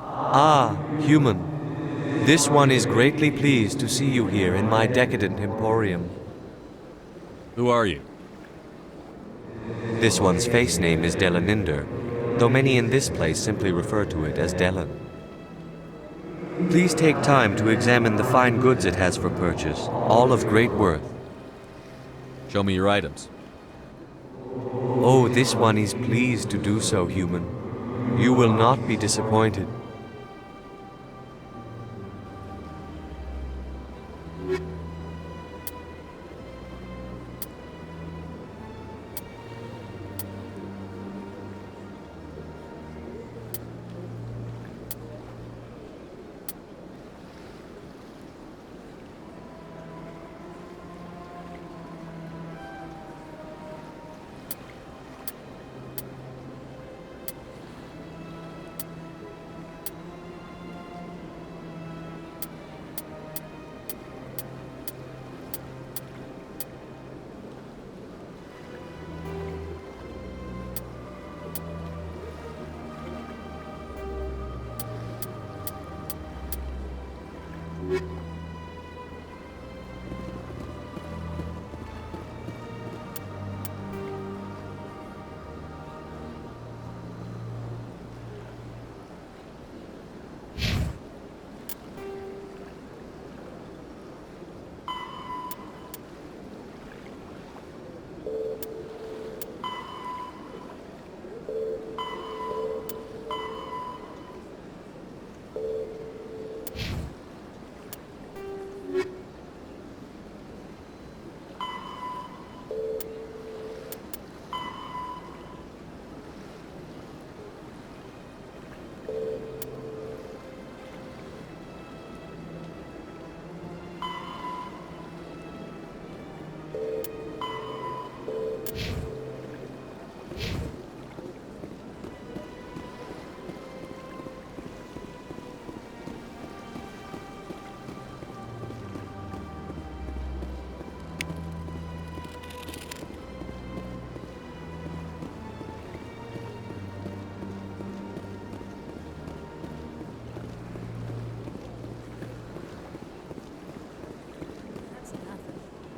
Ah, human. This one is greatly pleased to see you here in my decadent emporium. Who are you? This one's face name is Delaninder, though many in this place simply refer to it as Delan. Please take time to examine the fine goods it has for purchase, all of great worth. Show me your items. Oh, this one is pleased to do so, human. You will not be disappointed.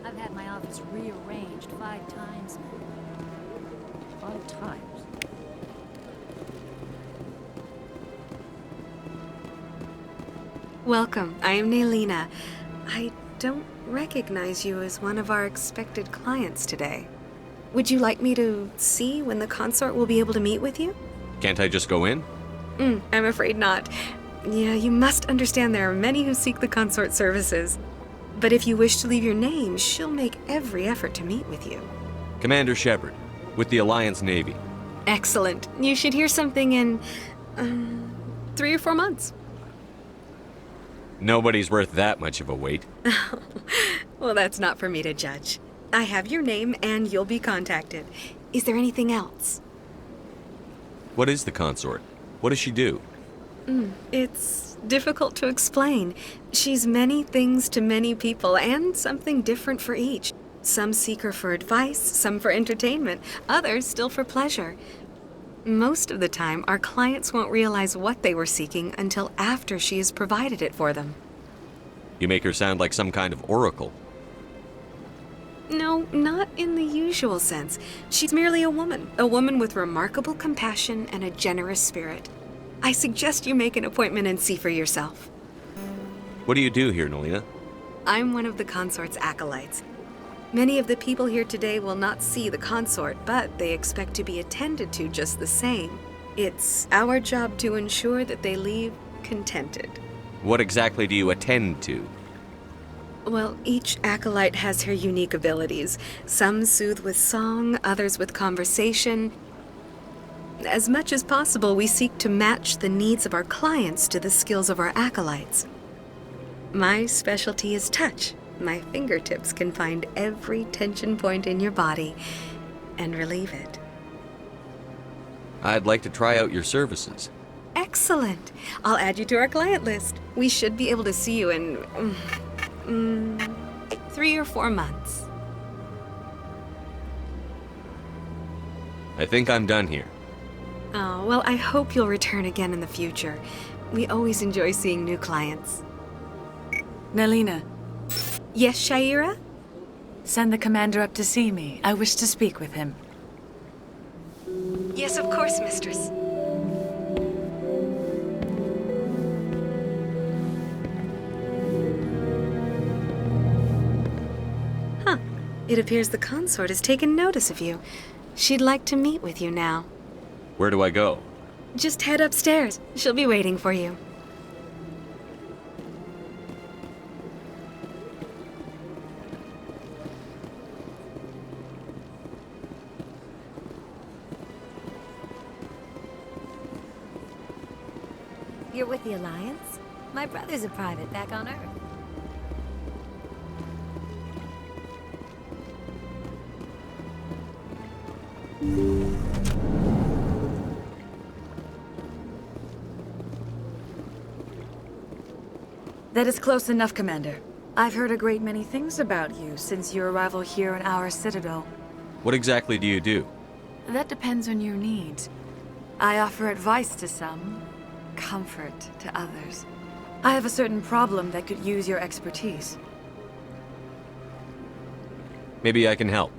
I've had my office rearranged 5 times. 5 times? Welcome. I am Naylina. I don't recognize you as one of our expected clients today. Would you like me to see when the consort will be able to meet with you? Can't I just go in? I'm afraid not. Yeah, you must understand there are many who seek the consort services. But if you wish to leave your name, she'll make every effort to meet with you. Commander Shepard, with the Alliance Navy. Excellent. You should hear something in 3 or 4 months. Nobody's worth that much of a wait. Well, that's not for me to judge. I have your name and you'll be contacted. Is there anything else? What is the consort? What does she do? It's difficult to explain. She's many things to many people and something different for each. Some seek her for advice, some for entertainment, others still for pleasure. Most of the time, our clients won't realize what they were seeking until after she has provided it for them. You make her sound like some kind of oracle. No, not in the usual sense. She's merely a woman with remarkable compassion and a generous spirit. I suggest you make an appointment and see for yourself. What do you do here, Naylina? I'm one of the consort's acolytes. Many of the people here today will not see the consort, but they expect to be attended to just the same. It's our job to ensure that they leave contented. What exactly do you attend to? Well, each acolyte has her unique abilities. Some soothe with song, others with conversation. As much as possible, we seek to match the needs of our clients to the skills of our acolytes. My specialty is touch. My fingertips can find every tension point in your body and relieve it. I'd like to try out your services. Excellent. Excellent. I'll add you to our client list. We should be able to see you in 3 or 4 months. I think I'm done here. Oh, well, I hope you'll return again in the future. We always enjoy seeing new clients. Nelina. Yes, Shaira? Send the commander up to see me. I wish to speak with him. Yes, of course, mistress. Huh. It appears the consort has taken notice of you. She'd like to meet with you now. Where do I go? Just head upstairs. She'll be waiting for you. You're with the Alliance? My brother's a private back on Earth. That is close enough, Commander. I've heard a great many things about you since your arrival here in our citadel. What exactly do you do? That depends on your needs. I offer advice to some, comfort to others. I have a certain problem that could use your expertise. Maybe I can help.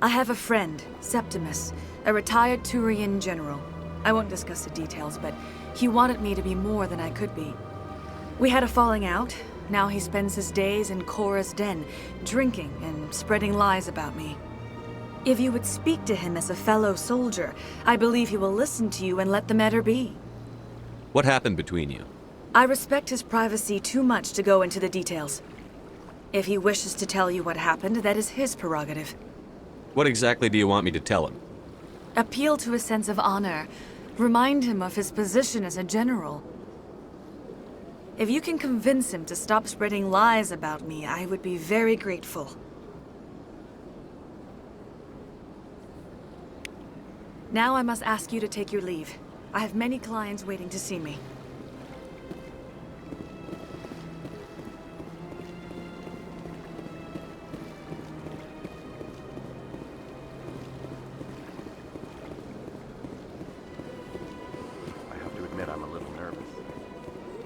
I have a friend, Septimus, a retired Turian general. I won't discuss the details, but he wanted me to be more than I could be. We had a falling out. Now he spends his days in Korra's den, drinking and spreading lies about me. If you would speak to him as a fellow soldier, I believe he will listen to you and let the matter be. What happened between you? I respect his privacy too much to go into the details. If he wishes to tell you what happened, that is his prerogative. What exactly do you want me to tell him? Appeal to his sense of honor. Remind him of his position as a general. If you can convince him to stop spreading lies about me, I would be very grateful. Now I must ask you to take your leave. I have many clients waiting to see me. I have to admit I'm a little nervous.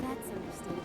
That's understandable.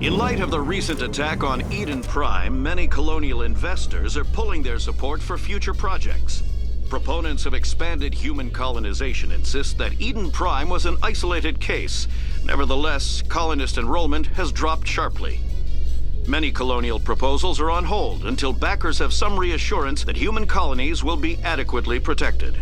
In light of the recent attack on Eden Prime, many colonial investors are pulling their support for future projects. Proponents of expanded human colonization insist that Eden Prime was an isolated case. Nevertheless, colonist enrollment has dropped sharply. Many colonial proposals are on hold until backers have some reassurance that human colonies will be adequately protected.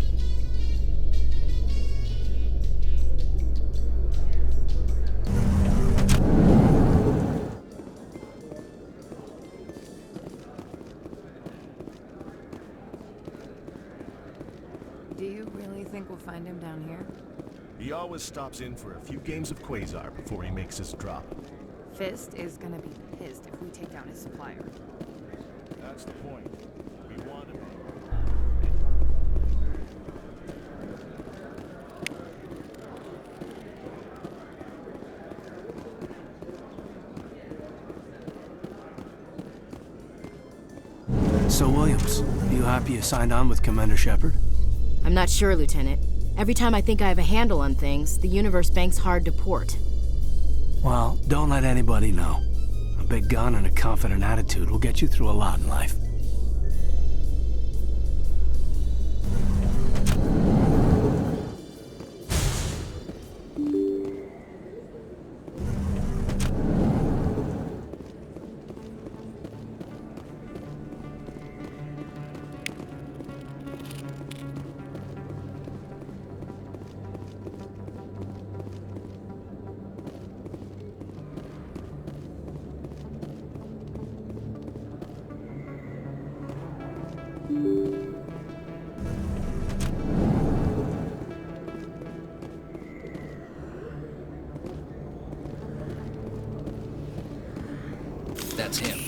Do you really think we'll find him down here? He always stops in for a few games of Quasar before he makes his drop. Fist is gonna be pissed if we take down his supplier. That's the point. We want him. So, Williams, you happy you signed on with Commander Shepard? I'm not sure, Lieutenant. Every time I think I have a handle on things, the universe banks hard to port. Well, don't let anybody know. A big gun and a confident attitude will get you through a lot in life. That's him.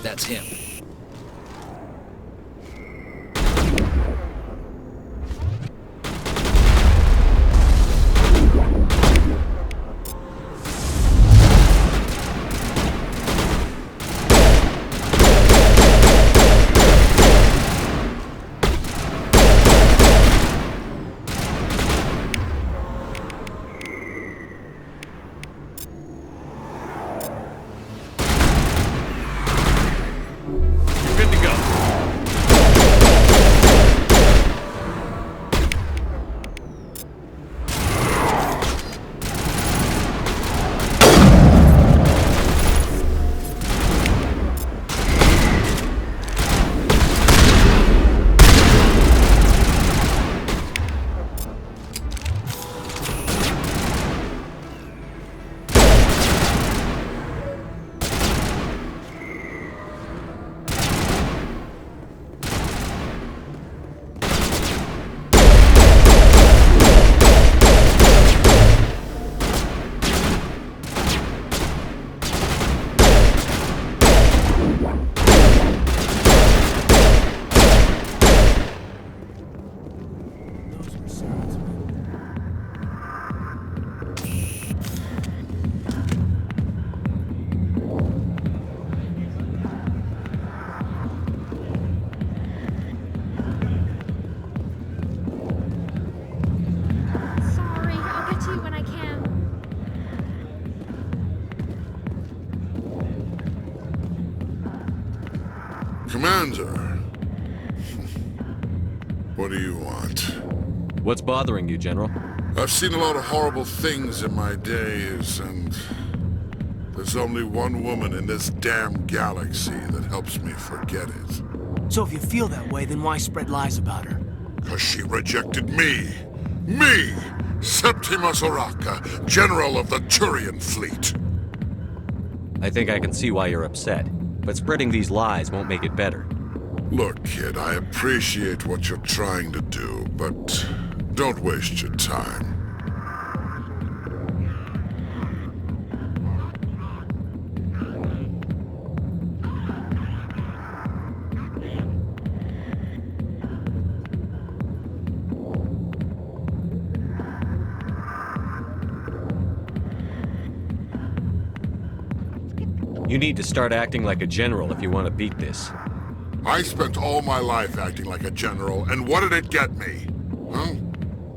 That's him. Commander. What do you want? What's bothering you, General? I've seen a lot of horrible things in my days, and there's only one woman in this damn galaxy that helps me forget it. So if you feel that way, then why spread lies about her? 'Cause she rejected me! Me! Septimus Oraka, General of the Turian Fleet! I think I can see why you're upset, but spreading these lies won't make it better. Look, kid, I appreciate what you're trying to do, but don't waste your time. You need to start acting like a general if you want to beat this. I spent all my life acting like a general, and what did it get me? Huh?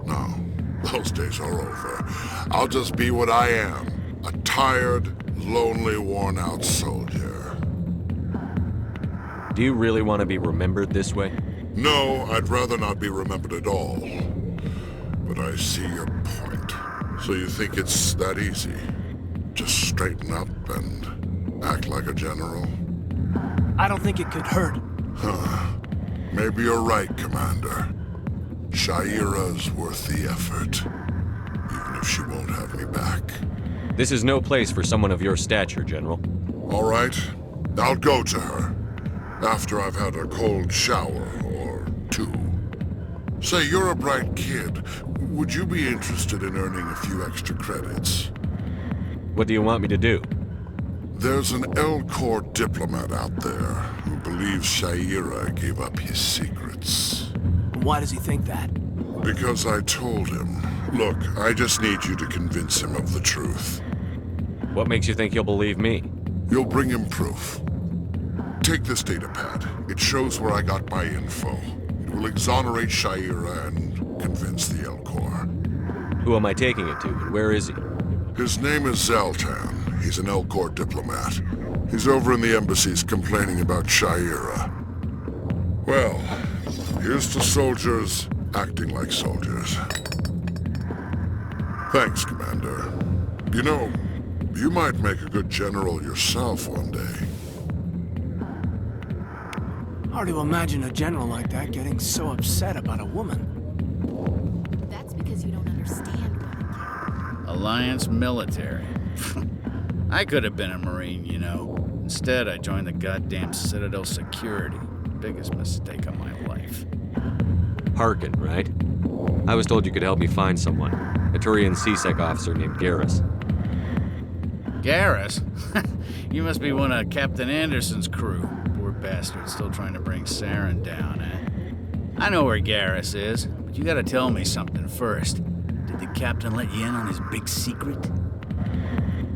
No, those days are over. I'll just be what I am, a tired, lonely, worn-out soldier. Do you really want to be remembered this way? No, I'd rather not be remembered at all. But I see your point. So you think it's that easy? Just straighten up and act like a general? I don't think it could hurt. Huh. Maybe you're right, Commander. Shaira's worth the effort. Even if she won't have me back. This is no place for someone of your stature, General. All right. I'll go to her. After I've had a cold shower or two. Say, you're a bright kid. Would you be interested in earning a few extra credits? What do you want me to do? There's an L-Corps diplomat out there who believes Shaira gave up his secrets. Why does he think that? Because I told him. Look, I just need you to convince him of the truth. What makes you think he'll believe me? You'll bring him proof. Take this datapad. It shows where I got my info. It will exonerate Shaira and convince the L-Corps. Who am I taking it to, and where is he? His name is Zaltan. He's an L-Corps diplomat. He's over in the embassies complaining about Shaira. Well, here's to soldiers acting like soldiers. Thanks, Commander. You know, you might make a good general yourself one day. Hard to imagine a general like that getting so upset about a woman. That's because you don't understand women. Alliance military. I could have been a Marine, you know. Instead, I joined the goddamn Citadel security. Biggest mistake of my life. Harkin, right? I was told you could help me find someone. A Turian CSEC officer named Garrus. Garrus? You must be one of Captain Anderson's crew. Poor bastard, still trying to bring Saren down, eh? I know where Garrus is, but you gotta tell me something first. Did the captain let you in on his big secret?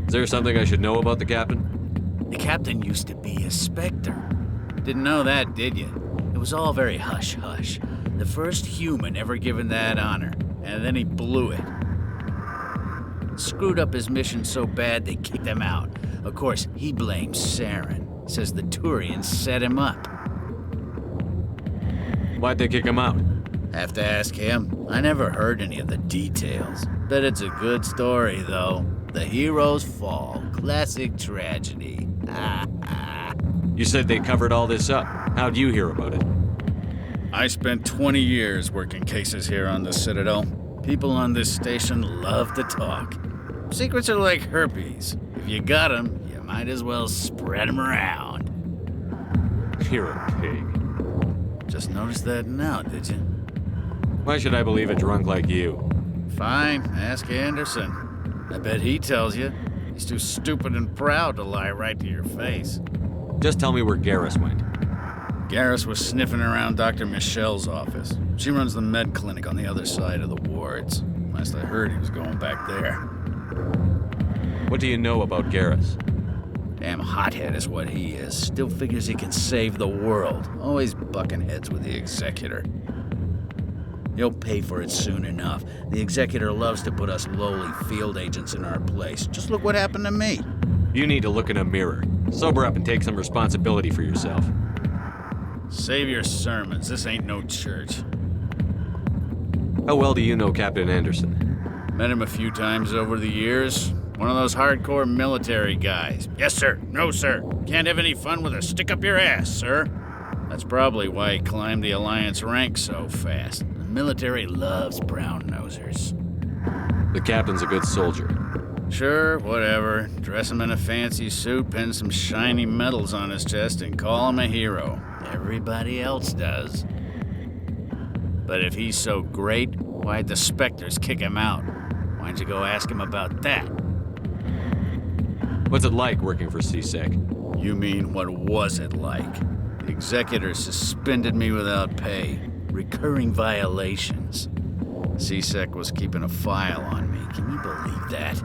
Is there something I should know about the captain? The captain used to be a Spectre. Didn't know that, did you? It was all very hush-hush. The first human ever given that honor, and then he blew it. Screwed up his mission so bad they kicked him out. Of course, he blames Saren. Says the Turians set him up. Why'd they kick him out? Have to ask him. I never heard any of the details. Bet it's a good story, though. The heroes fall. Classic tragedy. You said they covered all this up. How'd you hear about it? I spent 20 years working cases here on the Citadel. People on this station love to talk. Secrets are like herpes. If you got them, you might as well spread them around. You're a pig. Just noticed that now, did you? Why should I believe a drunk like you? Fine, ask Anderson. I bet he tells you. He's too stupid and proud to lie right to your face. Just tell me where Garrus went. Garrus was sniffing around Dr. Michelle's office. She runs the med clinic on the other side of the wards. Last I heard, he was going back there. What do you know about Garrus? Damn hothead is what he is. Still figures he can save the world. Always bucking heads with the Executor. He'll pay for it soon enough. The Executor loves to put us lowly field agents in our place. Just look what happened to me. You need to look in a mirror. Sober up and take some responsibility for yourself. Save your sermons. This ain't no church. How well do you know Captain Anderson? Met him a few times over the years. One of those hardcore military guys. Yes, sir. No, sir. Can't have any fun with a stick up your ass, sir. That's probably why he climbed the Alliance ranks so fast. The military loves brown-nosers. The captain's a good soldier. Sure, whatever. Dress him in a fancy suit, pin some shiny medals on his chest, and call him a hero. Everybody else does. But if he's so great, why'd the Spectres kick him out? Why'd you go ask him about that? What's it like working for CSEC? You mean, what was it like? The executor suspended me without pay. Recurring violations. CSEC was keeping a file on me. Can you believe that?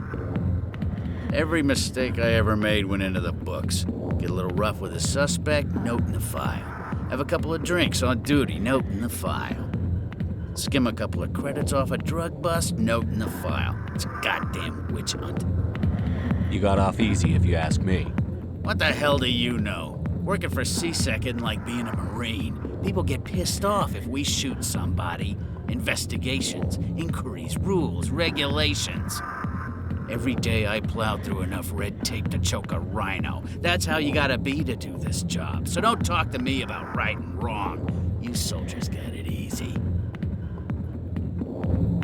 Every mistake I ever made went into the books. Get a little rough with a suspect, note in the file. Have a couple of drinks on duty, note in the file. Skim a couple of credits off a drug bust, note in the file. It's a goddamn witch hunt. You got off easy, if you ask me. What the hell do you know? Working for CSEC isn't like being a Marine. People get pissed off if we shoot somebody. Investigations, inquiries, rules, regulations. Every day I plow through enough red tape to choke a rhino. That's how you gotta be to do this job. So don't talk to me about right and wrong. You soldiers got it easy.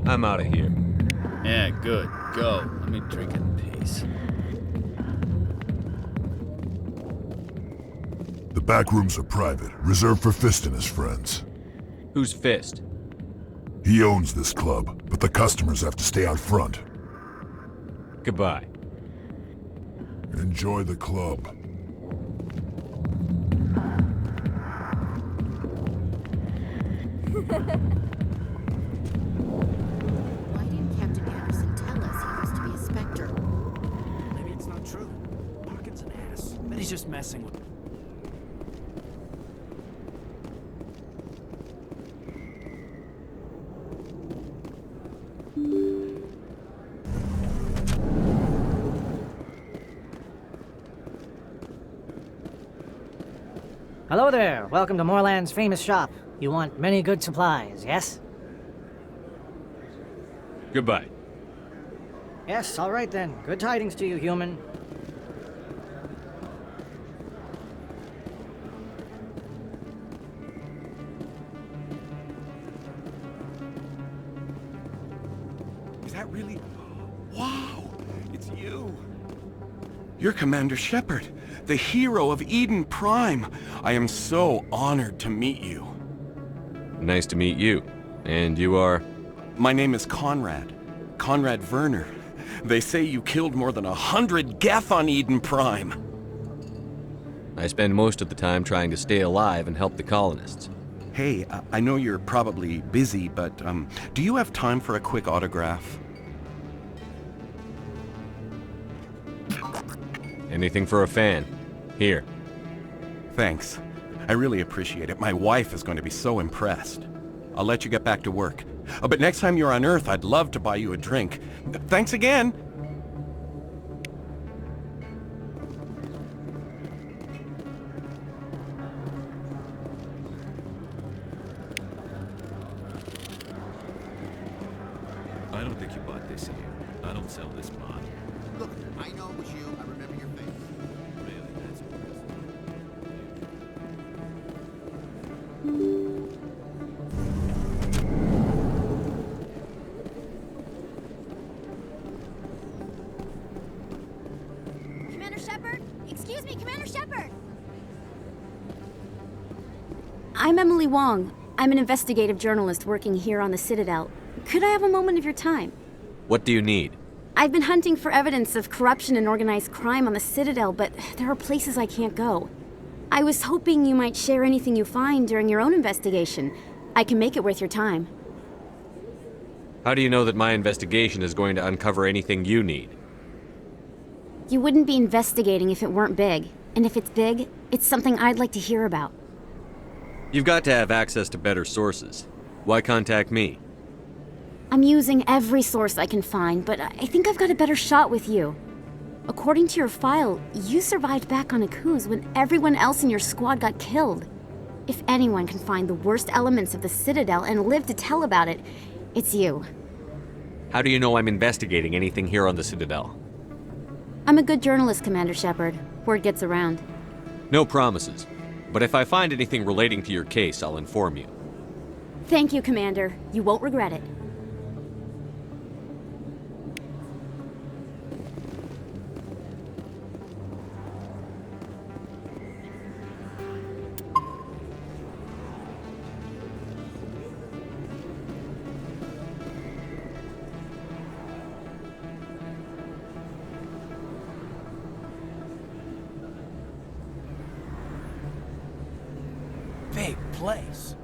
I'm out of here. Yeah, good. Go. Let me drink in peace. The back rooms are private, reserved for Fist and his friends. Who's Fist? He owns this club, but the customers have to stay out front. Goodbye. Enjoy the club. Why didn't Captain Anderson tell us he used to be a Spectre? Maybe it's not true. Parkin's an ass. But he's just messing with... Hello there. Welcome to Moorland's famous shop. You want many good supplies, yes? Goodbye. Yes, all right then. Good tidings to you, human. Is that really... Wow! It's you! You're Commander Shepard, the hero of Eden Prime. I am so honored to meet you. Nice to meet you. And you are? My name is Conrad. Conrad Werner. They say you killed more than 100 Geth on Eden Prime. I spend most of the time trying to stay alive and help the colonists. Hey, I know you're probably busy, but do you have time for a quick autograph? Anything for a fan. Here. Thanks. I really appreciate it. My wife is going to be so impressed. I'll let you get back to work. But next time you're on Earth, I'd love to buy you a drink. Thanks again! I don't think you bought this here. I don't sell this pot. Look, I know it was you. I remember your face. Really, that's what it is. Commander Shepard? Excuse me, Commander Shepard! I'm Emily Wong. I'm an investigative journalist working here on the Citadel. Could I have a moment of your time? What do you need? I've been hunting for evidence of corruption and organized crime on the Citadel, but there are places I can't go. I was hoping you might share anything you find during your own investigation. I can make it worth your time. How do you know that my investigation is going to uncover anything you need? You wouldn't be investigating if it weren't big. And if it's big, it's something I'd like to hear about. You've got to have access to better sources. Why contact me? I'm using every source I can find, but I think I've got a better shot with you. According to your file, you survived back on Akuz when everyone else in your squad got killed. If anyone can find the worst elements of the Citadel and live to tell about it, it's you. How do you know I'm investigating anything here on the Citadel? I'm a good journalist, Commander Shepard. Word gets around. No promises. But if I find anything relating to your case, I'll inform you. Thank you, Commander. You won't regret it. Big place.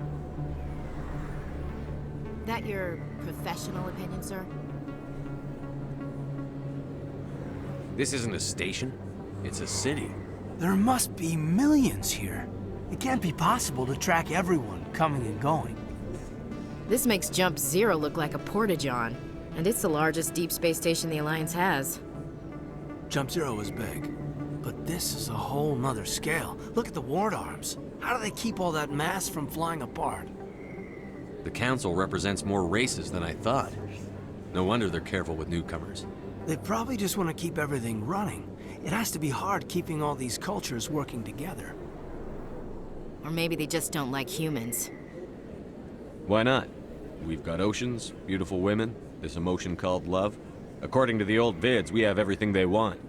That your professional opinion, sir? This isn't a station. It's a city. There must be millions here. It can't be possible to track everyone coming and going. This makes Jump Zero look like a porta-john, and it's the largest deep space station the Alliance has. Jump Zero is big, but this is a whole nother scale. Look at the ward arms. How do they keep all that mass from flying apart? The Council represents more races than I thought. No wonder they're careful with newcomers. They probably just want to keep everything running. It has to be hard keeping all these cultures working together. Or maybe they just don't like humans. Why not? We've got oceans, beautiful women, this emotion called love. According to the old vids, we have everything they want.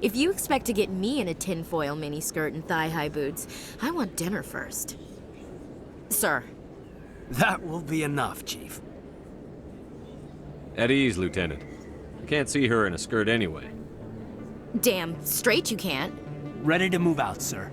If you expect to get me in a tinfoil miniskirt and thigh-high boots, I want dinner first. Sir. That will be enough, Chief. At ease, Lieutenant. I can't see her in a skirt anyway. Damn straight you can't. Ready to move out, sir.